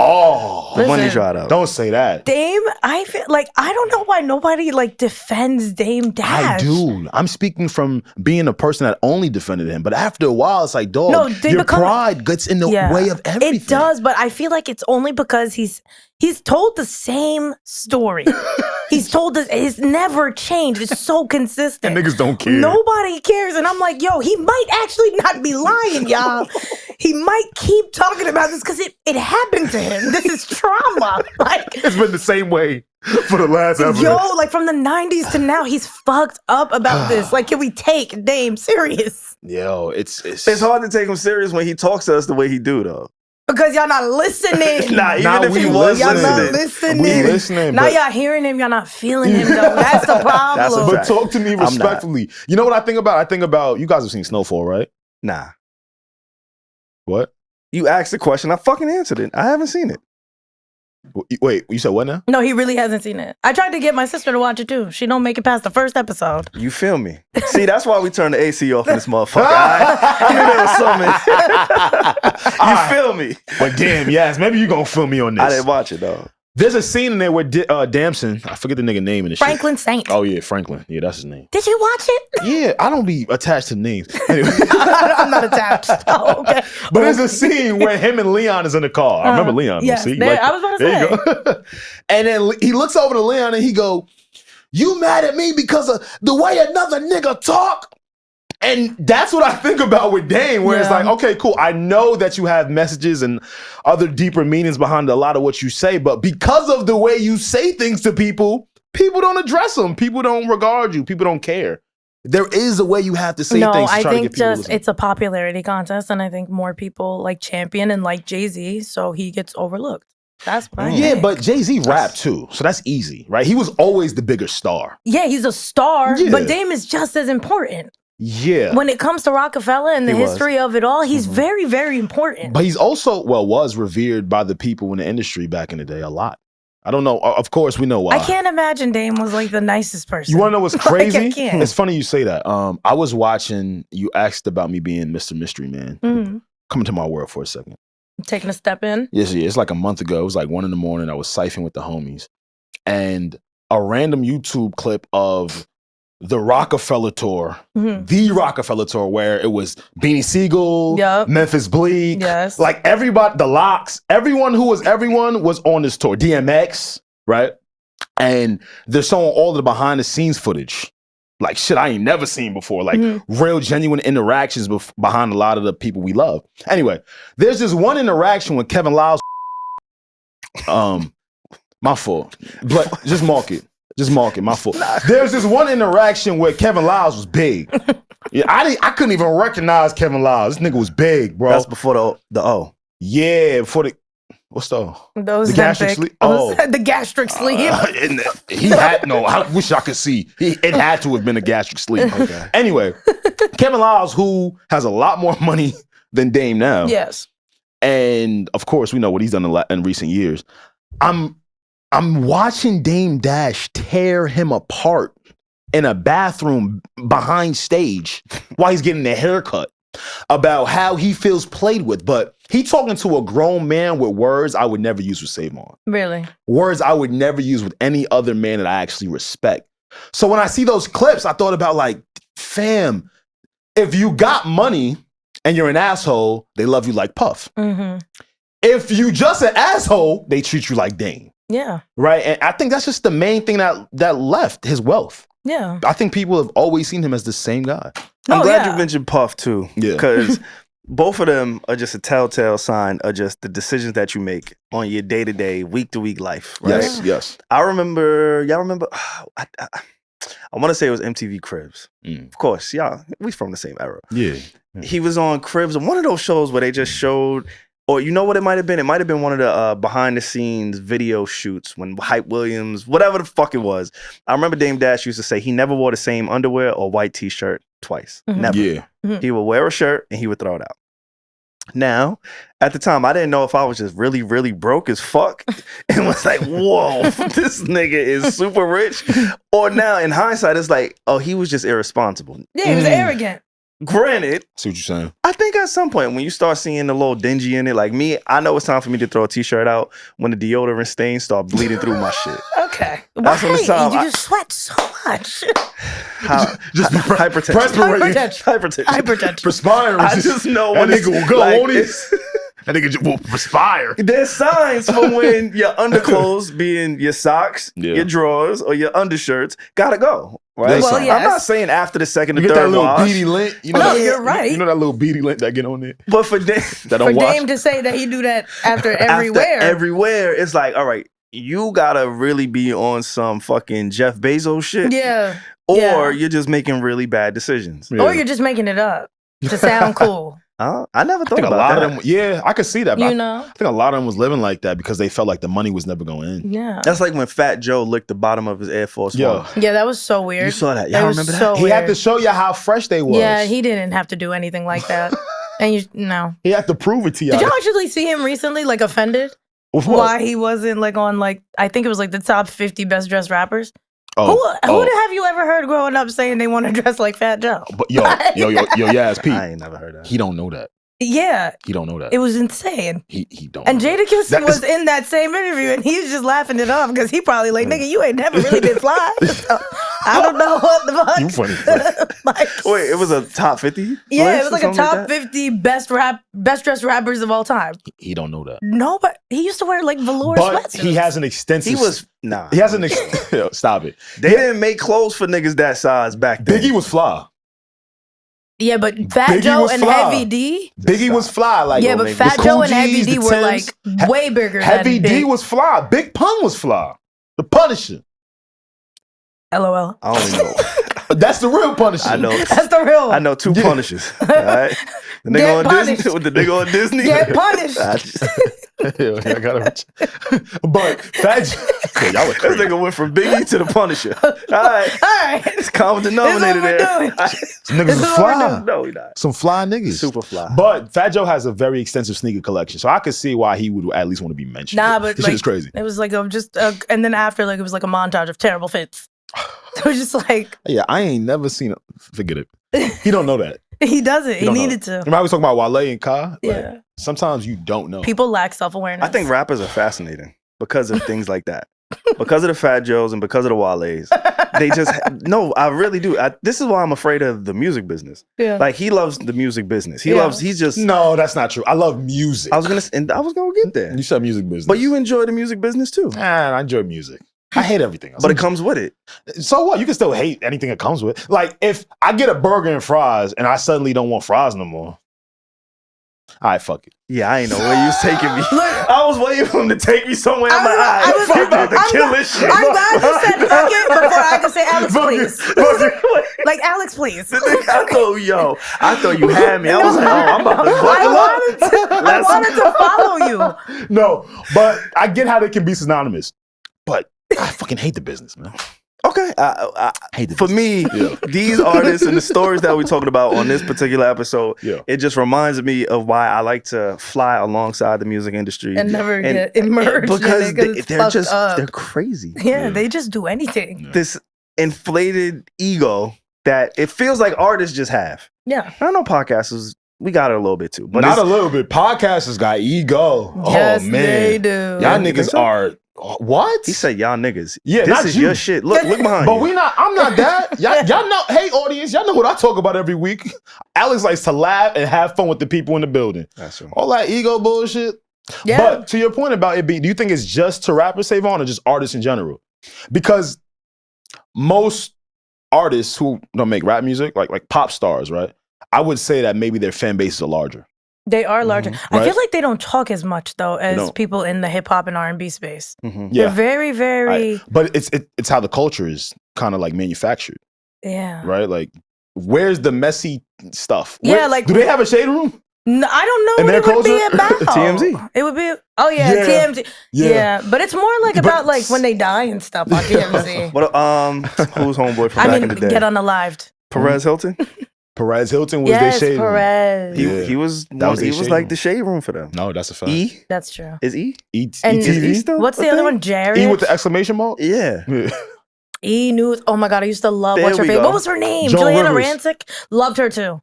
Oh, The money Listen, dried up. don't say that. Dame, I feel like I don't know why nobody like defends Dame Dash. I do. I'm speaking from being a person that only defended him. But after a while, it's like, dog, No, they your become- pride gets in the Yeah. way of everything. It does, but I feel like it's only because he's told the same story. He's told this. It's never changed. It's so consistent. And niggas don't care. Nobody cares, and I'm like, yo, he might actually not be lying, y'all. He might keep talking about this because it happened to him. This is trauma. Like, It's been the same way for the last ever. yo, like from the 90s to now, he's fucked up about this. Like, can we take Dame serious? Yo, it's It's hard to take him serious when he talks to us the way he do, though. Because y'all not listening. Nah, even Nah, if we he was Y'all not listening. listening. We listening, Now but- y'all hearing him, y'all not feeling him though. That's the problem. That's a But fact. talk to me I'm not. respectfully. You know what I think about? I think about, you guys have seen Snowfall, right? Nah. What? You asked the question, I fucking answered it. I haven't seen it. Wait, you said what now? No, he really hasn't seen it. I tried to get my sister to watch it too. She don't make it past the first episode. You feel me? See, that's why we turned the AC off in this motherfucker. I knew there was something. You feel me? But damn, yes, maybe you gonna fill me on this. I didn't watch it, though. There's a scene in there where Damson, I forget the nigga name in the shit. Franklin Saint. Oh yeah, Franklin. Yeah, that's his name. Did you watch it? Yeah, I don't be attached to names. Anyway. I'm not attached. Oh, okay. But there's a scene where him and Leon is in the car. I remember Leon. yes, See, there- I was about to there you go. And then he looks over to Leon and he go, "You mad at me because of the way another nigga talk?" And that's what I think about with Dame, where it's Yeah. like, okay, cool. I know that you have messages and other deeper meanings behind a lot of what you say, but because of the way you say things to people, people don't address them. People don't regard you. People don't care. There is a way you have to say No, things to I try to think get people to just listen. it's a popularity contest, and I think more people like champion and like Jay-Z, so he gets overlooked. That's what I Yeah, think. but Jay-Z rapped too, so that's easy, right? He was always the bigger star. Yeah, he's a star, Yeah. but Dame is just as important. Yeah. When it comes to Rockefeller and the He was. history of it all, he's very, very important. But he's also, was revered by the people in the industry back in the day a lot. I don't know. Of course, we know why. I can't imagine Dame was like the nicest person. You want to know what's Like, I crazy? can't. It's funny you say that. I was watching, you asked about me being Mr. Mystery Man. Mhm. Come into my world for a second. Taking a step in. Yes, yeah, it's like a month ago. It was like 1 a.m. I was siphoning with the homies. And a random YouTube clip of the Rockefeller tour, Mhm. the Rockefeller tour, where it was Beanie Siegel, Yup. Memphis Bleak, Yes. like everybody, the Locks, everyone who was everyone was on this tour. DMX, right? And they're showing all of the behind the scenes footage. Like shit I ain't never seen before. Like Mhm. real genuine interactions behind a lot of the people we love. Anyway, there's this one interaction with Kevin Lyles. My fault. But just mark it. Just mark it. My fault. There's this one interaction where Kevin Lyles was big. Yeah, I couldn't even recognize Kevin Lyles. This nigga was big, bro. That's before the O. Yeah, before the what's the O? Those The gastric sleeve? Oh. the gastric sleeve. And he had no. I wish I could see. It had to have been a gastric sleeve. Okay. Anyway, Kevin Lyles, who has a lot more money than Dame now. Yes. And of course, we know what he's done in recent years. I'm watching Dame Dash tear him apart in a bathroom behind stage while he's getting a haircut about how he feels played with. But he talking to a grown man with words I would never use with SaVon. Really? Words I would never use with any other man that I actually respect. So when I see those clips, I thought about like, fam, if you got money and you're an asshole, they love you like Puff. Mm-hmm. If you just an asshole, they treat you like Dame. Yeah. Right? And I think that's just the main thing that left his wealth. Yeah. I think people have always seen him as the same guy. I'm glad you mentioned Puff too. Yeah. Because both of them are just a telltale sign of just the decisions that you make on your day-to-day, week-to-week life. Right? Yes, yes. Y'all remember, I want to say it was MTV Cribs. Of course, y'all, we from the same era. Yeah. He was on Cribs on one of those shows where they just showed, or you know what it might have been? It might have been one of the behind-the-scenes video shoots when Hype Williams, whatever the fuck it was. I remember Dame Dash used to say he never wore the same underwear or white t-shirt twice. Mm-hmm. Never. Yeah. Mm-hmm. He would wear a shirt and he would throw it out. Now, at the time, I didn't know if I was just really, really broke as fuck and was like, whoa, this nigga is super rich. Or now, in hindsight, it's like, oh, he was just irresponsible. Yeah, he was arrogant. Granted, See what you're saying? I think at some point when you start seeing a little dingy in it, like me, I know it's time for me to throw a t-shirt out when the deodorant stains start bleeding through my shit. Okay. That's when it's time. You just sweat so much. Just hypertension. Hypertension. Perspiring. I just know that when nigga will go, like, won't he? That nigga just will perspire. There's signs for when your underclothes, being your socks, your drawers, or your undershirts, gotta go. Right? Well, yes. I'm not saying after the second or You get third that little wash. beady lint. You know No, that, you're right. You know that little beady lint that get on there? But for Dame, That For don't wash? Dame to say that he do that after every wear. everywhere, it's like, all right, you gotta really be on some fucking Jeff Bezos shit. Yeah. Or you're just making really bad decisions. Yeah. Or you're just making it up to sound cool. I never I thought think a about lot that. of them, yeah, I could see that. But You know? I think a lot of them was living like that because they felt like the money was never going in. Yeah. That's like when Fat Joe licked the bottom of his Air Force Yo. One. Yeah, that was so weird. You saw that? That Y'all was remember that? so He weird. had to show you how fresh they was. Yeah, he didn't have to do anything like that. And He had to prove it to you. Did y'all actually see him recently, like offended? With what? Why he wasn't like on like I think it was like the top 50 best dressed rappers. Oh, Who have you ever heard growing up saying they want to dress like Fat Joe? But yo, Yaz, Pete. I ain't never heard that. He don't know that. Yeah, He don't know that. it was insane. He don't. And know that. Jadakiss was in that same interview, and he was just laughing it off because he probably like, nigga, you ain't never really been fly. So, I don't know what the fuck. You funny. Like, Wait, it was a top 50? yeah, list it was or like a something top that? 50 best dressed rappers of all time. He don't know that. No, but he used to wear like velour But sweatsuits. he has an extensive. He was, nah. He has an. Yo, stop it. They didn't make clothes for niggas that size back then. Biggie was fly. Yeah, but Fat Biggie Joe was and fly. Heavy D. Biggie was fly. Like Yeah, but the Fat Cool Joe and Heavy G's, D the were like Timbs. way bigger Heavy than D Big. was fly. Big Pun was fly. The Punisher. LOL. I only know. That's the real Punisher. I know. That's the real one. I know two Punishers. All right? The nigga Get on punished. Disney with the nigga on Disney. Get punished. I just- Yeah, I got it. But Fat Joe. Yeah, y'all were This crazy. nigga went from Biggie to the Punisher. All right. All right. It's common This is denominator what we're there. doing. Niggas This was is what we're fly. doing. No, he not. Some fly niggas. Super fly. But Fat Joe has a very extensive sneaker collection, so I could see why he would at least want to be mentioned. Nah, but this like, shit is crazy. It was like and then after like it was like a montage of terrible fits. It was just like Yeah, I ain't never seen it. Forget it. He don't know that. he doesn't. He don't know needed to. Remember I was talking about Wale and Kai? Like, Yeah. sometimes you don't know. People lack self awareness. I think rappers are fascinating because of things like that. Because of the Fat Joes and because of the Wales. They just, no, I really do. This is why I'm afraid of the music business. Yeah. Like, he loves the music business. He's just, No, that's not true. I love music. I was going to get there. You said music business. But you enjoy the music business too. Man, I enjoy music. I hate everything else. But it comes with it. So what? You can still hate anything that comes with it. Like, if I get a burger and fries and I suddenly don't want fries no more, All right, fuck it. Yeah, I ain't know where you was taking me. I was waiting for him to take me somewhere. I'm like, all right, fuck it, to kill this shit. I'm glad you said fuck it before I could say Alex, please. Like, Alex, please. I thought you had me. I was like, oh, I'm about to I wanted to follow you. No, but I get how they can be synonymous. But I fucking hate the business, man. Okay. I hate the For business. me, these artists and the stories that we're talking about on this particular episode, it just reminds me of why I like to fly alongside the music industry. And never get immersed because in it, they're crazy. Yeah, they just do anything. Yeah. This inflated ego that it feels like artists just have. Yeah. I know podcasters, we got it a little bit too. But Not a little bit. Podcasters got ego. Yes, oh, man. they do. Y'all niggas are... What? He said y'all niggas. Yeah, this not is you. your shit. Look behind But you. I'm not that. Y'all know, hey audience, y'all know what I talk about every week. Alex likes to laugh and have fun with the people in the building. That's right. All that ego bullshit. Yeah. But to your point about it being, do you think it's just to rappers, SaVon, or just artists in general? Because most artists who don't make rap music, like pop stars, right? I would say that maybe their fan bases are larger. They are larger. I Right? feel like they don't talk as much though as don't. people in the hip hop and R&B space. Mhm. They're very, very But it's how the culture is kind of like manufactured, yeah. right? Like, where's the messy stuff? Yeah, like- do they have a shade room? No, I don't know And what their it would be culture? about. TMZ. It would be Yeah. TMZ. Yeah. Yeah. But it's more like But- about like when they die and stuff on TMZ. What who's homeboy from I back mean, in the day? get unalived. Perez Hilton? Perez Hilton was Yes, their shade room. Perez. Yeah. He was That was he their was shade like room. the shade room for them. No, that's a fact. E? That's true. Is E? And ETV? still What's a the other thing? one? Jared? E with the exclamation mark? Yeah. Yeah. E News. Oh my God, I used to love There What's Her we Face. go. What was her name? Joan Juliana Rivers. Rancic? Loved her too.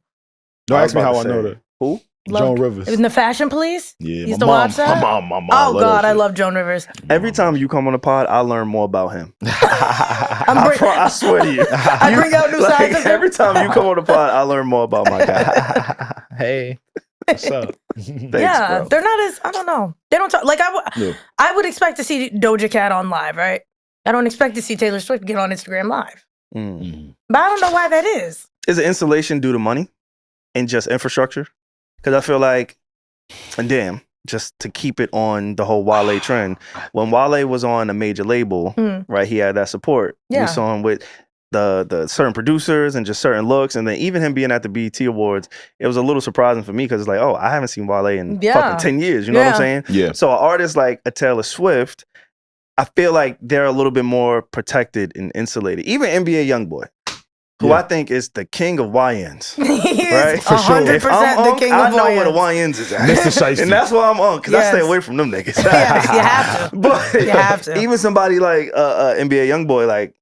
Don't I ask me was how about I to know say. that. Who? Joan Rivers. In the Fashion Police? Yeah, Used my to watch that? My mom. Oh love God, that I shit. love Joan Rivers. Every time you come on the pod, I learn more about him. I'm I swear to you. I bring out new Like, sides of him. every time you come on the pod, I learn more about my guy. Hey, what's up? Thanks, Yeah, bro. they're not as, I don't know. They don't talk, like Yeah. I would expect to see Doja Cat on live, right? I don't expect to see Taylor Swift get on Instagram live. Mm. But I don't know why that is. Is the installation due to money and just infrastructure? Because I feel like, and damn, just to keep it on the whole Wale trend, when Wale was on a major label, right, he had that support. Yeah. We saw him with the certain producers and just certain looks, and then even him being at the BET Awards, it was a little surprising for me because it's like, oh, I haven't seen Wale in fucking 10 years. You know what I'm saying? Yeah. So an artist like a Taylor Swift, I feel like they're a little bit more protected and insulated. Even NBA Youngboy, who I think is the king of YNs. He is Right? For sure. 100% If I'm the unk, king I of know where the YNs. YNs is at. Mr. Shiesty. And that's why I'm on, because I stay Yes. away from them niggas. Yes, you have to. But You have to. even somebody like NBA Youngboy, like,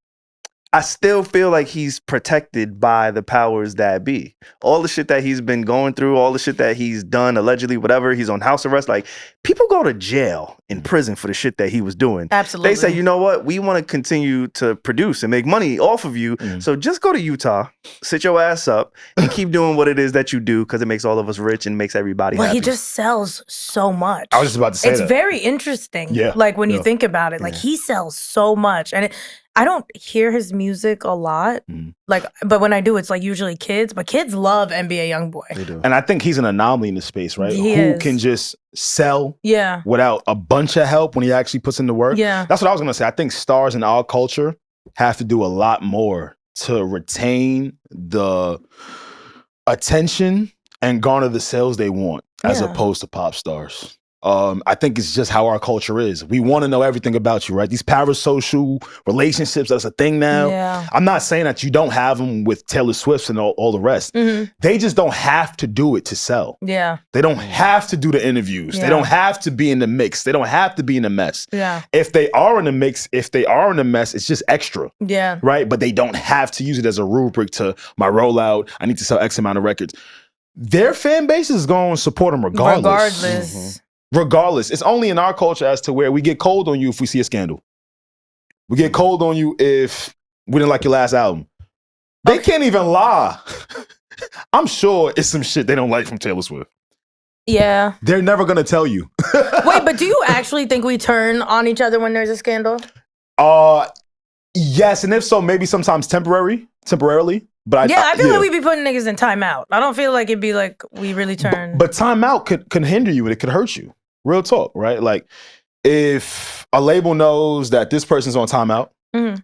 I still feel like he's protected by the powers that be. All the shit that he's been going through, all the shit that he's done, allegedly, whatever, he's on house arrest. Like, people go to jail in prison for the shit that he was doing. Absolutely. They say, you know what? We want to continue to produce and make money off of you. So just go to Utah, sit your ass up, and keep doing what it is that you do because it makes all of us rich and makes everybody Well, happy. he just sells so much. I was just about to say it's that. very interesting. Yeah, Like when you yeah. think about it, like he sells so much. And I don't hear his music a lot. Like, but when I do, it's like usually kids. But kids love NBA Youngboy. They do. And I think he's an anomaly in the space, right? He Who is. can just sell Yeah. without a bunch of help when he actually puts in the work. Yeah. That's what I was gonna say. I think stars in our culture have to do a lot more to retain the attention and garner the sales they want, as Yeah. opposed to pop stars. I think it's just how our culture is. We want to know everything about you, right? These parasocial relationships, that's a thing now. Yeah. I'm not saying that you don't have them with Taylor Swift and all the rest. Mhm. They just don't have to do it to sell. Yeah. They don't have to do the interviews. Yeah. They don't have to be in the mix. They don't have to be in the mess. Yeah. If they are in the mix, if they are in the mess, it's just extra, Yeah. right? But they don't have to use it as a rubric to my rollout. I need to sell X amount of records. Their fan base is going to support them regardless. Regardless. It's only in our culture as to where we get cold on you if we see a scandal. We get cold on you if we didn't like your last album. They can't even lie. I'm sure it's some shit they don't like from Taylor Swift. Yeah. They're never going to tell you. Wait, but do you actually think we turn on each other when there's a scandal? Yes, and if so, maybe sometimes temporarily. But I feel like we be putting niggas in timeout. I don't feel like it'd be like we really turn. But timeout could hinder you and it could hurt you. Real talk, right? Like if a label knows that this person's on timeout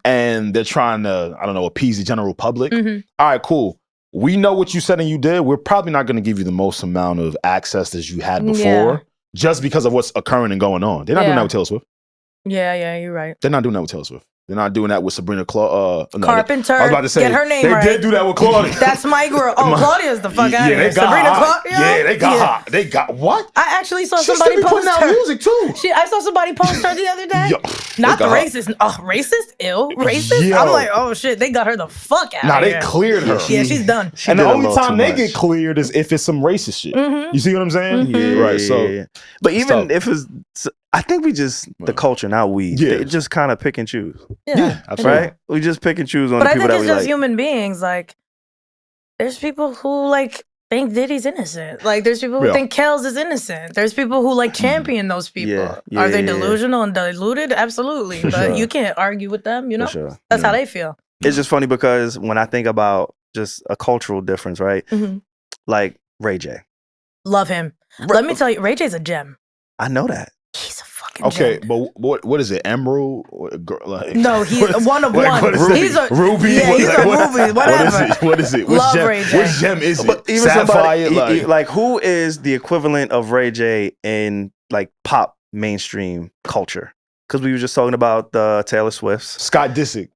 and they're trying to, I don't know, appease the general public. All right, cool. We know what you said and you did. We're probably not going to give you the most amount of access as you had before just because of what's occurring and going on. They're not doing that with Taylor Swift. Yeah, you're right. They're not doing that with Taylor Swift. They're not doing that with Sabrina Carpenter. I was about to say, get her name they right. did do that with Claudia. That's my girl. Oh, Claudia's the fuck out of here. They got Sabrina hot. Claudia? Yeah, they got hot. They got what? I actually saw She somebody still be post putting out her. music too. I saw somebody post her the other day. Yo, Not the got her. racist. Oh, racist? Ew. Racist? Yo. I'm like, oh shit, they got her the fuck out of They here. cleared her. Yeah, she's done. She And the did a only little time too they much. get cleared is if it's some racist shit. You see what I'm saying? Yeah, Right. So, but even tough. if it's, I think we just the culture now. We just kind of pick and choose. yeah, absolutely. Right? We just pick and choose on But the I people think that it's we just like. human beings. Like, there's people who like think Diddy's innocent. Like, there's people who think Kells is innocent. There's people who like champion those people. Yeah, Are they yeah. delusional and diluted? Absolutely. But sure. you can't argue with them, you know? For sure. That's how they feel. It's just funny because when I think about just a cultural difference, right? Like Ray J. Love him. Let me tell you, Ray J's a gem. I know that. He's a fucking Okay, gem. but what is it? Emerald? Like, No, he's one of like, one. what is He's it? a Ruby? Yeah, he's a What- ruby. Whatever. What is it? Which Love gem? Ray J. Which gem is it? But even Sapphire? somebody, like who is the equivalent of Ray J in like pop mainstream culture? Because we were just talking about the Taylor Swifts. Scott Disick.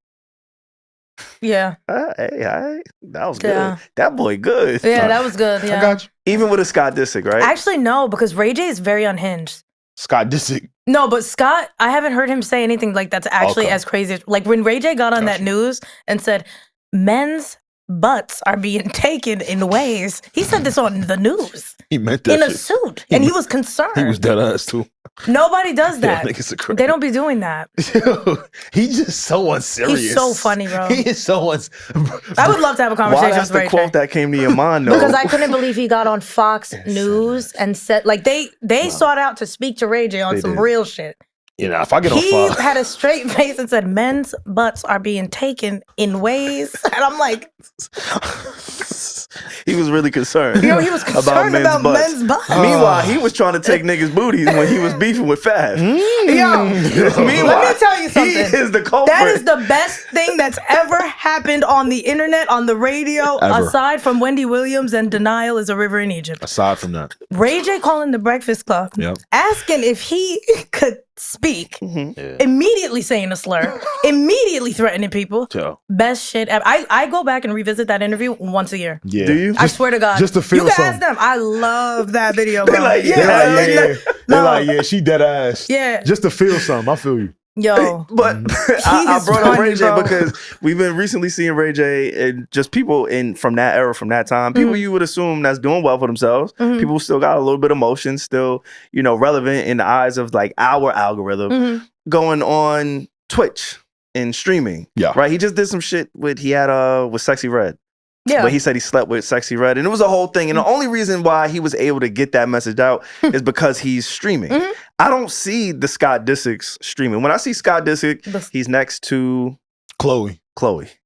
Yeah. Hey, that was Yeah. good. That boy good. Yeah, that was good. Yeah. I got you. Even with a Scott Disick, right? Actually, no, because Ray J is very unhinged. Scott Disick. No, but Scott, I haven't heard him say anything like that's actually Okay. as crazy. Like when Ray J got on that news and said, men's butts are being taken in ways. He said this on the news He meant that in a shit. suit, and he was concerned. He was dead ass too. Nobody does Yeah, that. niggas are crazy. They don't be doing that. He's just so unserious. He's so funny, bro. He is so I would love to have a Why conversation that's with the Ray quote J. that came to your mind, though? Because I couldn't believe he got on Fox News and said, like, they sought out to speak to Ray J on They some did. real shit. You know, if I get on He fire. had a straight face and said, men's butts are being taken in ways. And I'm like, he was really concerned. you know, he was concerned about men's butts. Meanwhile, he was trying to take niggas' booties when he was beefing with Fab. Yo, Meanwhile, let me tell you something. He is the culprit. That is the best thing that's ever happened on the internet, on the radio, Ever. aside from Wendy Williams and Denial is a River in Egypt. Aside from that. Ray J calling the Breakfast Club, Yep. asking if he could speak, Yeah. immediately saying a slur, immediately threatening people. Yo. Best shit ever. I go back and revisit that interview once a year. Yeah. Do you? I swear to God. just to feel you can something. ask them. I love that video, bro. like, yeah. They're No. like, yeah, she dead ass. Yeah. Just to feel something. I feel you. Yo. But I is brought up funny, Ray J bro. because we've been recently seeing Ray J and just people from that era, from that time, people you would assume that's doing well for themselves. People still got a little bit of motion, still, relevant in the eyes of like our algorithm, going on Twitch and streaming. Yeah. Right. He just did some shit with Sexyy Red. Yeah. But he said he slept with Sexyy Red, and it was a whole thing. And the only reason why he was able to get that message out is because he's streaming. I don't see the Scott Disick's streaming. When I see Scott Disick, he's next to Chloe.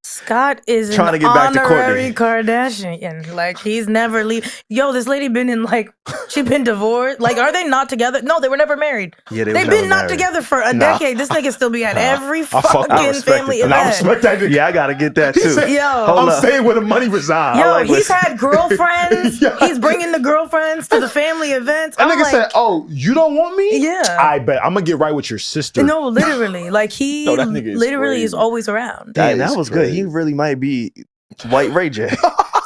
Scott is Trying to an get back to honorary Courtney. Kardashian. Like, he's never leave. Yo, this lady been in, like, she been divorced. Like, are they not together? No, they were never married. Yeah, they They've was been never not married. together for a decade. This nigga still be at every I fucking respect family it. And I event. respect that nigga. Yeah, I gotta get that too. Yo. Hold I'm up. staying where the money resides. Yo, like he's listen. had girlfriends. Yeah. He's bringing the girlfriends to the family events. That I'm nigga like, said, "Oh, you don't want me? Yeah. I bet I'm gonna get right with your sister." no, literally. Like, he No, that nigga is literally is crazy. always around. Damn, That that is was good. He crazy. really might be white Ray J.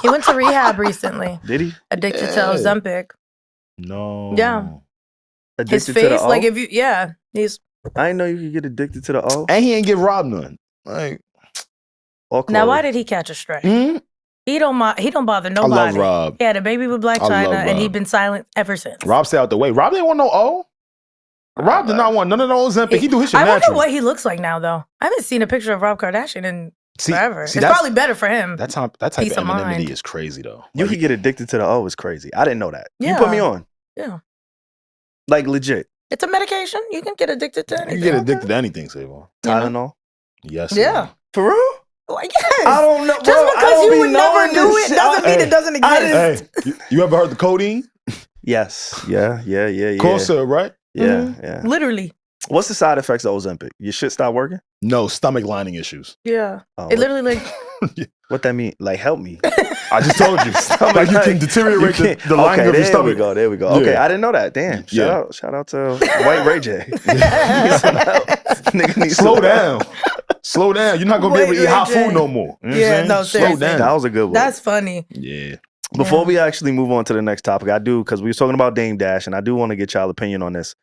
He went to rehab recently. Did he? Addicted to Yeah. Ozempic. No. Yeah. His Addicted to the face, O? like, if you, yeah. He's, I didn't know you could get addicted to the O. And he ain't get robbed none. Like, Or now, Chloe. why did he catch a stray? hmm? He don't bother I nobody. love Rob. He had a baby with Black I love China, and Rob. he'd been silent ever since. Rob stay out the way. Rob didn't want no O. Rob did not want none of those Ozempic. He do his shit I wonder natural. what he looks like now, though. I haven't seen a picture of Rob Kardashian in forever. It's that's- probably better for him. That type of Peace of anonymity mind. is crazy though. You Like, could get addicted to the O is crazy. I didn't know that. Yeah. You put me on. Yeah. Like legit. It's a medication. You can get addicted to anything. you get addicted to anything, SaVon. You know? Tylenol. Yes. Yeah. For real? Like, yes. I don't know. Just bro, I because don't you be would never knowing do this it shit. doesn't mean it doesn't exist. Hey, you ever heard the codeine? Yes. Yeah. Corsair, right? Yeah. Literally. What's the side effects of Ozempic? Your shit stop working? No, stomach lining issues. Yeah. Oh, It literally like what that mean? Like, help me. I just told you. Like you can deteriorate the lining of your stomach. There we go. Yeah. Okay, I didn't know that. Damn. Shout out to White Ray J. Nigga needs Slow down. Slow down. You're not gonna be able to eat hot food no more. You know what I'm saying? no, Slow seriously. down. That was a good one. that's funny. Yeah. Before we actually move on to the next topic, I do, because we were talking about Dame Dash, and I do want to get y'all opinion on this.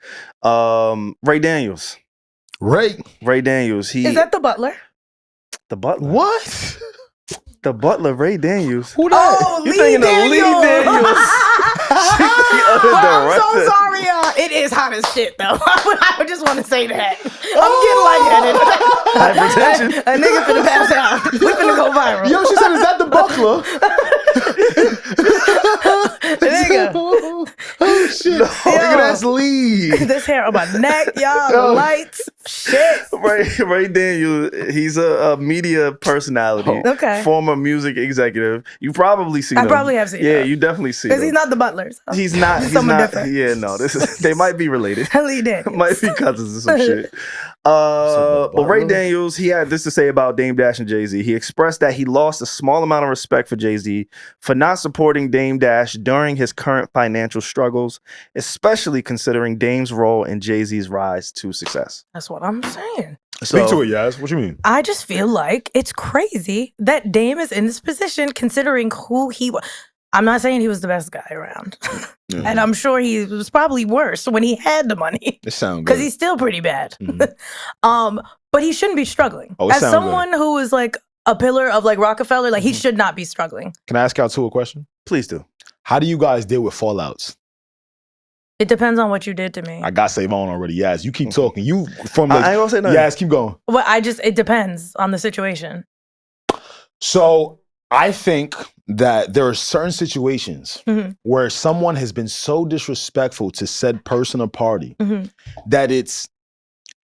Ray Daniels. Ray Daniels. Is that the butler? the butler? What? The butler, Ray Daniels. Who that? Oh, You Lee thinking of Lee Daniels. I'm so Director. sorry. It is hot as shit, though. I would just want to say that. I'm getting lightheaded. Hypertension. A nigga finna pass out. We finna go viral. Yo, she said, is that the buckler? Nigga. Oh, shit. Yo. Nigga, that's Lee. This hair on my neck, y'all. The lights. Shit. Ray Daniels, he's a media personality. Okay. Former music executive. You probably seen him. I probably have seen Yeah, him. you definitely see Because him. he's not the butler. So. He's not. He's someone not. different. Yeah, no. They might be related. Lee Daniels. Might be cousins or some shit. But Ray Daniels, he had this to say about Dame Dash and Jay-Z. He expressed that he lost a small amount of respect for Jay-Z for not supporting Dame Dash during his current financial struggles, especially considering Dame's role in Jay-Z's rise to success. That's what I'm saying. Speak to it, Yaz. What you mean? I just feel like it's crazy that Dame is in this position considering who he was. I'm not saying he was the best guy around. And I'm sure he was probably worse when he had the money. It sounds good. Because he's still pretty bad. But he shouldn't be struggling. Oh, it As sound someone who is like a pillar of like Rockefeller, like he should not be struggling. Can I ask y'all two a question? Please do. How do you guys deal with fallouts? It depends on what you did to me. I got SaVon already. Yaz, you keep talking. You from the I ain't gonna say nothing. Yaz, keep going. Well, it depends on the situation. So I think that there are certain situations Mhm. where someone has been so disrespectful to said person or party Mhm. that it's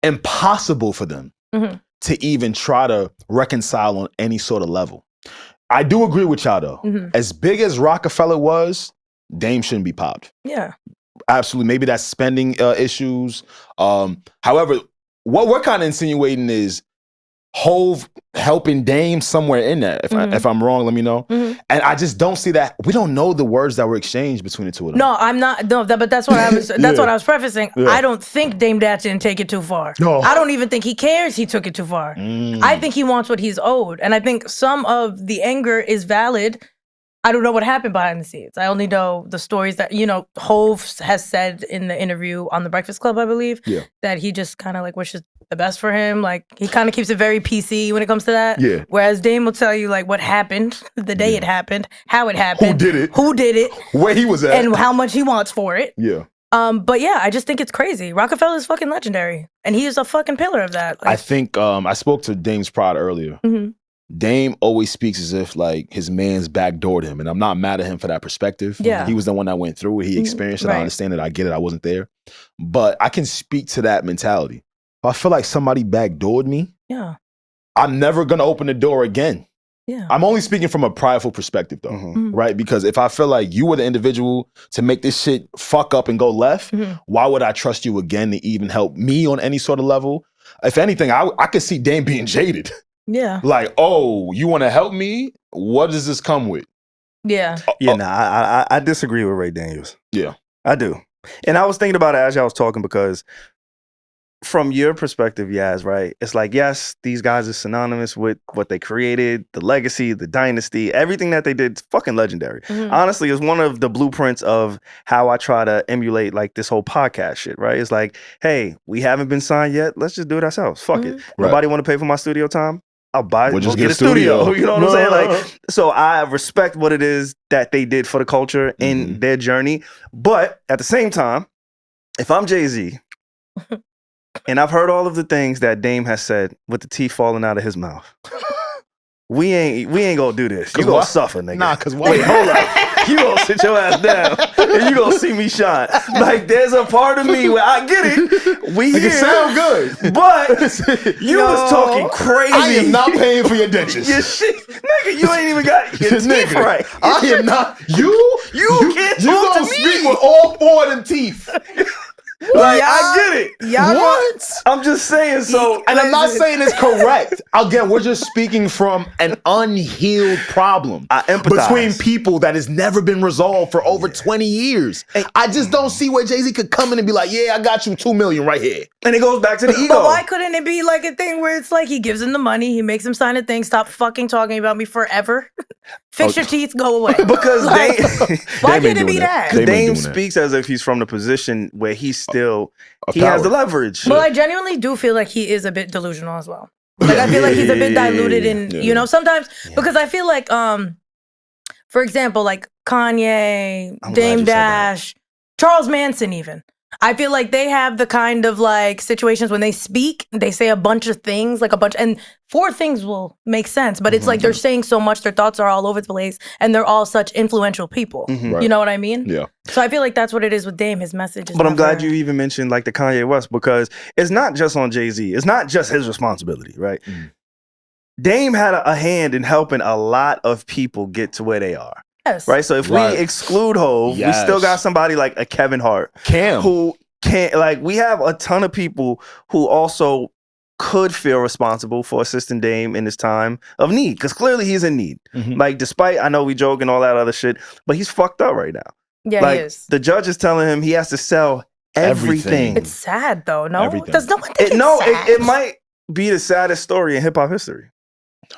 impossible for them Mhm. to even try to reconcile on any sort of level. I do agree with y'all though. Mhm. As big as Rockefeller was, Dame shouldn't be popped. Yeah. Absolutely. Maybe that's spending issues. However, what we're kind of insinuating is Hove helping Dame somewhere in that. If I'm wrong, let me know. Mhm. And I just don't see that. We don't know the words that were exchanged between the two of them. No, I'm not. No, but that's what I was. That's what I was prefacing. Yeah. I don't think Dame Dash didn't take it too far. No. I don't even think he cares. He took it too far. I think he wants what he's owed, and I think some of the anger is valid. I don't know what happened behind the scenes. I only know the stories that Hove has said in the interview on the Breakfast Club, I believe. Yeah. That he just kind of like wishes the best for him. Like he kind of keeps it very PC when it comes to that. Yeah. Whereas Dame will tell you like what happened, the day it happened, how it happened, Who did it, where he was at, and how much he wants for it. Yeah. But yeah, I just think it's crazy. Rockefeller is fucking legendary, and he is a fucking pillar of that. I think I spoke to Dame's pride earlier. Mhm. Dame always speaks as if like his man's backdoored him, and I'm not mad at him for that perspective. Yeah. He was the one that went through it. He experienced it. I Right. understand it. I get it. I wasn't there, but I can speak to that mentality. If I feel like somebody backdoored me, Yeah, I'm never gonna open the door again. yeah. I'm only speaking from a prideful perspective, though, Mhm. right? Because if I feel like you were the individual to make this shit fuck up and go left, Mhm. why would I trust you again to even help me on any sort of level? If anything, I could see Dame being jaded. Yeah, Like, oh, you want to help me? What does this come with? yeah. Yeah, nah, I disagree with Ray Daniels. Yeah. I do. And I was thinking about it as y'all was talking because from your perspective, Yaz, right? It's like, yes, these guys are synonymous with what they created, the legacy, the dynasty, everything that they did, fucking legendary. Mhm. Honestly, it's one of the blueprints of how I try to emulate like this whole podcast shit, right? It's like, hey, we haven't been signed yet. Let's just do it ourselves. Fuck it. Right. Nobody want to pay for my studio time? I'll buy We'll it. just We'll get get a studio. You know what I'm saying? Like, so I respect what it is that they did for the culture in their journey. But at the same time, if I'm Jay-Z and I've heard all of the things that Dame has said with the teeth falling out of his mouth, we ain't gonna do this. You gonna why? suffer, nigga. Nah, because why? Wait, hold up. you gonna sit your ass down and you gonna see me shine. Like, there's a part of me where I get it. We It here, sound good. but you was talking crazy. I am not paying for your dentures. Your shit, nigga, you ain't even got your teeth Nigga, right. I am not. You can't you talk to gonna me. speak with all four of them teeth. Like, I get it. Y'all What? I'm just saying, so. And I'm not saying it's correct. Again, we're just speaking from an unhealed problem I empathize. between people that has never been resolved for over 20 years. I just don't see where Jay-Z could come in and be like, yeah, I got you $2 million right here. And it goes back to the ego. But why couldn't it be like a thing where it's like he gives him the money, he makes him sign a thing, stop fucking talking about me forever, fix your teeth, go away. Because Like, they. why Dame ain't can't it be doing that. that? Dame ain't Dame doing that. speaks as if he's from the position where he's still he power. has the leverage. Well, I genuinely do feel like he is a bit delusional as well. Like I feel like he's a bit diluted in, Yeah. you know, sometimes because I feel like, for example, like Kanye, I'm glad you Dame said that. Dash, Charles Manson even. I feel like they have the kind of like situations when they speak, they say a bunch of things, like a bunch, and 4 things will make sense, but it's like they're saying so much, their thoughts are all over the place, and they're all such influential people. Mhm. Right. You know what I mean? Yeah. So I feel like that's what it is with Dame. His message is But I'm glad never- you even mentioned like the Kanye West, because it's not just on Jay-Z. It's not just his responsibility, right? Mm. Dame had a hand in helping a lot of people get to where they are, Yes. right? So if Right. we exclude Hov, we Yes. still got somebody like a Kevin Hart Cam. who can't, like, we have a ton of people who also could feel responsible for assisting Dame in this time of need, because clearly he's in need. Mhm. Like, despite, I know we joke and all that other shit, but he's fucked up right now. Yeah, Like, he is. the judge is telling him he has to sell everything. It's sad though, no? Everything. Does no one think it's No, sad? it might be the saddest story in hip hop history.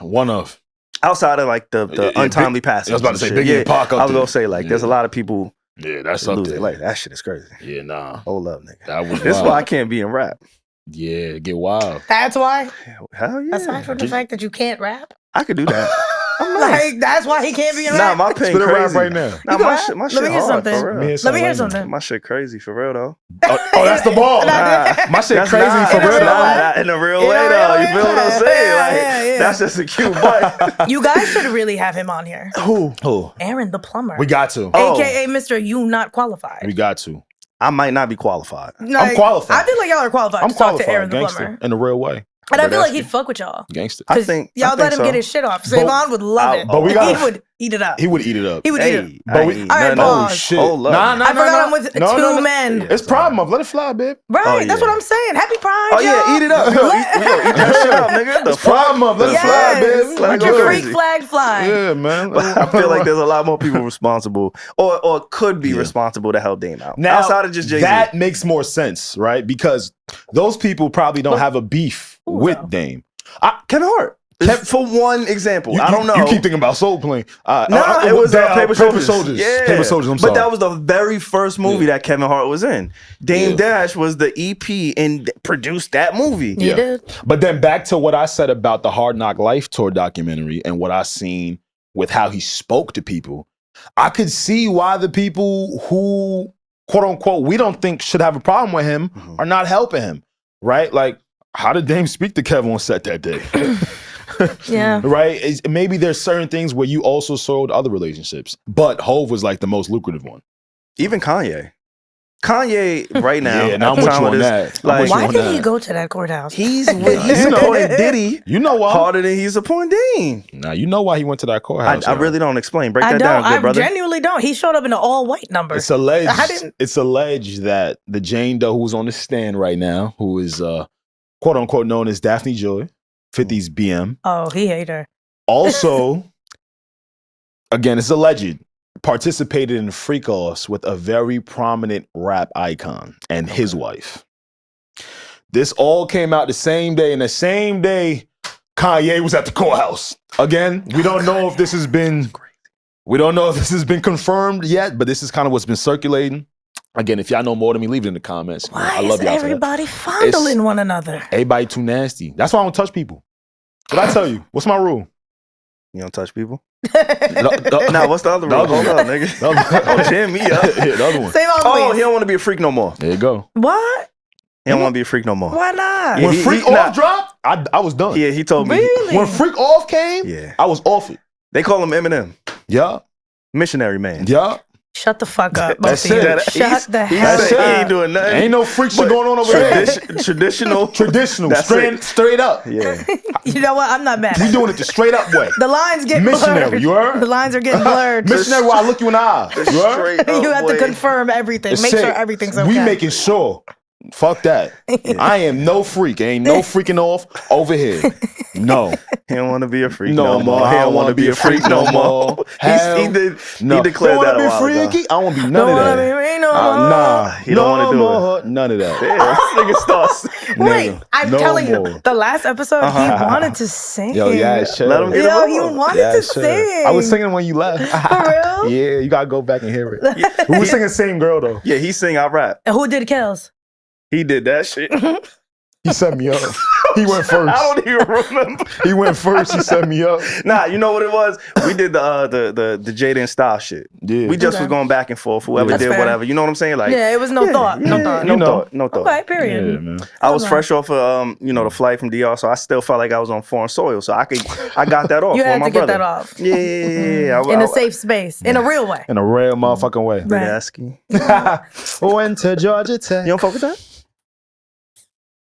One of. Outside of like the Yeah, untimely passing. I was about to say, shit. Biggie and Pac up I was there. gonna say, like, there's a Yeah. lot of people Yeah, that's that up lose there. their life. That shit is crazy. Yeah, nah. Hold up, nigga. That was This is wild. why I can't be in rap. Yeah, get wild. That's why. Hell yeah. Aside from the fact that you can't rap, I could do that. I'm nice. like that's why he can't be in Nah, rap. my pen Spit a rap crazy right now. Nah, You can my rap? shit, my Let shit me hear hard something. for Let me real. Let me hear right now. something. My shit crazy for real though. Oh, that's the ball. Nah, My shit that's crazy not, for that's real. not in a real In a way real though. You way. feel what I'm saying? Yeah, Like, yeah. that's just a cute butt. You guys should really have him on here. Who? Aaron the plumber. We got to. Oh. AKA Mr. You Not Qualified. We got to. I might not be qualified. Like, qualified. I feel like y'all are qualified I'm to talk to qualified, Aaron the gangster, plumber. in a real way. And I But feel like that's- he'd fuck with y'all. Gangster. I 'Cause think y'all I let think him so. get his shit off. SaVon would love it. but we got- he would eat it up. He would eat it up. He would eat it up. Hey, But we- All right, no, pause. Oh shit! Hold up. I forgot I'm with two men. Yeah. It's problem of let it fly, babe. Right, Oh, that's yeah. what I'm saying. Happy Pride, Oh yeah, y'all. eat it up. Yo, eat that shit up, nigga. The It's problem of let it fly, Yes. babe. Let Let it your go freak crazy. flag fly. Yeah, man. But I feel like there's a lot more people responsible or could be Yeah. responsible to help Dame out. Now, outside of just Jay-Z. that makes more sense, right? Because those people probably don't have a beef Who with though? Dame. Kevin Hart. For one example. You, I don't know. You keep thinking about Soul Plane. No, it was Paper Soldiers. Yeah. Paper Soldiers. I'm sorry. But that was the very first movie that Kevin Hart was in. Dame Dash was the EP and produced that movie. He Yeah. did. But then back to what I said about the Hard Knock Life tour documentary and what I seen with how he spoke to people, I could see why the people who, quote unquote, we don't think should have a problem with him are not helping him, right? Like, how did Dame speak to Kevin on set that day? Yeah. Right? Maybe there's certain things where you also sold other relationships, but Hov was like the most lucrative one. Even Kanye. Kanye right now. Yeah, at now I'm the with time you of on this, that. I'm like, with you Why on did that. he go to that courthouse? he's You supporting Diddy You know why? harder than he's supporting Dame. Now you know why he went to that courthouse. I yo. really don't explain. Break I that don't. down, good I brother. genuinely don't. He showed up in an all-white number. It's alleged. I didn't- It's alleged that the Jane Doe who's on the stand right now, who is quote unquote known as Daphne Joy, 50's BM, Oh, he hate her. also, again, it's alleged, participated in freak-offs with a very prominent rap icon and his wife. This all came out the same day, and the same day Kanye was at the courthouse. Again, we don't know if this has been confirmed yet, but this is kind of what's been circulating. Again, if y'all know more than me, leave it in the comments. Why I love is y'all for that. everybody fondling one another? Everybody too nasty. That's why I don't touch people. What I tell you? What's my rule? You don't touch people? The- Nah, what's the other The rule? other Hold one. up, nigga. the other- Don't jam me up. Yeah, the other one. Same on Oh, he please. don't want to be a freak no more. There you go. What? He don't want to be a freak no more. Why not? Yeah, When he- Freak nah. Off dropped, I was done. Yeah, he told me. Really? When Freak Off came, Yeah. I was off it. They call him Eminem. Yeah. Missionary man. Yeah. Shut the fuck up. That's both of you. it. Shut the He hell said he ain't up. doing nothing. Ain't no freak shit going on over there. Traditional. That's straight up. Yeah. You know what? I'm not mad. We doing it the straight up way. The lines get Missionary, blurred. you heard? The lines are getting blurred. Missionary, where I look you in the eye. You heard? Straight up, You have to boy. confirm everything. Make Shit, sure everything's okay. We making sure. Fuck that. I am no freak. Ain't no freaking off over here. No. He don't want to be a freak No no more. more. He I don't want to be a freak no more. Hell He no. declared that a while Don't wanna ago. be freaky? I want to be none Don't of wanna that. be me no more. Nah. He don't wanna do it. more. None of that. Yeah, this nigga starts. Wait, Nigga, I'm no telling more. you, the last episode, he wanted to sing. Yo, yeah, sure. Let him get Yo, it he on. wanted Yeah, to sure. sing. I was singing when you left. For real? Yeah, you gotta go back and hear it. We were singing same girl though. Yeah, he sing, I rap. And who did Kells? He did that shit. He set me up. He went first. I don't even remember. He went first. He set me up. Nah, you know what it was? We did the Jaden style shit. Yeah. We just Okay. was going back and forth. Whoever That's did fair. whatever. You know what I'm saying? Like, Yeah, it was no thought. No thought. No You know. thought. No thought. Okay, period. Yeah, man. I was Okay. fresh off of the flight from DR, so I still felt like I was on foreign soil. So I got that off. You with had my to get brother. that off. Yeah. In a safe space. In a real way. In a real motherfucking way. Right. Yassy. Went to Georgia Tech. You don't fuck with that?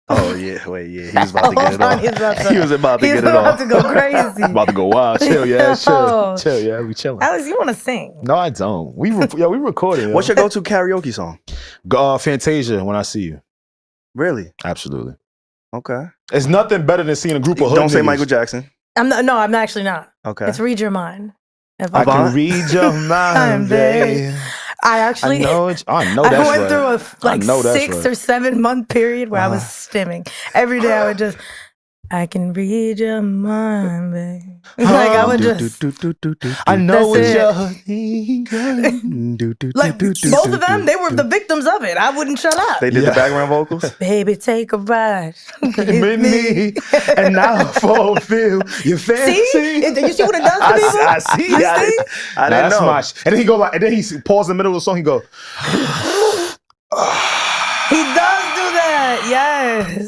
Oh yeah, wait, yeah. He was about to get it Hold on, off. he's about to- He was about to He's get it about off. to go crazy. About to go wild. Chill, yeah. Yo. Chill, yeah. We chilling. Alex, you want to sing? No, I don't. We recorded. What's your go-to karaoke song? Fantasia? When I see you. Really? Absolutely. Okay. It's nothing better than seeing a group of hood Don't say niggas. Michael Jackson. I'm actually not. Okay. It's Read Your Mind. If I I, can read your mind, babe. I actually I know that's I right. went through a I know that's 6 right. or 7 month period where I was stimming. Every day I would just, I can read your mind, babe. Like I would just, I know what That's you're thinking. like both of them, they were the victims of it. I wouldn't shut up. They did Yeah. the background vocals. Baby, take a ride. With me, and I'll fulfill your fantasy. See? You see what it does to people? I see. You I see? didn't- I Nah, didn't that's know. my and then he go like, and then he pause in the middle of the song. He go, He does do that. Yes.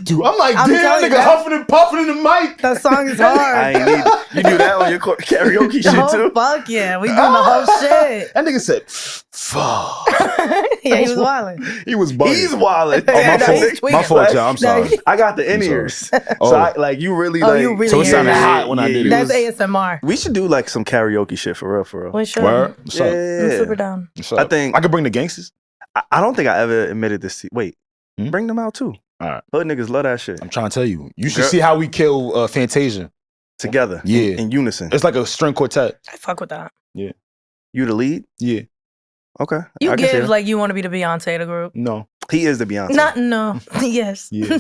do. I'm like, I'm damn, telling you, nigga, that- huffing and puffing in the mic. That song is I hard. ain't need you do that on your karaoke shit Oh, too. fuck yeah. We doing the whole shit. That nigga said, fuck. Yeah, he was wilding. He was bugging. He's wildin'. Oh, Yeah, my no, he's fault. tweaking. My fault, y'all. I'm sorry. I got the in sorry. ears. So Oh. I like you really Oh, like. you really So it hear sounded that. hot when I did it. That's ASMR. We should do like some karaoke shit for real, for real. We should. Word? What's up? I'm super down. What's up? I think- I could bring the gangsters. I don't think I ever admitted this. Wait, Hmm? bring them out too. All right. Hood niggas love that shit I'm trying to tell you. You should Girl- see how we kill Fantasia. together. Yeah. in unison. It's like a string quartet. I fuck with that. You the lead? Yeah. Okay. You I can see give that. like you want to be the Beyonce of the group. No. He is the Beyonce. Not no. Yes. Yeah.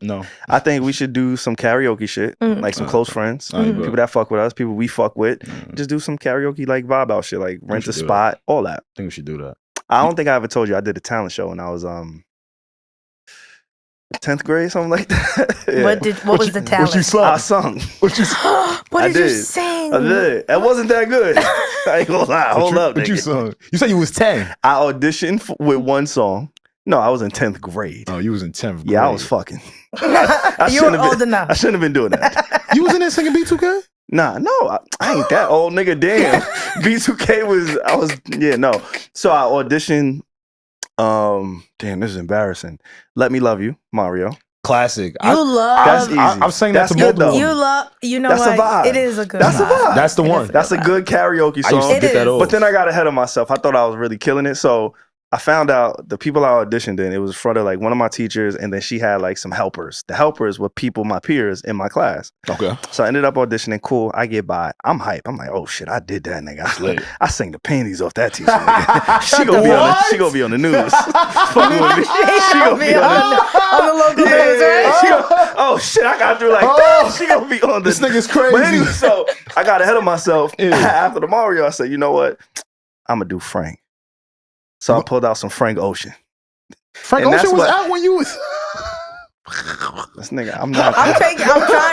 No. I think we should do some karaoke shit, Mm. like some close friends, All right, bro. people that fuck with us, people we fuck with. Mm. Just do some karaoke like vibe out shit, like rent a should do spot, all that. I think we should do that. I don't think I ever told you I did a talent show when I was 10th grade, something like that. Yeah. What was the talent? What you I sung? sung. What you What I did you did. sing? I did. It wasn't that good. I ain't gonna lie. Hold up, What you nigga. sung? You said you was 10. I auditioned with one song. No, I was in 10th grade. Oh, you was in 10th grade. Yeah, I was fucking. You were shouldn't have old been- enough. I shouldn't have been doing that. You was in there singing B2K? Nah, no, I ain't that old, nigga. Damn, B2K no. So I auditioned. Damn, this is embarrassing. Let Me Love You, Mario. Classic. You love. That's easy. I'm saying that That's to good, multiple. though. You love. You know That's a what? vibe. It is a good. That's a vibe. That's the It is one. That's a good karaoke I used song. to get that is. off. But then I got ahead of myself. I thought I was really killing it. So I found out the people I auditioned in, it was in front of like one of my teachers, and then she had like some helpers. The helpers were people, my peers in my class. Okay. So I ended up auditioning. Cool. I get by. I'm hype. I'm like, oh shit, I did that, nigga. lit. I sang the panties off that teacher. Nigga. she gonna be on the news. Fucking with me. She gonna be on the local news, right? she gonna, oh shit, I got through like that. She gonna be on the This nigga's crazy. But anyway, so I got ahead of myself. Yeah. After the Mario, I said, you know what? I'm gonna do Frank. So I pulled out some Frank Ocean. Frank And that's Ocean was what- out when you was. This nigga, I'm not. I'm trying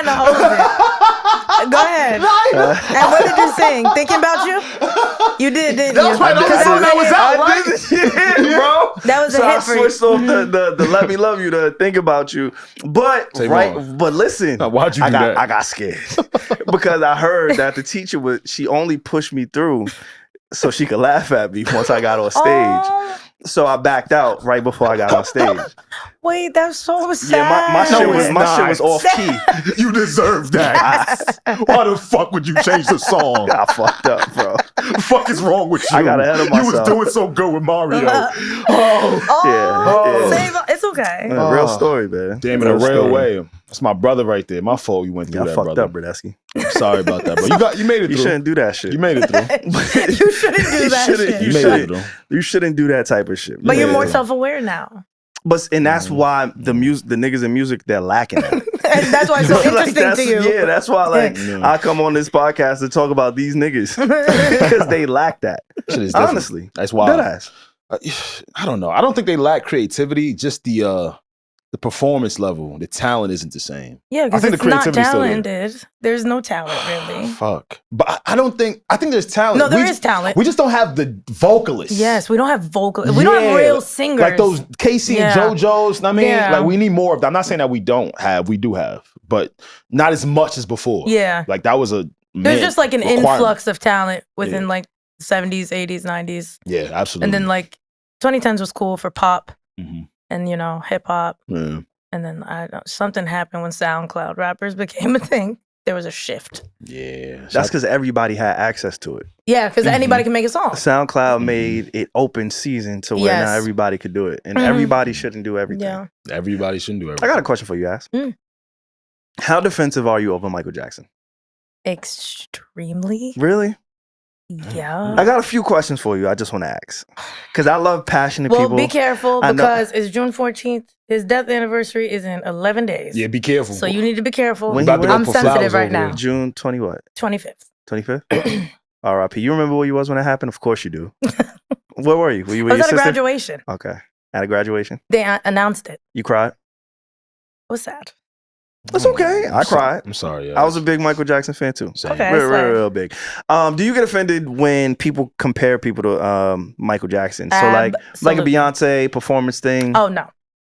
to hold it. Go ahead. And what did you sing? Thinking about you? You did, didn't That you? was right. That was Because out. That was out. I did this shit, bro. That was a so I hit for switched you. off the Let Me Love You to Think About You. But SaVon. but listen, Now, why'd you do that? I got scared because I heard that the teacher she only pushed me through so she could laugh at me once I got on stage. Oh, So I backed out right before I got on stage. wait, that's so sad. Yeah, my shit was off key. You deserve that. Why the fuck would you change the song? I fucked up, bro. The fuck is wrong with you? I got ahead of You was myself. doing so good with Mario. Oh, Yeah. SaVon. It's okay. Real story, man. Damn, in a real story. way. That's my brother right there. My fault you went through Yeah, I that, fucked brother. up, Bradesky. I'm sorry about that, bro. You made it You through. shouldn't do that shit. You made it through. You shouldn't do that shit. You made it through. You shouldn't do that type of shit. But you're Yeah. more self-aware now. And that's why the niggas in music, they're lacking that. And that's why it's so interesting to you. Yeah, that's why Yeah. I come on this podcast to talk about these niggas because they lack that. Shit is different. Honestly, That's wild. deadass. I don't know. I don't think they lack creativity. Just the performance level, the talent isn't the same. Yeah, I because think it's the not creativity's still there. talented. There's no talent, really. Fuck. But I don't think. I think there's talent. No, there We- is talent. We just don't have the vocalists. Yes, we don't have vocal. We don't have Yeah, real singers. like those Casey Yeah. and JoJo's. I mean, Yeah. like we need more of that. I'm not saying that we don't have. We do have, but not as much as before. Yeah, Like that was a. there's man just like an requirement. influx of talent within Yeah. like 70s, 80s, 90s, Yeah, absolutely. and then like 2010s was cool for pop Mhm. and hip hop. Yeah. And then something happened when SoundCloud rappers became a thing. There was a shift. Yeah. That's because everybody had access to it. Yeah, because anybody can make a song. SoundCloud made it open season to where now Yes. everybody could do it, and Mhm. everybody shouldn't do everything. Yeah. everybody shouldn't do I everything. got a question for you, Ass. Mm. How defensive are you over Michael Jackson? Extremely. Really? Yeah. I got a few questions for you. I just want to ask because I love passionate Well, people. be careful I know. because it's June 14th. His death anniversary is in 11 days. Yeah, be careful. So you need to be careful. When About to go I'm for sensitive flowers right over now. there. June 20 what? 25th. 25th? R.I.P. You remember where you was when it happened? Of course you do. Where were you? Were you with I was your at a sister? graduation. Okay. At a graduation? They announced it. You cried? It was sad. That's okay. I cried. I'm sorry. Yeah. I was a big Michael Jackson fan too. Same. Okay. Real, so- real big. Do you get offended when people compare people to Michael Jackson? So like a Absolutely. Beyonce performance thing. Oh, no.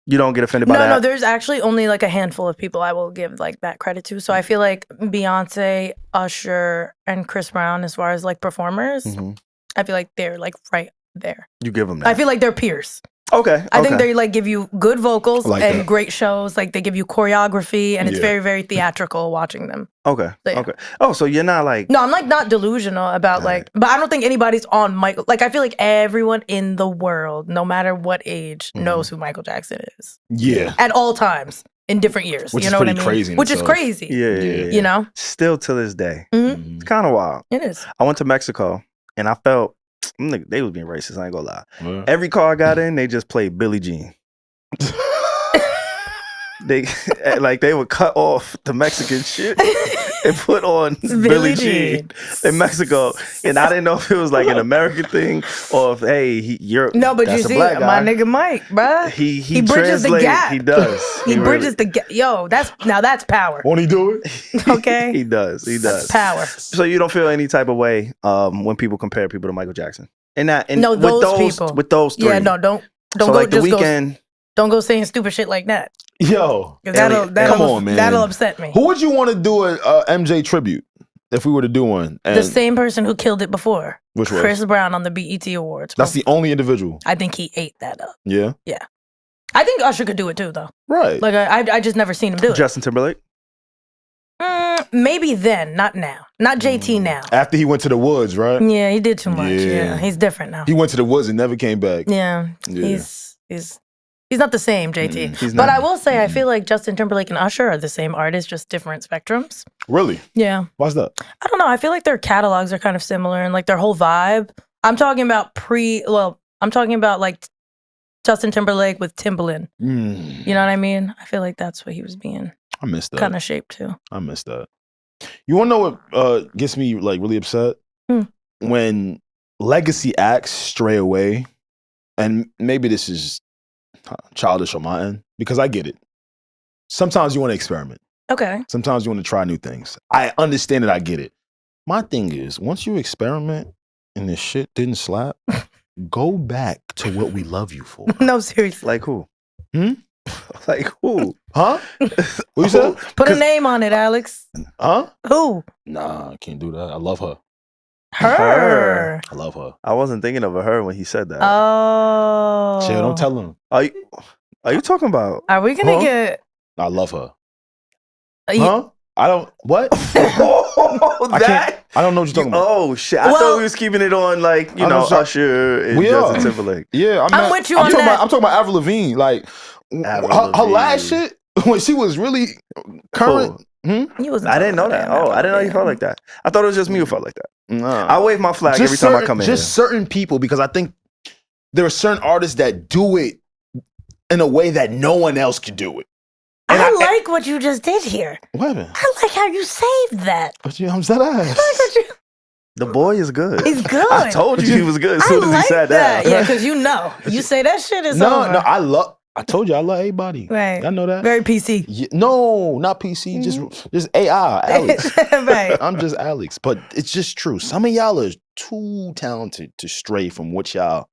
You don't get offended by No, that? no, there's actually only like a handful of people I will give like that credit to. So I feel like Beyonce, Usher, and Chris Brown, as far as like performers, Mhm. I feel like they're like right there. You give them that. I feel like they're peers. okay. I think okay. they like give you good vocals I like and that. great shows. Like they give you choreography and it's Yeah. very, very theatrical watching them. Okay. So, yeah. Okay. Oh, so you're not like No, I'm like not delusional about like, but I don't think anybody's on Michael. Like I feel like everyone in the world, no matter what age, Mhm. knows who Michael Jackson is Yeah. at all times in different years. Which you is know what I pretty mean? crazy in Which is itself. crazy. yeah. You know, Still to this day. Mhm. Mhm. It's kind of wild. it is. I went to Mexico and I felt they was being racist. I ain't gonna lie. Yeah. Every car I got in, they just played Billie Jean. They like they would cut off the Mexican shit and put on Billie Jean in Mexico, and I didn't know if it was like an American thing or if you're No, but you that's a see, black my guy. nigga Mike, bruh. He bridges the translate- gap. He does. He really- bridges the gap. Yo, that's power. Won't he do it? Okay, He does. He does. that's power. So you don't feel any type of way when people compare people to Michael Jackson, and No, those people. with those three. Yeah, no, don't So go like the just go. weekend. Don't go saying stupid shit like that. Yo. 'Cause that'll come on, man. that'll upset me. Who would you want to do a MJ tribute if we were to do one? And The same person who killed it before, which was? Chris Brown on the BET Awards. That's the only individual. I think he ate that up. Yeah. I think Usher could do it too, though. Right. Like I just never seen him do it. Justin Timberlake. Maybe then, not now. Not JT now. After he went to the woods, right? Yeah, he did too much. Yeah. Yeah, he's different now. He went to the woods and never came back. Yeah, Yeah. he's not the same, JT. He's But not. I will say, I feel like Justin Timberlake and Usher are the same artist, just different spectrums. Really? Yeah. Why's that? I don't know. I feel like their catalogs are kind of similar and like their whole vibe. I'm talking about I'm talking about like Justin Timberlake with Timbaland. Mm, You know what I mean? I feel like that's what he was being I missed that. kind of shaped to. I missed that. You want to know what gets me like really upset? Hmm. When legacy acts stray away, and maybe this is childish on my end because I get it. Sometimes you want to experiment. Okay. Sometimes you want to try new things. I understand it. I get it. My thing is, once you experiment and this shit didn't slap, go back to what we love you for. No, seriously. Like who? Hmm? Like who? Huh? What you said? Put a name on it, Alex. Huh? Who? Nah, I can't do that. I love her. Her. I love her. I wasn't thinking of her when he said that. Oh. Shit, don't tell him. Are you talking about? Are we gonna get? I love her. You- Huh? I don't. What? I can't. I don't know what you're talking about. Oh shit! I thought we was keeping it on like I know, Usher and we Justin are. Timberlake. Yeah, I'm with you I'm on talking that. About, I'm talking about Avril Lavigne. Like her last shit when she was really current. You wasn't I didn't know talking that. about Oh, I didn't know you felt like that. I thought it was just me who felt like that. Nah. I wave my flag every time I come in. Just certain people, because I think there are certain artists that do it in a way that no one else can do it. I like what you just did here. What happened? I like how you saved that. What you? I'm that ass. The boy is good. He's good. I told you he was good as soon as he said that. Yeah, because you know. You say that shit is No, over. no. I told you I love everybody. Right. I know that. Very PC. Yeah, no, not PC. Just AI. Alex. Right. I'm just Alex. But it's just true. Some of y'all are too talented to stray from what y'all.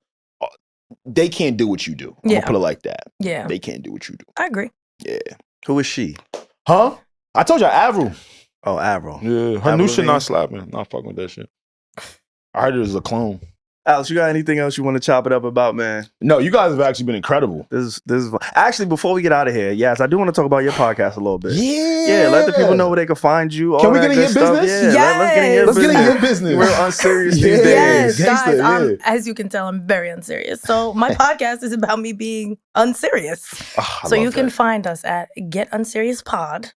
They can't do what you do. I'm Yeah. gonna put it like that. Yeah. They can't do what you do. I agree. Yeah. Who is she? Huh? I told you Avril. Oh, Avril. Yeah. Her Avril new shit Lavigne? not slapping. Not fucking with that shit. I heard it was a clone. Alex, you got anything else you want to chop it up about, man? No, you guys have actually been incredible. This is fun. Actually, before we get out of here, yes, I do want to talk about your podcast a little bit. Yeah. Let the people know where they can find you. All Can we that get in good your stuff. business? Yeah, let's get in your Let's business. get in your business. We're unserious these Yeah. days. Yes, Gangsta, guys. yeah. As you can tell, I'm very unserious. So my podcast is about me being unserious. So you can find us at Get Unserious Pod.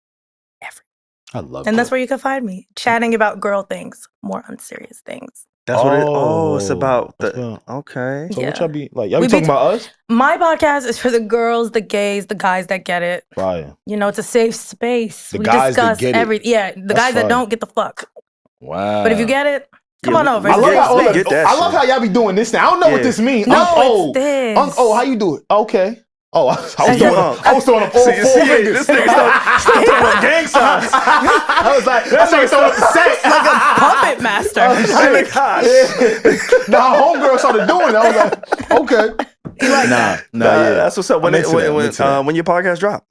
I love And that. that's where you can find me, chatting about girl things, more unserious things. That's what it. Oh, it's about that's the. about- Okay. So Yeah. what y'all be like? Y'all be We be talking about us? My podcast is for the girls, the gays, the guys that get it. Fire. You know, it's a safe space. The We guys that discuss get it. every the That's guys that fire. don't get the fuck. Wow. But if you get it, come Yeah, on over. I love, how, we get that I love shit. how y'all be doing this now. I don't know what Yeah. this means. No, Unc, it's this. Unc, how you do it? Okay. Oh, I was Yeah. throwing up all See, four see, fingers. this nigga start throwing up gang signs. I was like, that nigga throwing up the set. Puppet master. Oh my gosh. Nah, homegirl started doing it. I was like, okay. Nah, yeah. That's what's up. I'm into that. When your podcast drop?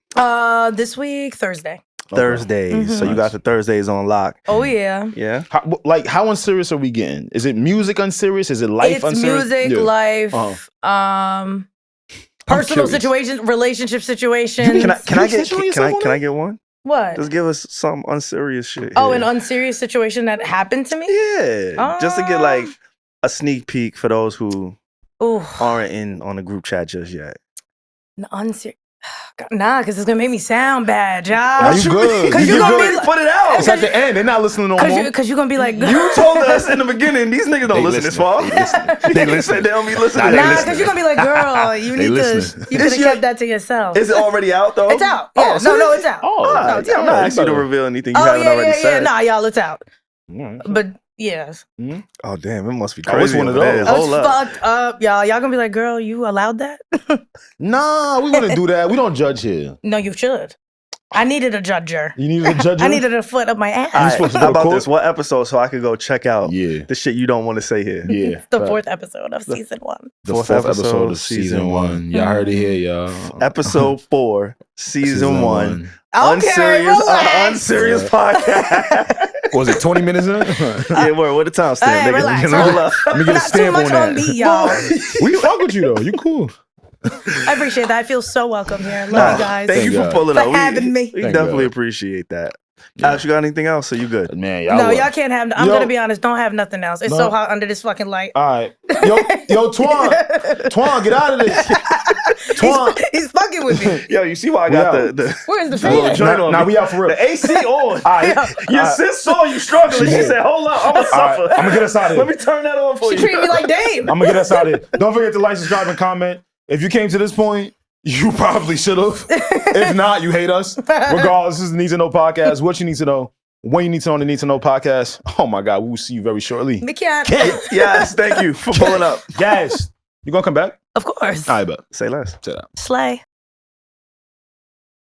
This week, Thursday. Thursdays. So you got the Thursdays on lock. Oh yeah. Yeah. How unserious are we getting? Is it music unserious? Is it life It's unserious? music, Yeah. life, personal curious. situations, relationship situations. Can I You sexually get yourself on can I that? get one? What? Just give us some unserious shit. Oh, here. an unserious situation that happened to me? Yeah. Just to get like a sneak peek for those who Ooh, aren't in on the group chat just yet. unserious. Nah, because it's gonna make me sound bad, Nah, y'all. you good. Because You you're gonna good. be like, Put it out. It's at the end. They're not listening no more. because you're gonna be like, You told us in the beginning these niggas don't They listen this listening. far. They They listening. said they don't be listening. Nah, to they nah, this. because you're gonna be like, girl, you They need to. listening. You could It's have your- kept that to yourself. Is it already out though? It's out. Yeah, Oh, so no, it's out. Oh, no, alright. it's out. I'm Yeah, not you asking you to better- reveal anything you Oh haven't yeah, already yeah, said. yeah. Nah, y'all, it's out. Alright. But yes, Oh damn, it must be Oh, it's crazy. one of over there. those. oh, Hold it's up. fucked up, y'all. Y'all gonna be like, girl, you allowed that? Nah, we wouldn't do that. We don't judge here. No, you should. I needed a judger. You need a judge. I needed a foot up my ass. All right, supposed to how go to about court? this? What episode so I could go check out Yeah. the shit you don't want to say here? Yeah. The Fact. fourth episode of season 1. The Fourth fourth episode episode of season 1. Y'all heard it here, y'all. Episode 4, season 1. Okay, Unserious, relax. unserious Yeah. podcast. Was it 20 minutes in? Yeah, word. What the time stamp, Hey, nigga? relax. Hold up. Let me get a Not too stamp much on that. on me, y'all. We fuck with you though. You cool. I appreciate that. I feel so welcome here. Love Nah, you guys. Thank you Thank for God. pulling For up. having me. We Thank definitely God. appreciate that. Yeah. Alex, you got anything else? Or you good? Man, y'all. No, what? y'all can't have. I'm Yo. gonna be honest. Don't have nothing else. It's No. so hot under this fucking light. All right. Yo, Twan, get out of this. Twan. He's fucking with me. Yo, you see why I We got out. the Where's the little fan? joint on Now me? we out for real. The AC on. All right. Your sis saw you struggling. She Yeah. said, hold up, I'm going to All right. suffer. I'm gonna get us out of here. Let me turn that on for She you. treated me like Dame. I'm gonna get us out of here. Don't forget to like, subscribe, and comment. If you came to this point, you probably should have. If not, you hate us. Regardless, this is the Need to Know podcast. What you need to know, when you need to know on the Need to Know podcast. Oh my God, we will see you very shortly. We can't. Yes, thank you for pulling up. Yes. You gonna come back? Of course. All right, bet. Say less. Say that. Slay.